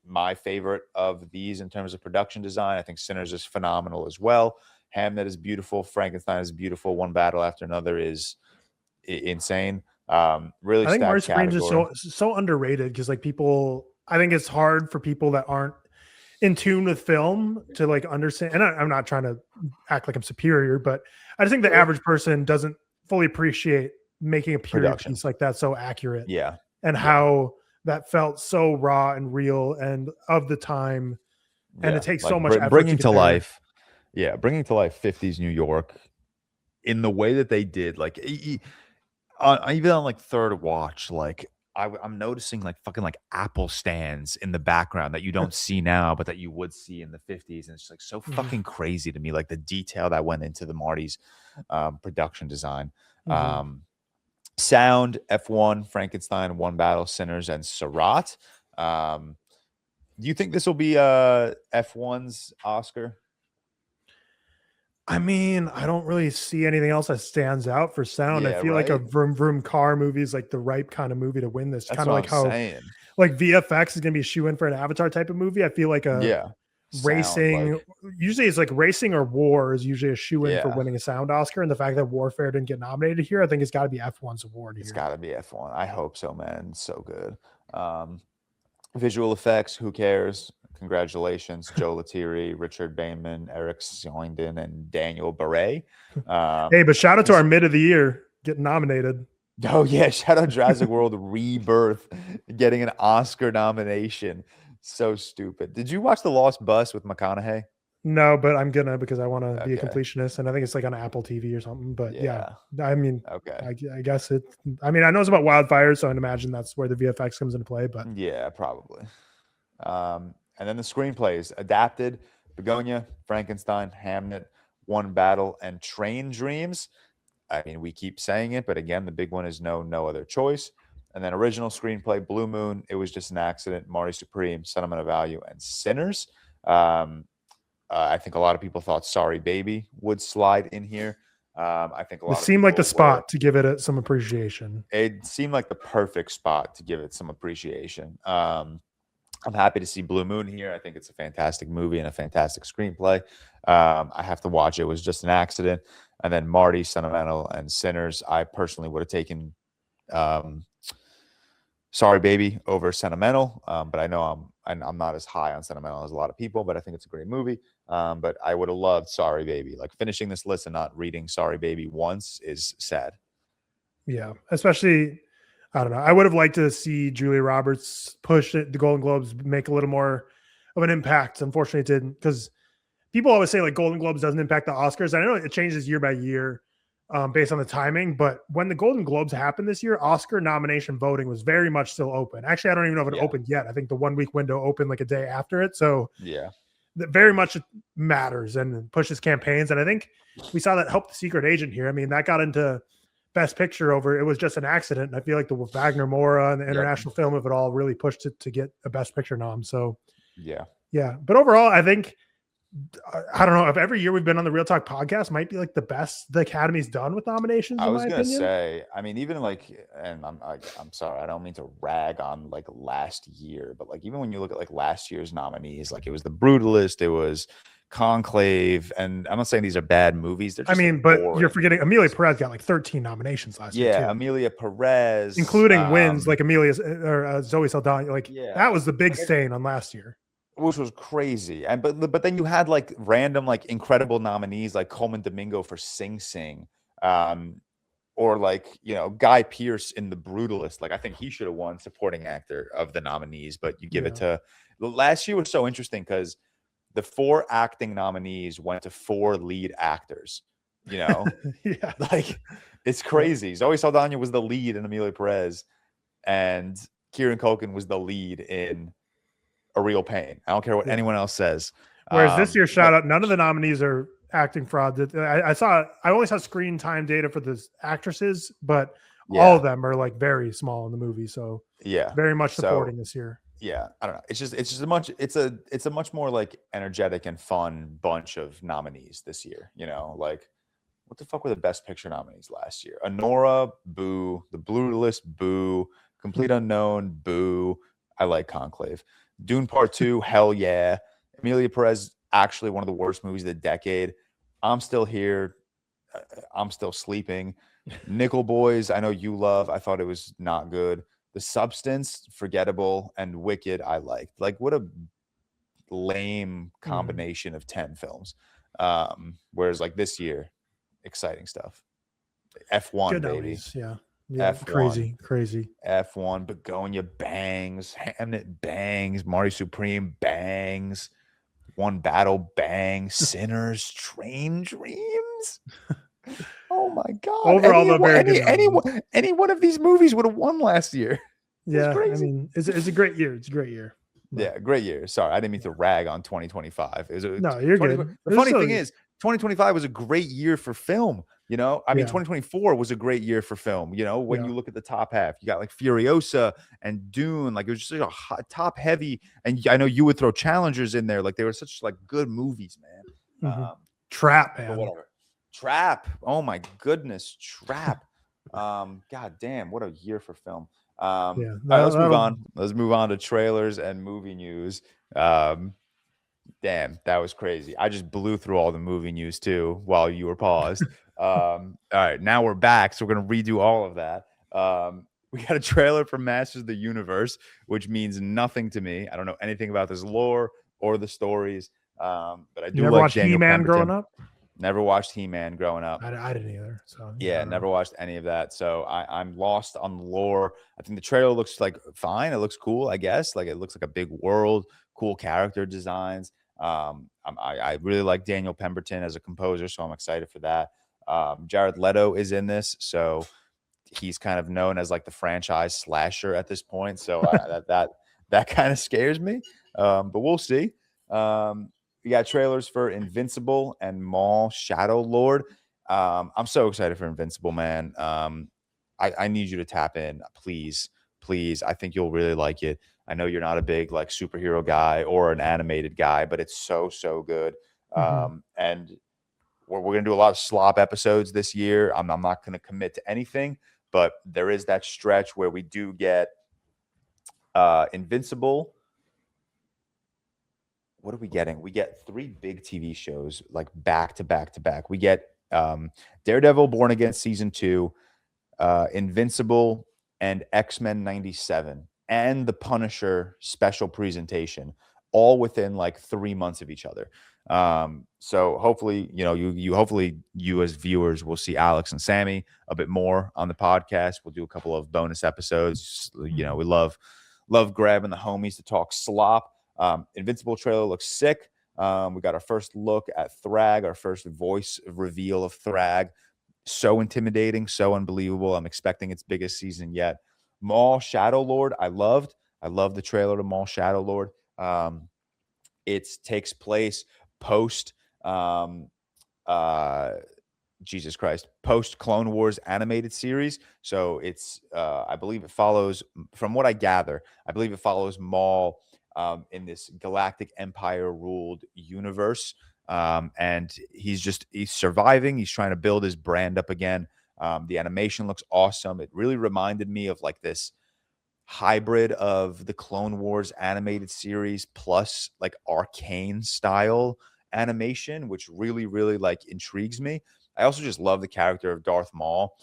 my favorite of these in terms of production design. I think Sinners is phenomenal as well. Hamnet is beautiful. Frankenstein is beautiful. One Battle After Another is insane. Really, I think Marty Supreme is so underrated because like people, I think it's hard for people that aren't in tune with film to like understand. And I'm not trying to act like I'm superior, but I just think the average person doesn't fully appreciate making a period piece like that so accurate. Yeah. And how that felt so raw and real and of the time. And it takes so much effort bringing to life. Yeah. Bringing to life 50s New York in the way that they did. Like even on like third watch, like I'm noticing like fucking like Apple stands in the background that you don't see now, but that you would see in the 50s. And it's like so fucking crazy to me. Like the detail that went into the Marty's production design. Sound, F1, Frankenstein, One Battle, Sinners, and Surratt. Do you think this will be F1's Oscar? I mean, I don't really see anything else that stands out for sound. I Yeah, feel like a right? vroom vroom car movie is like the right kind of movie to win this. That's Kind of what like I'm how saying. like VFX is going to be a shoe in for an Avatar type of movie. I feel like a Yeah. racing, Sound, usually it's like racing or war is usually a shoe in for Yeah. winning a sound Oscar. And the fact that Warfare didn't get nominated here, I think it's got to be F1's award it's here. got to be F1. I hope so, man. It's so good. Visual effects, who cares? Congratulations, Joe Lettieri, Richard Bateman, Eric Soinden, and Daniel Beret. Hey, but shout out to our mid of the year getting nominated. Oh yeah, shout out Jurassic World Rebirth getting an Oscar nomination. So stupid. Did you watch The Lost Bus with McConaughey? No, but I'm gonna because I want to be a Okay. completionist, and I think it's like on Apple TV or something. But yeah, Yeah. I mean, Okay. I guess it. I mean, I know it's about wildfires, so I'd imagine that's where the VFX comes into play. But Yeah, probably. And then the screenplays adapted: Begonia, Frankenstein, Hamnet, One Battle, and Train Dreams. I mean, we keep saying it, but again, the big one is No Other Choice. And then original screenplay: Blue Moon, It Was Just an Accident, Marty Supreme, Sentimental Value, and Sinners. I think a lot of people thought Sorry Baby would slide in here. I think a lot it of seemed like the people were- spot to give it some appreciation. It seemed like the perfect spot to give it some appreciation. I'm happy to see Blue Moon here. I think it's a fantastic movie and a fantastic screenplay. I have to watch It Was Just an Accident. And then Marty, Sentimental, and Sinners. I personally would have taken Sorry Baby over Sentimental, but I know I'm not as high on Sentimental as a lot of people, but I think it's a great movie. But I would have loved Sorry Baby. Like finishing this list and not reading Sorry Baby once is sad. Yeah, especially I don't know. I would have liked to see Julia Roberts push it, the Golden Globes, make a little more of an impact. Unfortunately, it didn't, because people always say like Golden Globes doesn't impact the Oscars. I know it changes year by year based on the timing, but when the Golden Globes happened this year, Oscar nomination voting was very much still open. Actually, I don't even know if it opened yet. I think the 1 week window opened like a day after it. So yeah, that very much matters and pushes campaigns. And I think we saw that help The Secret Agent here. I mean, that got into Best Picture over It Was Just an Accident. And I feel like the Wagner Mora and the international film of it all really pushed it to get a Best Picture nom. So yeah. But overall, I think, I don't know, if every year we've been on the ReelTok podcast might be like the best the Academy's done with nominations. I was gonna say, I mean, even like, and I'm sorry, I don't mean to rag on like last year, but like even when you look at like last year's nominees, like it was The Brutalist, it was Conclave, and I'm not saying these are bad movies. They're just but boring. you're forgetting Amelia Perez got like 13 nominations last year. Yeah, Amelia Perez, including wins like Amelia or Zoe Saldana. Like that was the big stain on last year, which was crazy. And but then you had like random like incredible nominees like Coleman Domingo for Sing Sing, or like, you know, Guy Pearce in The Brutalist. Like I think he should have won supporting actor of the nominees, but you give it to last year was so interesting because the 4 acting nominees went to 4 lead actors. You know, like it's crazy. Zoe Saldana was the lead in Amelia Perez, and Kieran Culkin was the lead in A Real Pain. I don't care what anyone else says. Whereas this year, shout out, none of the nominees are acting fraud. I only saw screen time data for the actresses, but all of them are like very small in the movie. So very much supporting this year. Yeah, I don't know. It's a much more like energetic and fun bunch of nominees this year. You know, like what the fuck were the Best Picture nominees last year? Anora, boo. The Brutalist, boo. Complete Unknown, boo. I like Conclave. Dune Part 2, hell yeah. Amelia Perez, actually one of the worst movies of the decade. I'm Still Here. I'm Still Sleeping. Nickel Boys, I know you love. I thought it was not good. The Substance, forgettable, and Wicked, I liked. Like, what a lame combination of 10 films. Whereas, like, this year, exciting stuff. F1, good baby. Yeah, F1. Crazy. F1, Begonia bangs. Hamnet bangs. Marty Supreme bangs. One Battle bangs. Sinners, Train Dreams. Oh my God! Overall, any one of these movies would have won last year. Yeah, I mean, it's a great year. It's a great year. Yeah, great year. Sorry, I didn't mean to rag on 2025. No, you're good. The funny thing is, 2025 was a great year for film. You know, I mean, Yeah. 2024 was a great year for film. You know, when Yeah. you look at the top half, you got like Furiosa and Dune. Like it was just like a hot, top heavy. And I know you would throw Challengers in there. Like they were such like good movies, man. Mhm. Trap, But man. whatever. Trap. Oh my goodness, Trap. God damn, what a year for film. Yeah, All right, let's move that'll- on. Let's move on to trailers and movie news. Damn, that was crazy. I just blew through all the movie news too while you were paused. All right, now we're back, so we're gonna redo all of that. We got a trailer for Masters of the Universe, which means nothing to me. I don't know anything about this lore or the stories, but I You do never like watched Daniel He-Man growing Pemberton. up? Never watched He-Man growing up. I didn't either. So Yeah, never watched any of that. So I'm lost on the lore. I think the trailer looks like fine. It looks cool, I guess. Like it looks like a big world, cool character designs. I really like Daniel Pemberton as a composer, so I'm excited for that. Jared Leto is in this, so he's kind of known as like the franchise slasher at this point. So that kind of scares me. But we'll see. We got trailers for Invincible and Maul Shadow Lord. I'm so excited for Invincible, man. I need you to tap in, please. I think you'll really like it. I know you're not a big like superhero guy or an animated guy, but it's so good. And we're going to do a lot of slop episodes this year. I'm not going to commit to anything, but there is that stretch where we do get Invincible. What are we getting? We get 3 big TV shows like back to back to back. We get Daredevil Born Again season 2, Invincible, and X-Men 97, and the Punisher special presentation, all within like 3 months of each other. So hopefully, you know, you as viewers will see Alex and Sammy a bit more on the podcast. We'll do a couple of bonus episodes. You know, we love grabbing the homies to talk slop. Invincible trailer looks sick. We got our first look at Thrag, our first voice reveal of Thrag. So intimidating, so unbelievable. I'm expecting its biggest season yet. Maul Shadow Lord, I loved the trailer to Maul Shadow Lord. It takes place post Jesus Christ, post Clone Wars animated series. So it's I believe it follows, from what I gather, I believe it follows Maul in this galactic empire ruled universe. And he's surviving. He's trying to build his brand up again. The animation looks awesome. It really reminded me of like this hybrid of the Clone Wars animated series plus like arcane style animation, which really like intrigues me. I also just love the character of Darth Maul.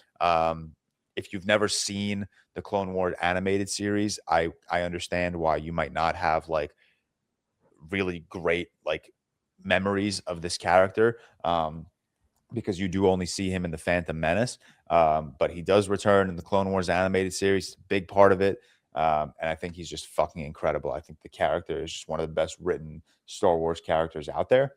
If you've never seen the Clone Wars animated series, I understand why you might not have like really great like memories of this character, because you do only see him in the Phantom Menace, but he does return in the Clone Wars animated series, big part of it. And I think he's just fucking incredible. I think the character is just one of the best written Star Wars characters out there.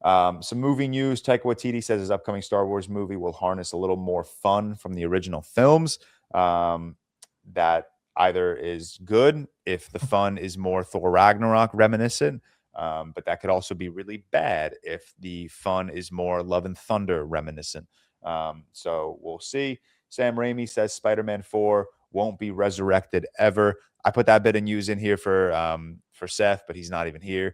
Some movie news. Taika Waititi says his upcoming Star Wars movie will harness a little more fun from the original films. That either is good if the fun is more Thor Ragnarok reminiscent, but that could also be really bad if the fun is more Love and Thunder reminiscent. So we'll see. Sam Raimi says Spider-Man 4 won't be resurrected ever. I put that bit of news in here for Seth, but he's not even here.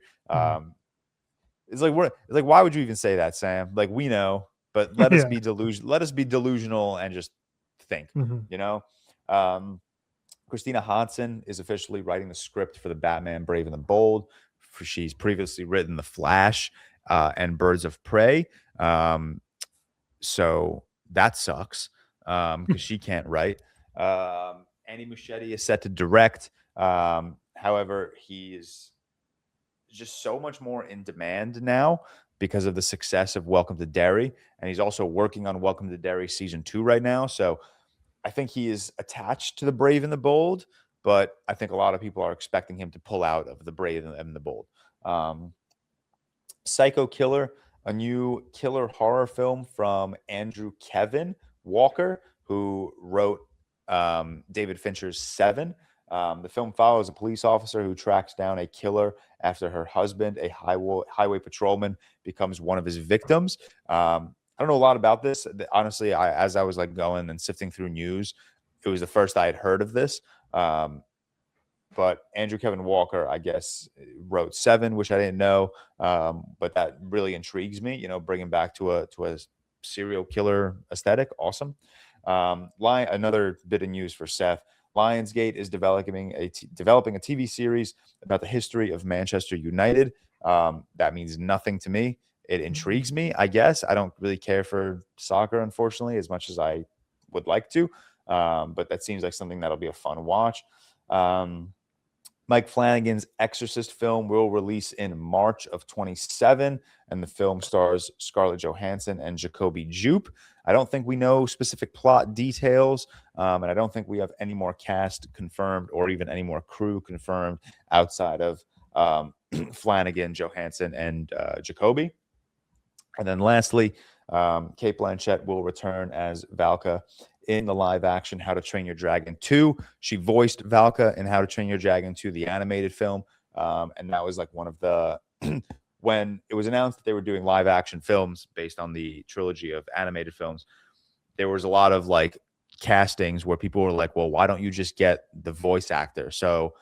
It's like, why would you even say that, Sam? Like, we know, but let us be delusional. Let us be delusional and just think, you know. Christina Hodson is officially writing the script for the Batman Brave and the Bold. She's previously written The Flash and Birds of Prey. So that sucks because she can't write. Andy Muschietti is set to direct. However, he's just so much more in demand now because of the success of Welcome to Derry. And he's also working on Welcome to Derry season 2 right now. So I think he is attached to the Brave and the Bold, but I think a lot of people are expecting him to pull out of the Brave and the Bold. Psycho Killer, a new killer horror film from Andrew Kevin Walker, who wrote David Fincher's Seven. The film follows a police officer who tracks down a killer after her husband, a highway patrolman, becomes one of his victims. I don't know a lot about this. Honestly, as I was like going and sifting through news, it was the first I had heard of this. But Andrew Kevin Walker, I guess, wrote Seven, which I didn't know. But that really intrigues me, you know, bringing back to a serial killer aesthetic. Awesome. Another bit of news for Seth. Lionsgate is developing a TV series about the history of Manchester United. That means nothing to me. It intrigues me, I guess. I don't really care for soccer, unfortunately, as much as I would like to. But that seems like something that'll be a fun watch. Mike Flanagan's Exorcist film will release in March of 2027, and the film stars Scarlett Johansson and Jacoby Jupe. I don't think we know specific plot details, and I don't think we have any more cast confirmed or even any more crew confirmed outside of Flanagan, Johansson, and Jacoby. And then lastly, Cate Blanchett will return as Valka in the live action How to Train Your Dragon 2. She voiced Valka in How to Train Your Dragon 2, the animated film. And that was like one of the, when it was announced that they were doing live action films based on the trilogy of animated films, there was a lot of like castings where people were like, well, why don't you just get the voice actor? So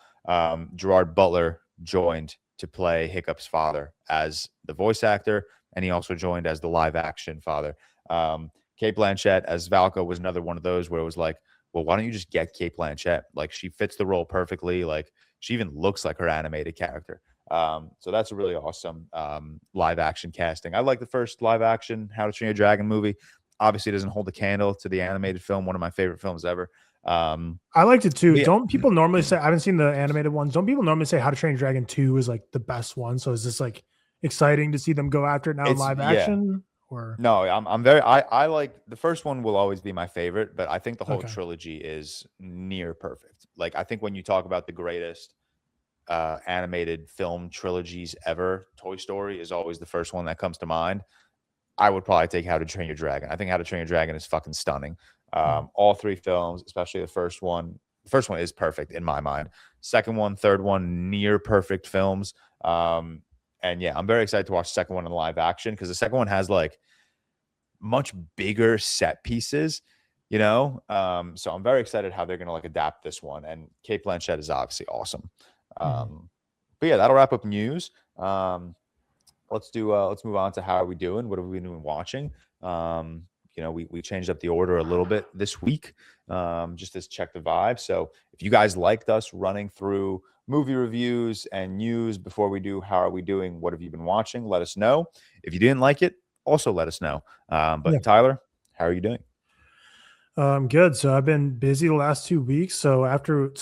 Gerard Butler joined to play Hiccup's father as the voice actor, and he also joined as the live action father. Cate Blanchett as Valka was another one of those where it was like, well, why don't you just get Cate Blanchett? Like, she fits the role perfectly. Like, she even looks like her animated character. So that's a really awesome live action casting. I like the first live action How to Train Your Dragon movie. Obviously, it doesn't hold a candle to the animated film, one of my favorite films ever. I liked it too. Yeah. Don't people normally say, I haven't seen the animated ones, don't people normally say How to Train Your Dragon 2 is like the best one? So is this like exciting to see them go after it now in live action? Or no, I like the first one will always be my favorite, but I think the whole trilogy is near perfect. Like, I think when you talk about the greatest animated film trilogies ever, Toy Story is always the first one that comes to mind. I would probably take How to Train Your Dragon. I think How to Train Your Dragon is fucking stunning. All three films, especially the first one is perfect in my mind. Second one, third one, near perfect films. And yeah, I'm very excited to watch the second one in live action, because the second one has like much bigger set pieces, you know? So I'm very excited how they're going to like adapt this one. And Cate Blanchett is obviously awesome. But yeah, that'll wrap up news. Let's move on to how are we doing? What have we been watching? You know, we changed up the order a little bit this week, just to check the vibe. So if you guys liked us running through movie reviews and news before we do how are we doing, what have you been watching, let us know. If you didn't like it, also let us know. But Tyler, how are you doing? Good. So I've been busy the last 2 weeks. So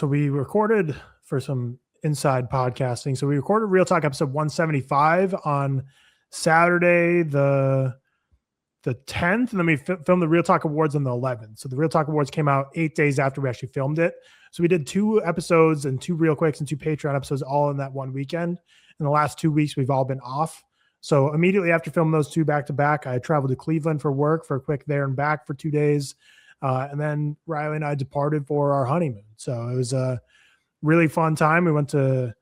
we recorded for some inside podcasting. So we recorded ReelTok episode 175 on Saturday, the 10th, and then we filmed the ReelTok Awards on the 11th. So the ReelTok Awards came out 8 days after we actually filmed it. So we did 2 episodes and 2 Real Quicks and 2 Patreon episodes all in that one weekend. In the last 2 weeks, we've all been off. So immediately after filming those 2 back to back, I traveled to Cleveland for work for a quick there and back for 2 days. And then Riley and I departed for our honeymoon. So it was a really fun time. We went to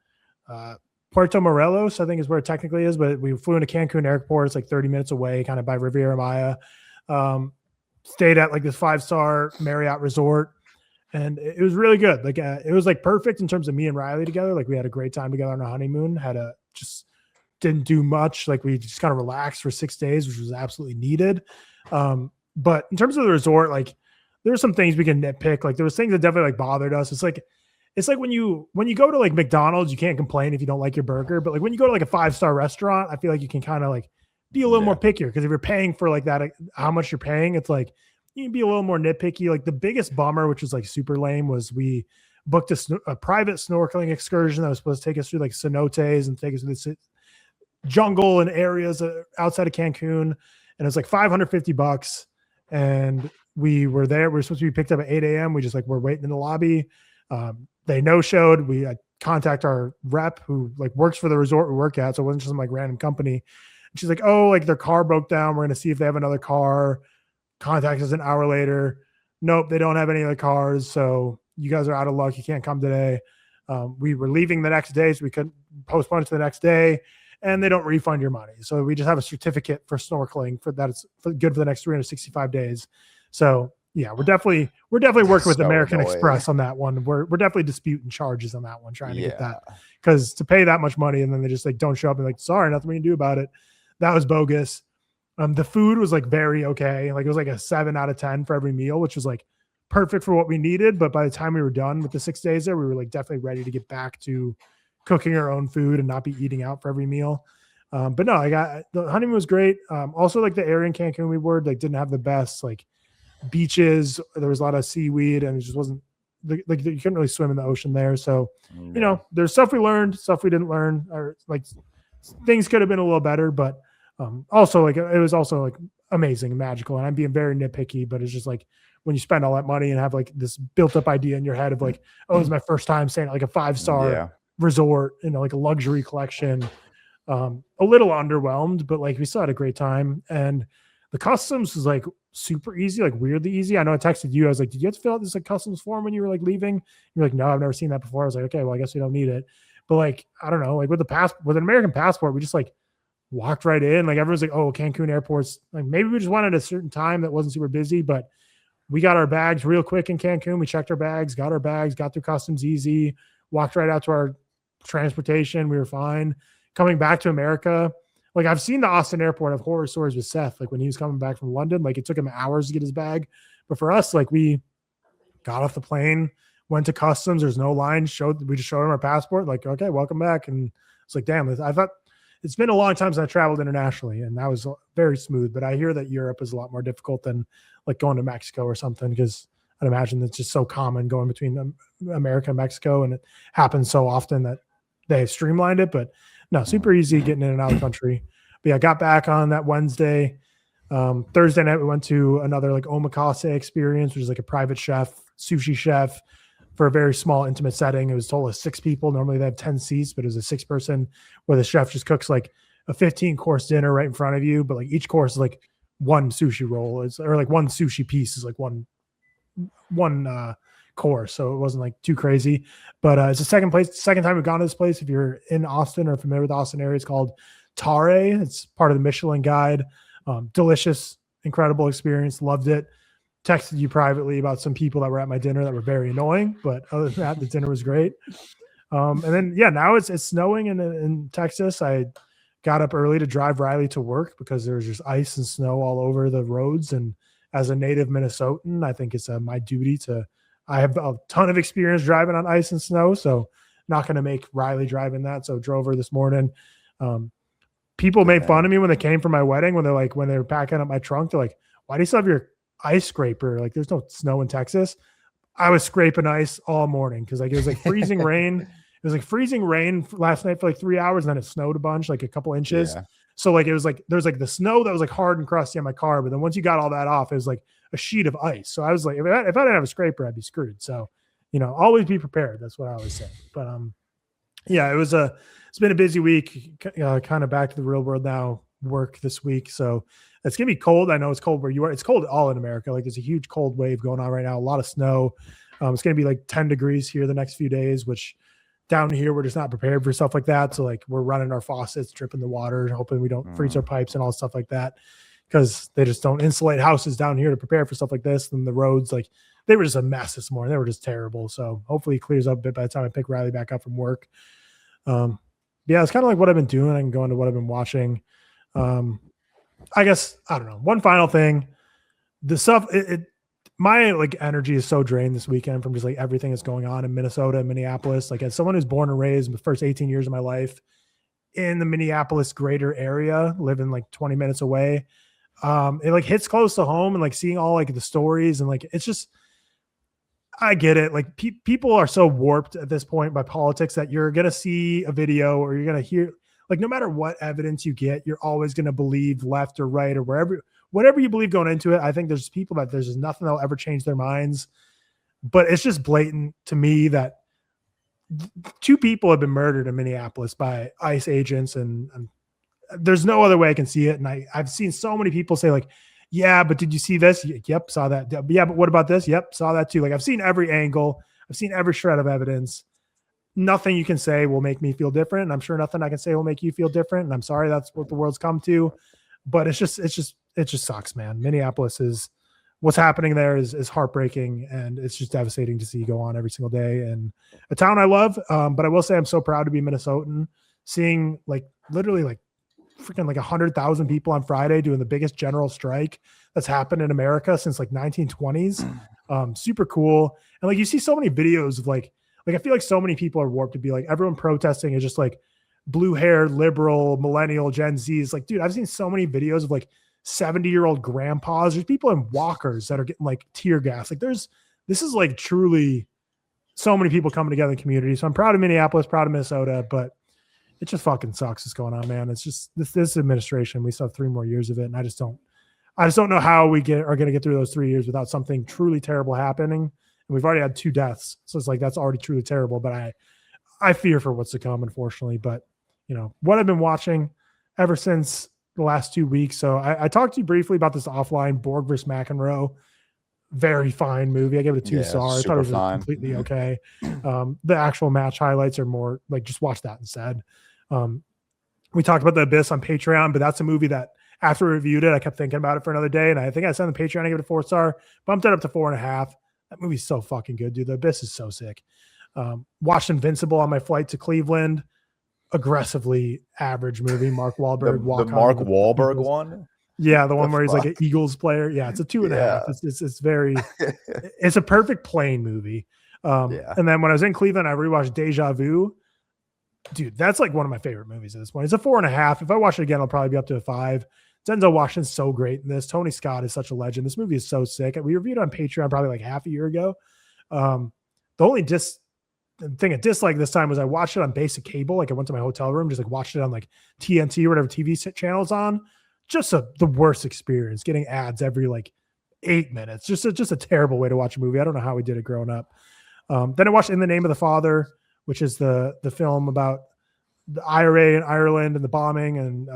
Puerto Morelos, I think is where it technically is, but we flew into Cancun Airport. It's like 30 minutes away, kind of by Riviera Maya. Stayed at like this 5-star Marriott resort, and it was really good. Like it was like perfect in terms of me and Riley together. Like we had a great time together on our honeymoon. Just didn't do much. Like we just kind of relaxed for 6 days, which was absolutely needed. But in terms of the resort, like there were some things we can nitpick. Like there was things that definitely like bothered us. It's like when you go to like McDonald's, you can't complain if you don't like your burger. But like when you go to like a 5-star restaurant, I feel like you can kind of like be a little more pickier, because if you're paying for like that, how much you're paying, it's like you can be a little more nitpicky. Like the biggest bummer, which was like super lame, was we booked a private snorkeling excursion that was supposed to take us through like cenotes and take us through the jungle and areas outside of Cancun. And it was like $550. And we were there. We were supposed to be picked up at 8 a.m. We just like were waiting in the lobby. They no-showed. We contact our rep who like works for the resort we work at. So it wasn't just some like random company. And she's like, oh, like their car broke down. We're going to see if they have another car. Contact us an hour later. Nope, they don't have any other cars. So you guys are out of luck. You can't come today. We were leaving the next day, so we couldn't postpone it to the next day, and they don't refund your money. So we just have a certificate for snorkeling for that. It's good for the next 365 days. So yeah, we're definitely working with So American annoying. Express on that one. We're definitely disputing charges on that one, trying to get Yeah. that, because to pay that much money and then they just like don't show up and like, sorry, nothing we can do about it. That was bogus. The food was like very okay. Like it was like a 7 out of 10 for every meal, which was like perfect for what we needed. But by the time we were done with the 6 days there, we were like definitely ready to get back to cooking our own food and not be eating out for every meal. But no, the honeymoon was great. Also like the area in Cancun we were like didn't have the best like beaches. There was a lot of seaweed and it just wasn't like you couldn't really swim in the ocean there. So, you know, there's stuff we learned, stuff we didn't learn, or like things could have been a little better, but also like it was also like amazing and magical. And I'm being very nitpicky, but it's just like when you spend all that money and have like this built up idea in your head of like, oh, it's my first time staying at like a 5-star resort, you know, like a luxury collection. A little underwhelmed, but like we still had a great time. And the customs was like super easy, like weirdly easy. I know I texted you. I was like, did you have to fill out this like customs form when you were like leaving? You're like, no, I've never seen that before. I was like, okay, well, I guess we don't need it. But like, I don't know, like with an American passport, we just like walked right in. Like everyone's like, oh, Cancun airport's like, maybe we just wanted a certain time that wasn't super busy, but we got our bags real quick in Cancun. We checked our bags, got through customs easy, walked right out to our transportation. We were fine. Coming back to America, like I've seen the Austin airport of horror stories with Seth. Like when he was coming back from London, like it took him hours to get his bag. But for us, like we got off the plane, went to customs. There's no line. We just showed him our passport. Like, okay, welcome back. And it's like, damn, I thought it's been a long time since I traveled internationally, and that was very smooth. But I hear that Europe is a lot more difficult than like going to Mexico or something, because I'd imagine it's just so common going between America and Mexico, and it happens so often that they streamlined it. But no, super easy getting in and out of the country. But yeah, I got back on that Wednesday. Thursday night, we went to another like omakase experience, which is like a private chef, sushi chef, for a very small, intimate setting. It was total of 6 people. Normally they have 10 seats, but it was a 6-person where the chef just cooks like a 15-course dinner right in front of you. But like each course is like one sushi roll, or like one sushi piece is like one course. So it wasn't like too crazy. But it's the second time we've gone to this place. If you're in Austin or familiar with the Austin area, it's called Tare. It's part of the Michelin Guide. Delicious, incredible experience. Loved it. Texted you privately about some people that were at my dinner that were very annoying, but other than that, the dinner was great. And then now it's snowing in Texas. I got up early to drive Riley to work because there was just ice and snow all over the roads. And as a native Minnesotan, I think it's my duty I have a ton of experience driving on ice and snow, so not going to make Riley drive in that. So drove her this morning. People made fun of me when they came for my wedding, when they were packing up my trunk. They're like, why do you still have your ice scraper? Like there's no snow in Texas. I was scraping ice all morning because like it was like freezing rain. It was like freezing rain last night for like 3 hours, and then it snowed a bunch, like a couple inches. Yeah. So like it was like there's like the snow that was like hard and crusty on my car, but then once you got all that off, it was like a sheet of ice. So I was like, if I didn't have a scraper, I'd be screwed. So, always be prepared. That's what I always say. But yeah, it's been a busy week. Kind of back to the real world now. Work this week, so it's gonna be cold. I know it's cold where you are. It's cold all in America. Like there's a huge cold wave going on right now. A lot of snow. It's gonna be like 10 degrees here the next few days, which down here we're just not prepared for stuff like that. So like we're running our faucets, dripping the water, hoping we don't freeze our pipes and all stuff like that, because they just don't insulate houses down here to prepare for stuff like this. And the roads, like they were just a mess this morning. They were just terrible. So hopefully it clears up a bit by the time I pick Riley back up from work. Yeah, it's kind of like what I've been doing. I can go into what I've been watching. I guess, I don't know. One final thing, the stuff, my like energy is so drained this weekend from just like everything that's going on in Minnesota and Minneapolis. Like as someone who's born and raised in the first 18 years of my life in the Minneapolis greater area, living like 20 minutes away, it like hits close to home, and like seeing all like the stories and like, it's just, I get it. Like people are so warped at this point by politics that you're going to see a video or you're going to hear, like no matter what evidence you get, you're always going to believe left or right or whatever you believe going into it. I think there's people that there's just nothing that'll ever change their minds. But it's just blatant to me that 2 people have been murdered in Minneapolis by ICE agents, and there's no other way I can see it. And I've seen so many people say like, yeah, but did you see this? Yep, saw that. Yeah, but what about this? Yep, saw that too. Like I've seen every angle. I've seen every shred of evidence. Nothing you can say will make me feel different. And I'm sure nothing I can say will make you feel different. And I'm sorry that's what the world's come to. But it just sucks, man. Minneapolis is what's happening there is heartbreaking, and it's just devastating to see go on every single day. And a town I love, but I will say I'm so proud to be Minnesotan. Seeing literally freaking 100,000 people on Friday doing the biggest general strike that's happened in America since 1920s. Super cool. And you see so many videos of I feel like so many people are warped to be everyone protesting is just blue haired liberal millennial Gen Z's. Dude, I've seen so many videos of 70-year-old grandpas. There's people in walkers that are getting tear gas. This is truly so many people coming together in the community. So I'm proud of Minneapolis, proud of Minnesota, but it just fucking sucks what's going on, man. It's just this administration, we still have 3 more years of it. And I just don't know how we are going to get through those 3 years without something truly terrible happening. And we've already had 2 deaths. So it's that's already truly terrible, but I fear for what's to come, unfortunately. But what I've been watching ever since the last 2 weeks. So I talked to you briefly about this offline Borg versus McEnroe. Very fine movie. I gave it a 2 star. I thought it was completely okay. The actual match highlights are more just watch that instead. We talked about The Abyss on Patreon, but that's a movie that after we reviewed it, I kept thinking about it for another day. And I think I said on the Patreon, I gave it a 4 star, bumped it up to 4.5. That movie's so fucking good, dude. The Abyss is so sick. Watched Invincible on my flight to Cleveland. Aggressively average movie. Mark Wahlberg. The Mark Wahlberg one? Yeah, the one where he's an Eagles player. Yeah, it's a 2.5. It's very, it's a perfect plane movie. And then when I was in Cleveland, I rewatched Deja Vu. Dude, that's one of my favorite movies at this point. It's a 4.5. If I watch it again, I'll probably be up to a 5. Denzel Washington's so great in this. Tony Scott is such a legend. This movie is so sick. We reviewed it on Patreon probably half a year ago. The only thing I disliked this time was I watched it on basic cable. I went to my hotel room, just watched it on TNT or whatever TV channels on. Just the worst experience, getting ads every 8 minutes. Just a terrible way to watch a movie. I don't know how we did it growing up. Then I watched In the Name of the Father, which is the film about the IRA in Ireland and the bombing, and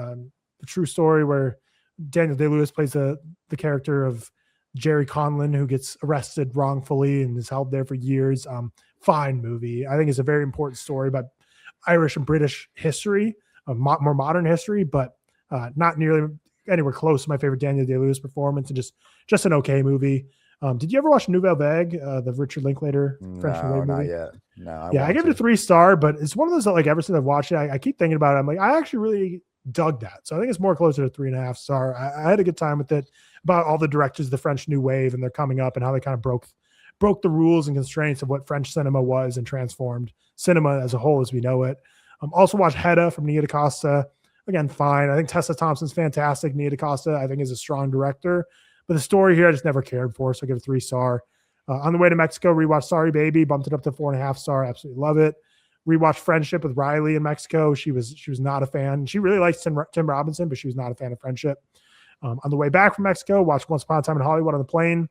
the true story where Daniel Day-Lewis plays the character of Jerry Conlon, who gets arrested wrongfully and is held there for years. Fine movie. I think it's a very important story about Irish and British history, more modern history, but not nearly anywhere close to my favorite Daniel Day-Lewis performance, and just an okay movie. Did you ever watch Nouvelle Vague, the Richard Linklater French movie? Not yet. No. I gave it a 3 star, but it's one of those that ever since I've watched it, I keep thinking about it. I'm I actually really dug that. So I think it's more closer to 3.5 star. I had a good time with it, about all the directors of the French New Wave and they're coming up and how they kind of broke the rules and constraints of what French cinema was and transformed cinema as a whole as we know it. Also watched Hedda from Nia DaCosta. Again, fine. I think Tessa Thompson's fantastic. Nia DaCosta, I think, is a strong director. But the story here, I just never cared for, so I give it a 3 star. On the way to Mexico, rewatched Sorry Baby, bumped it up to 4.5 star. Absolutely love it. Rewatched Friendship with Riley in Mexico. She was not a fan. She really likes Tim Robinson, but she was not a fan of Friendship. On the way back from Mexico, watched Once Upon a Time in Hollywood on the plane.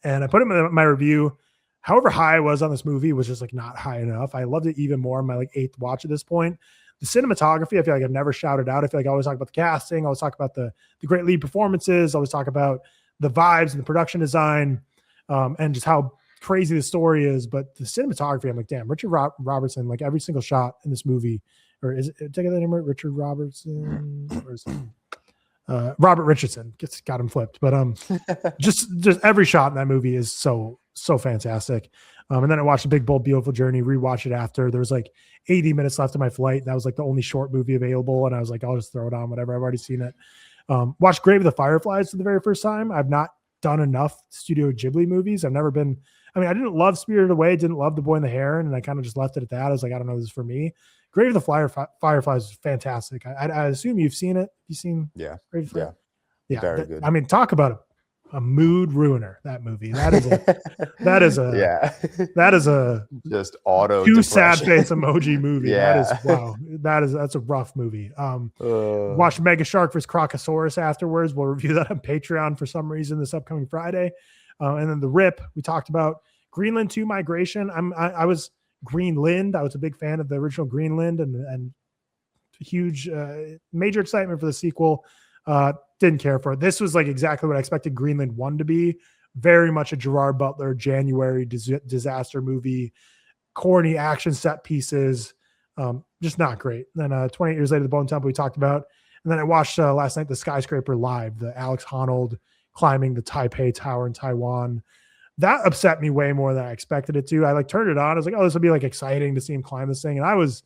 And I put it in my review. However high I was on this movie was just not high enough. I loved it even more on my 8th watch at this point. The cinematography, I feel like I've never shouted out. I feel like I always talk about the casting. I always talk about the great lead performances. I always talk about the vibes and the production design, and just how crazy the story is. But the cinematography, I'm like, damn, Richard Robertson, every single shot in this movie, or is it, take the name right? Richard Robertson, or is it Robert Richardson? Got him flipped. But just every shot in that movie is so fantastic. And then I watched A Big Bold Beautiful Journey, rewatch it after. There was 80 minutes left of my flight. That was the only short movie available. And I was I'll just throw it on, whatever. I've already seen it. Watched Grave of the Fireflies for the very first time. I've not done enough Studio Ghibli movies. I've never been, I didn't love Spirited Away, didn't love The Boy and the Heron, and I kind of just left it at that. I was I don't know, this is for me. Grave of the Fireflies is fantastic. I assume you've seen it. You've seen Grave of the Fireflies? Yeah. Very good. Talk about a mood ruiner, that movie. That is a just auto 2 sad face emoji movie. That's a rough movie. Watch Mega Shark vs. Crocosaurus afterwards. We'll review that on Patreon for some reason this upcoming Friday. And then The Rip we talked about. Greenland 2 Migration. I was Greenland. I was a big fan of the original Greenland and huge major excitement for the sequel. Didn't care for it. This was exactly what I expected Greenland 1 to be. very much a Gerard Butler January disaster movie, corny action set pieces, just not great. Then 28 years later, the Bone Temple we talked about. And then I watched last night the Skyscraper Live, the Alex Honnold climbing the Taipei Tower in Taiwan. That upset me way more than I expected it to. I like turned it on. I was like, oh, this will be like exciting to see him climb this thing. And I was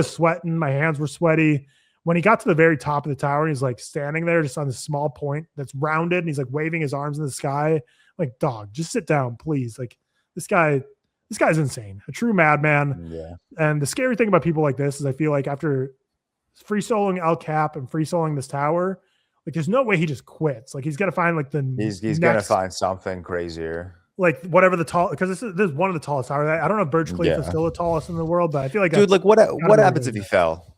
sweating. My hands were sweaty. When he got to the very top of the tower, and he's like standing there just on this small point that's rounded, and he's like waving his arms in the sky. Like, dog, just sit down, please. Like, this guy's insane, a true madman. Yeah. And the scary thing about people like this is I feel like after free soloing El Cap and free soloing this tower, like there's no way he just quits. Like he's got to find like he's gonna find something crazier. Like whatever the tall, because this is one of the tallest towers. I don't know if Burj Khalifa is still the tallest in the world, but I feel like dude, like what happens if he fell?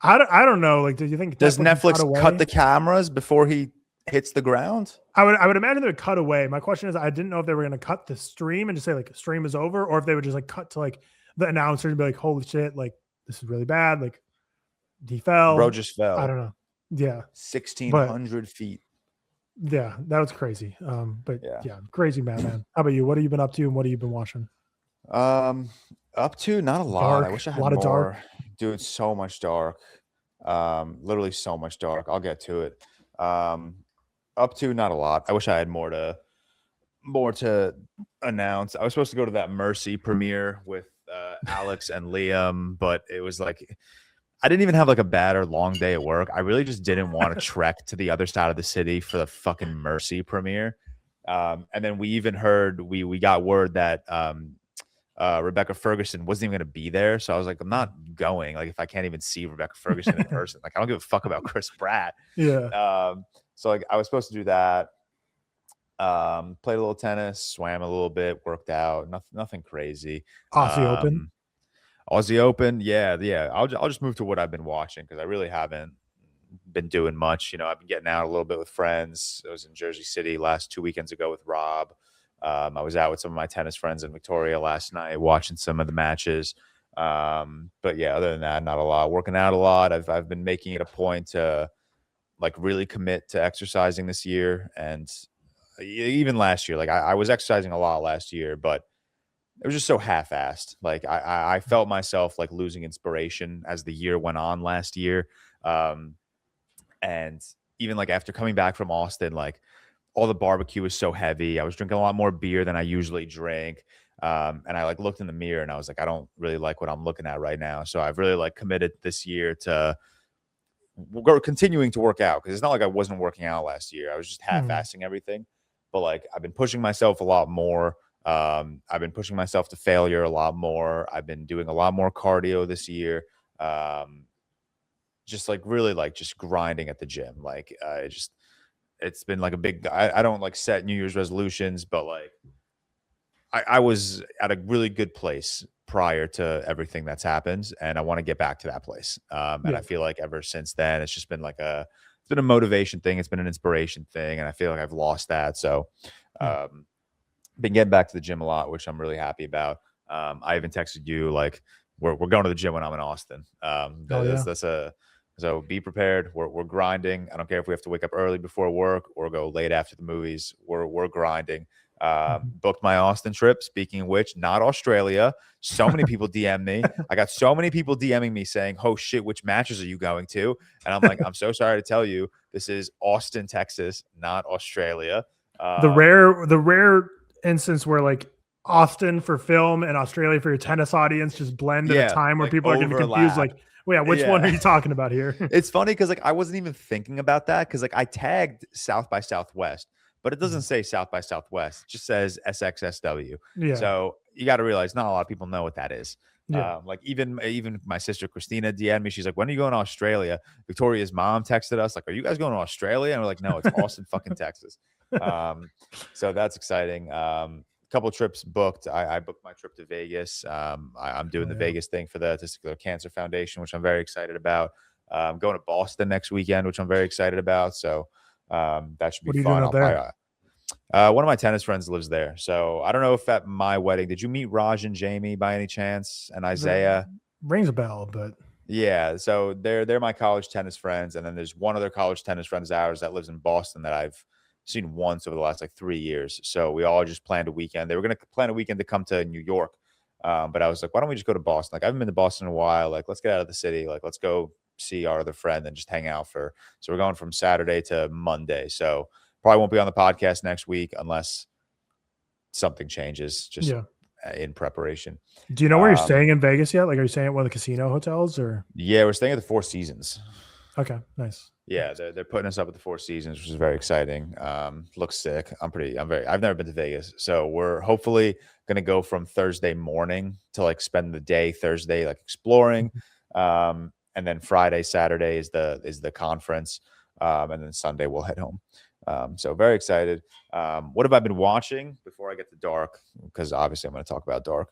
I don't know. Like, do you think does Netflix cut the cameras before he hits the ground? I would imagine they would cut away. My question is, I didn't know if they were going to cut the stream and just say like stream is over, or if they would just like cut to like the announcer and be like, holy shit, like this is really bad. Like he fell. Bro just fell. I don't know. Yeah. 1,600 feet. Yeah, that was crazy. But yeah, crazy man. How about you? What have you been up to and what have you been watching? Up to not a lot. Dark, I wish I had a lot more. of dark. Dude, so much dark. Literally so much dark. I'll get to it. Up to not a lot. I wish I had more to announce. I was supposed to go to that Mercy premiere with Alex and Liam, but it was like I didn't even have like a bad or long day at work. I really just didn't want to trek to the other side of the city for the fucking Mercy premiere. And then we even heard we got word that Rebecca Ferguson wasn't even going to be there. So I was like, I'm not going. Like if I can't even see Rebecca Ferguson in person, like I don't give a fuck about Chris Pratt. Yeah. So like I was supposed to do that. Played a little tennis, swam a little bit, worked out. Nothing crazy. Aussie Open. Yeah. I'll just move to what I've been watching because I really haven't been doing much. You know, I've been getting out a little bit with friends. I was in Jersey City last 2 weekends ago with Rob. I was out with some of my tennis friends in Victoria last night watching some of the matches. But yeah, other than that, not a lot. Working out a lot. I've been making it a point to like really commit to exercising this year. And even last year, like I was exercising a lot last year, but it was just so half-assed. Like I felt myself like losing inspiration as the year went on last year. And even like after coming back from Austin, like all the barbecue was so heavy. I was drinking a lot more beer than I usually drink. And I like looked in the mirror and I was like, I don't really like what I'm looking at right now. So I've really like committed this year to continuing to work out. Cause it's not like I wasn't working out last year. I was just half-assing everything, but like I've been pushing myself a lot more. I've been pushing myself to failure a lot more. I've been doing a lot more cardio this year. Just like really like just grinding at the gym. Like it's been like a big, I don't like set New Year's resolutions, but like I was at a really good place prior to everything that's happened. And I want to get back to that place. And I feel like ever since then, it's just been like it's been a motivation thing. It's been an inspiration thing. And I feel like I've lost that. So, been getting back to the gym a lot, which I'm really happy about. I even texted you like we're going to the gym when I'm in Austin. So be prepared. We're grinding. I don't care if we have to wake up early before work or go late after the movies. We're grinding. Booked my Austin trip. Speaking of which, not Australia. So many people DM me. I got so many people DMing me saying, "Oh shit, which matches are you going to?" And I'm like, I'm so sorry to tell you, this is Austin, Texas, not Australia. The rare instance where like Austin for film and Australia for your tennis audience just blend at a time where like people are going to be confused. Like, well, yeah, which one are you talking about here? It's funny because like I wasn't even thinking about that because like I tagged South by Southwest, but it doesn't say South by Southwest. It just says SXSW. Yeah. So you got to realize not a lot of people know what that is. Yeah. Like even my sister Christina DM'd me. She's like, "When are you going to Australia?" Victoria's mom texted us like, "Are you guys going to Australia?" And we're like, "No, it's Austin, fucking Texas." So that's exciting. Couple trips booked. I booked my trip to Vegas. I'm doing the Vegas thing for the Testicular Cancer Foundation, which I'm very excited about. I'm going to Boston next weekend, which I'm very excited about. So that should be fun. What are you doing out there? One of my tennis friends lives there. So I don't know if at my wedding, did you meet Raj and Jamie by any chance? And Isaiah? Rings a bell, but yeah. So they're my college tennis friends. And then there's one other college tennis friend of ours that lives in Boston that I've seen once over the last like 3 years. So we all just planned a weekend. They were going to plan a weekend to come to New York. But I was like, why don't we just go to Boston? Like, I haven't been to Boston in a while. Like, let's get out of the city. Like, let's go see our other friend and just hang out for. So we're going from Saturday to Monday. So probably won't be on the podcast next week unless something changes just in preparation. Do you know where you're staying in Vegas yet? Like, are you staying at one of the casino hotels or? Yeah, we're staying at the Four Seasons. Okay, nice. Yeah, they're putting us up at the Four Seasons, which is very exciting. Looks sick. I've never been to Vegas. So we're hopefully going to go from Thursday morning to like spend the day Thursday, like exploring. And then Friday, Saturday is the conference. And then Sunday we'll head home. So very excited. What have I been watching before I get to Dark? Because obviously I'm going to talk about Dark.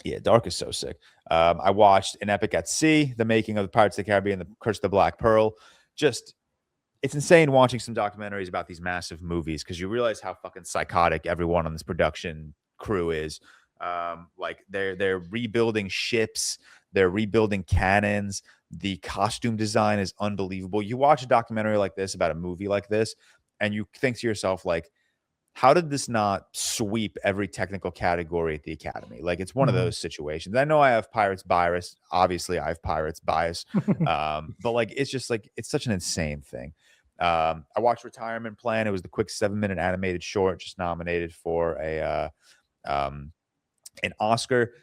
Yeah, Dark is so sick. I watched An Epic at Sea, the making of the Pirates of the Caribbean, the Curse of the Black Pearl. Just, it's insane watching some documentaries about these massive movies because you realize how fucking psychotic everyone on this production crew is. Like they're rebuilding ships, they're rebuilding cannons. The costume design is unbelievable. You watch a documentary like this about a movie like this, and you think to yourself, like, how did this not sweep every technical category at the Academy? Like, it's one of those situations. I know I have Pirates bias. Obviously, I have Pirates bias. But like, it's just like, it's such an insane thing. I watched Retirement Plan. It was the quick 7-minute animated short, just nominated for an Oscar,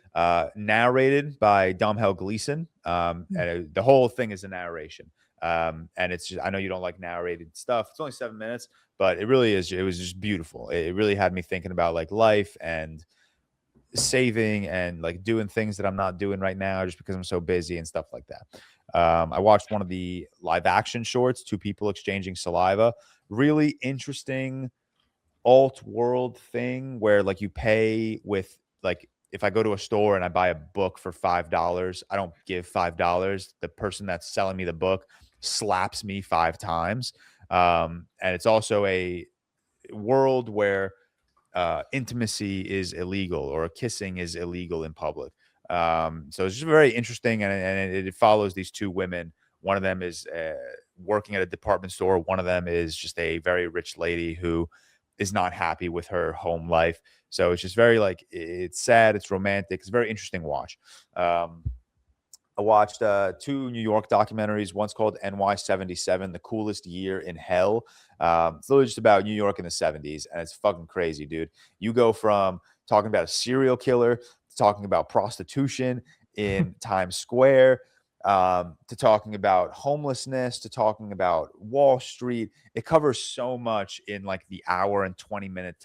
narrated by Domhnall Gleeson. And the whole thing is a narration. And it's just, I know you don't like narrated stuff. It's only 7 minutes, but it really is. It was just beautiful. It really had me thinking about like life and saving and like doing things that I'm not doing right now just because I'm so busy and stuff like that. I watched one of the live action shorts, two people exchanging saliva. Really interesting alt world thing where like you pay with like, if I go to a store and I buy a book for $5, I don't give $5. The person that's selling me the book slaps me 5 times. And it's also a world where intimacy is illegal or kissing is illegal in public. So it's just very interesting. And it follows these two women. One of them is working at a department store. One of them is just a very rich lady who is not happy with her home life. So it's just very like, it's sad, it's romantic, it's a very interesting watch. I watched 2 New York documentaries. One's called NY77, The Coolest Year in Hell. It's literally just about New York in the 70s, and it's fucking crazy, dude. You go from talking about a serial killer to talking about prostitution in Times Square, to talking about homelessness, to talking about Wall Street. It covers so much in like the hour and 20-minute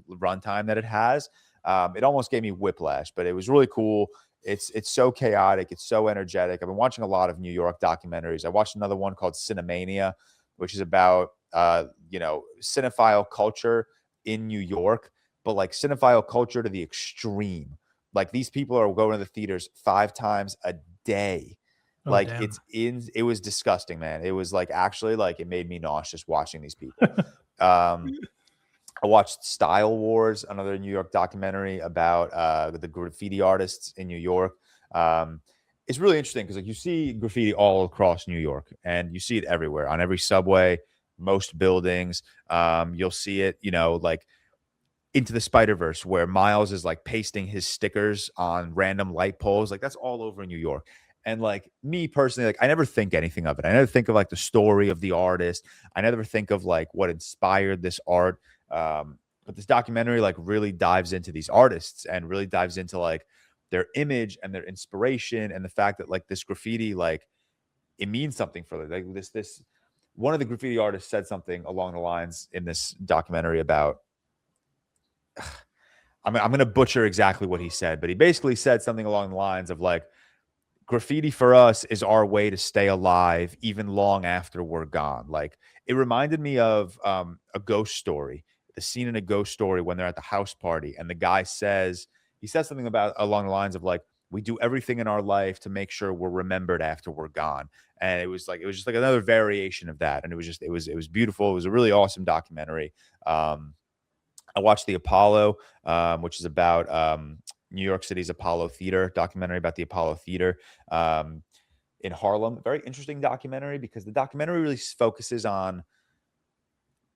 runtime that it has. It almost gave me whiplash, but it was really cool. It's so chaotic. It's so energetic. I've been watching a lot of New York documentaries. I watched another one called Cinemania, which is about, cinephile culture in New York, but like cinephile culture to the extreme. Like these people are going to the theaters 5 times a day. Like it was disgusting, man. It was like, actually, like it made me nauseous watching these people. I watched Style Wars, another New York documentary about the graffiti artists in New York. It's really interesting because like you see graffiti all across New York, and you see it everywhere on every subway, most buildings. You'll see it, like Into the Spider-Verse, where Miles is like pasting his stickers on random light poles. Like that's all over New York. And like me personally, like I never think anything of it. I never think of like the story of the artist. I never think of like what inspired this art. But this documentary like really dives into these artists and really dives into like their image and their inspiration and the fact that like this graffiti, like it means something for them. Like this one of the graffiti artists said something along the lines in this documentary about, I'm going to butcher exactly what he said, but he basically said something along the lines of like, graffiti for us is our way to stay alive even long after we're gone. Like it reminded me of a Ghost Story, the scene in A Ghost Story when they're at the house party and the guy says something about along the lines of like, we do everything in our life to make sure we're remembered after we're gone. And it was just like another variation of that. And it was beautiful. It was a really awesome documentary. I watched The Apollo, which is about New York City's Apollo Theater, documentary about the Apollo Theater in Harlem. Very interesting documentary because the documentary really focuses on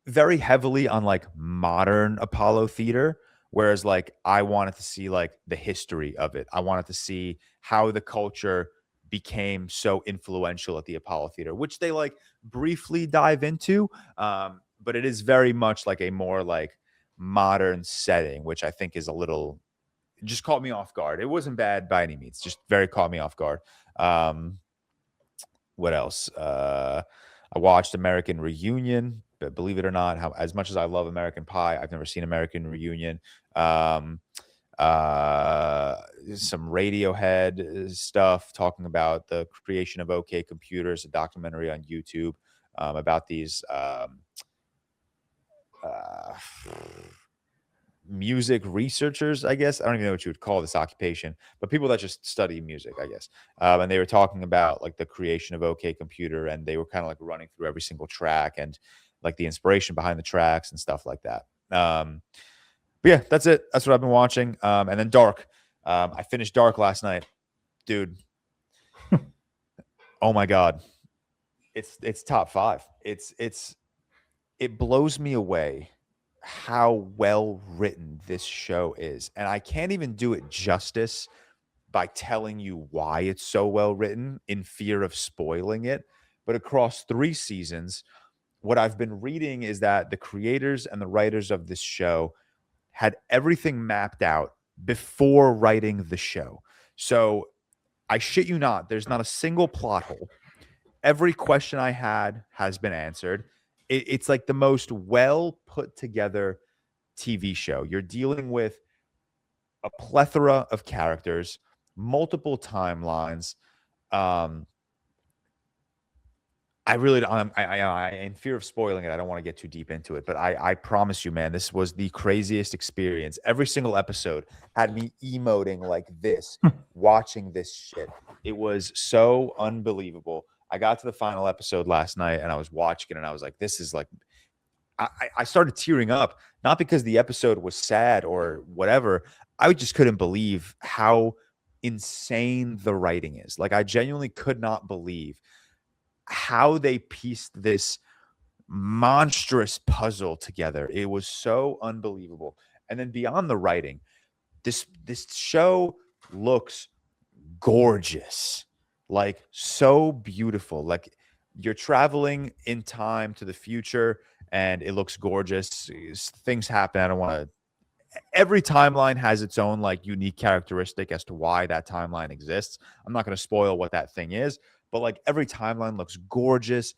very heavily on like modern Apollo theater, whereas like I wanted to see like the history of it. I wanted to see how the culture became so influential at the Apollo theater, which they like briefly dive into. But it is very much like a more like modern setting, which I think is a little just caught me off guard. It wasn't bad by any means, just very caught me off guard. What else? I watched American Reunion, but believe it or not, how as much as I love American Pie, I've never seen American Reunion. Some Radiohead stuff talking about the creation of OK Computers, a documentary on YouTube about these music researchers, I guess. I don't even know what you would call this occupation, but people that just study music, I guess. And they were talking about like the creation of OK Computer, and they were kind of like running through every single track and like the inspiration behind the tracks and stuff like that. But yeah, that's it. That's what I've been watching. And then Dark. I finished Dark last night, dude. Oh my God. It's top 5. It blows me away how well written this show is. And I can't even do it justice by telling you why it's so well written in fear of spoiling it. But across 3 seasons, what I've been reading is that the creators and the writers of this show had everything mapped out before writing the show. So I shit you not, there's not a single plot hole. Every question I had has been answered. It's like the most well put together TV show. You're dealing with a plethora of characters, multiple timelines. I really, I in fear of spoiling it, I don't want to get too deep into it, but I promise you, man, this was the craziest experience. Every single episode had me emoting like this, watching this shit. It was so unbelievable. I got to the final episode last night and I was watching it and I was like, this is like, I started tearing up, not because the episode was sad or whatever. I just couldn't believe how insane the writing is. Like, I genuinely could not believe how they pieced this monstrous puzzle together. It was so unbelievable. And then beyond the writing, this show looks gorgeous. Like, so beautiful. Like, you're traveling in time to the future and it looks gorgeous. Things happen. I don't want to. Every timeline has its own like unique characteristic as to why that timeline exists. I'm not going to spoil what that thing is, but like every timeline looks gorgeous.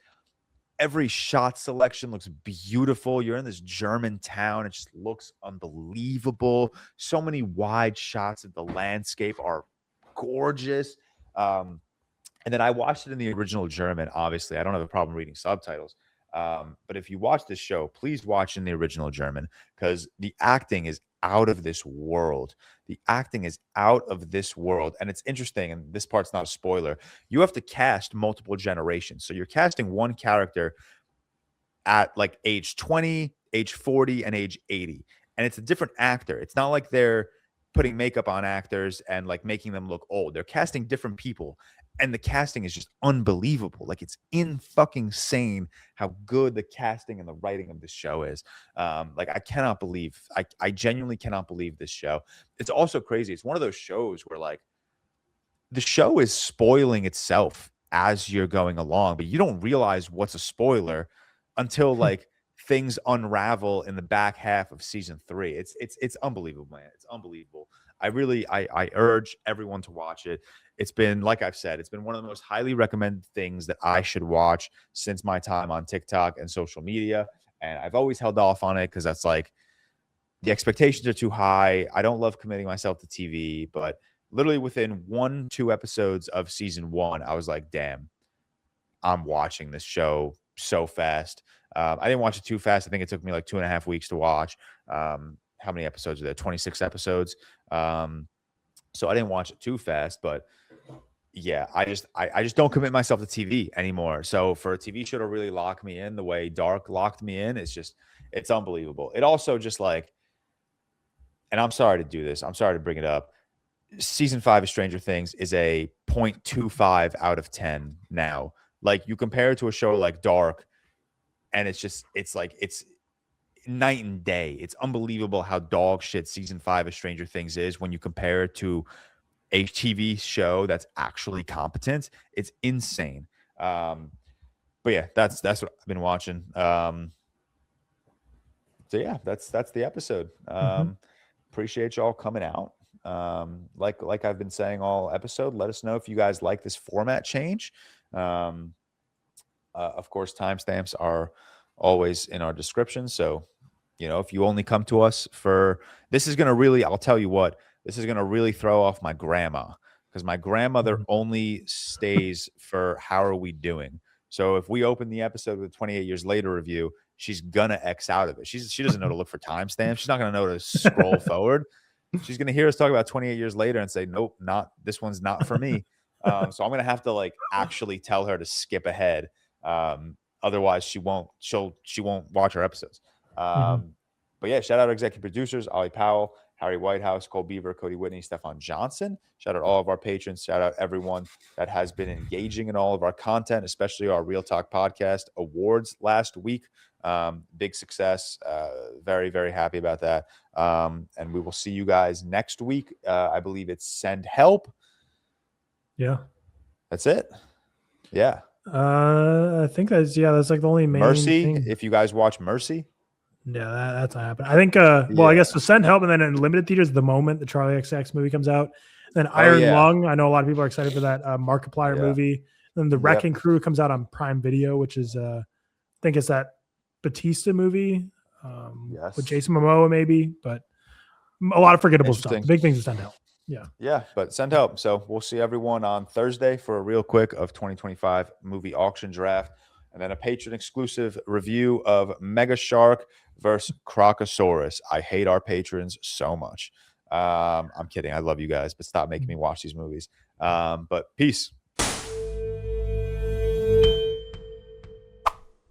Every shot selection looks beautiful. You're in this German town. It just looks unbelievable. So many wide shots of the landscape are gorgeous. And then I watched it in the original German. Obviously, I don't have a problem reading subtitles. But if you watch this show, please watch in the original German because the acting is out of this world. The acting is out of this world. And it's interesting, and this part's not a spoiler. You have to cast multiple generations. So you're casting one character at like age 20, age 40, and age 80. And it's a different actor. It's not like they're putting makeup on actors and like making them look old. They're casting different people. And the casting is just unbelievable. Like, it's in fucking insane how good the casting and the writing of this show is. Like, I cannot believe, I genuinely cannot believe this show. It's also crazy. It's one of those shows where like the show is spoiling itself as you're going along, but you don't realize what's a spoiler until like things unravel in the back half of season 3. It's unbelievable, man. It's unbelievable. I urge everyone to watch it. It's been, like I've said, it's been one of the most highly recommended things that I should watch since my time on TikTok and social media. And I've always held off on it because that's like the expectations are too high. I don't love committing myself to TV, but literally within 1-2 episodes of season 1, I was like, damn, I'm watching this show so fast. I didn't watch it too fast. I think it took me like 2.5 weeks to watch. How many episodes are there? 26 episodes. So I didn't watch it too fast, but yeah, I just don't commit myself to TV anymore. So for a TV show to really lock me in the way Dark locked me in, it's unbelievable. It also just like, and I'm sorry to do this, I'm sorry to bring it up. Season 5 of Stranger Things is a 0.25 out of 10 now. Like, you compare it to a show like Dark, and it's night and day. It's unbelievable how dog shit season 5 of Stranger Things is when you compare it to a TV show that's actually competent. It's insane. But yeah, that's what I've been watching. So yeah, that's the episode. Appreciate y'all coming out. Like I've been saying all episode, let us know if you guys like this format change. Of course, timestamps are always in our description. So, if you only come to us for this, is going to really, I'll tell you what, this is going to really throw off my grandma, because my grandmother only stays for how are we doing. So if we open the episode with a 28 years later review, she's gonna X out of it. She doesn't know to look for timestamps. She's not gonna know to scroll forward. She's gonna hear us talk about 28 years later and say, nope, not this one's not for me. So I'm gonna have to actually tell her to skip ahead. Otherwise she won't watch our episodes. But yeah, shout out to executive producers, Ollie Powell, Harry Whitehouse, Cole Beaver, Cody Whitney, Stefan Johnson. Shout out all of our patrons. Shout out everyone that has been engaging in all of our content, especially our ReelTok Podcast awards last week. Big success. Very, very happy about that. And we will see you guys next week. I believe it's Send Help. Yeah. That's it. Yeah. I think that's the only main Mercy. thing. If you guys watch Mercy. Yeah, that's not happening. I think I guess to Send Help, and then in limited theaters at the moment the Charlie XX movie comes out. Then Iron Lung, I know a lot of people are excited for that Markiplier movie. Then the Wrecking Crew comes out on Prime Video, which is I think it's that Batista movie with Jason Momoa maybe, but a lot of forgettable stuff. The big things to Send Help. Yeah, but Send Help. So we'll see everyone on Thursday for a real quick of 2025 movie auction draft, and then a patron exclusive review of Mega Shark versus Crocosaurus. I hate our patrons so much. I'm kidding. I love you guys, but stop making me watch these movies. But peace.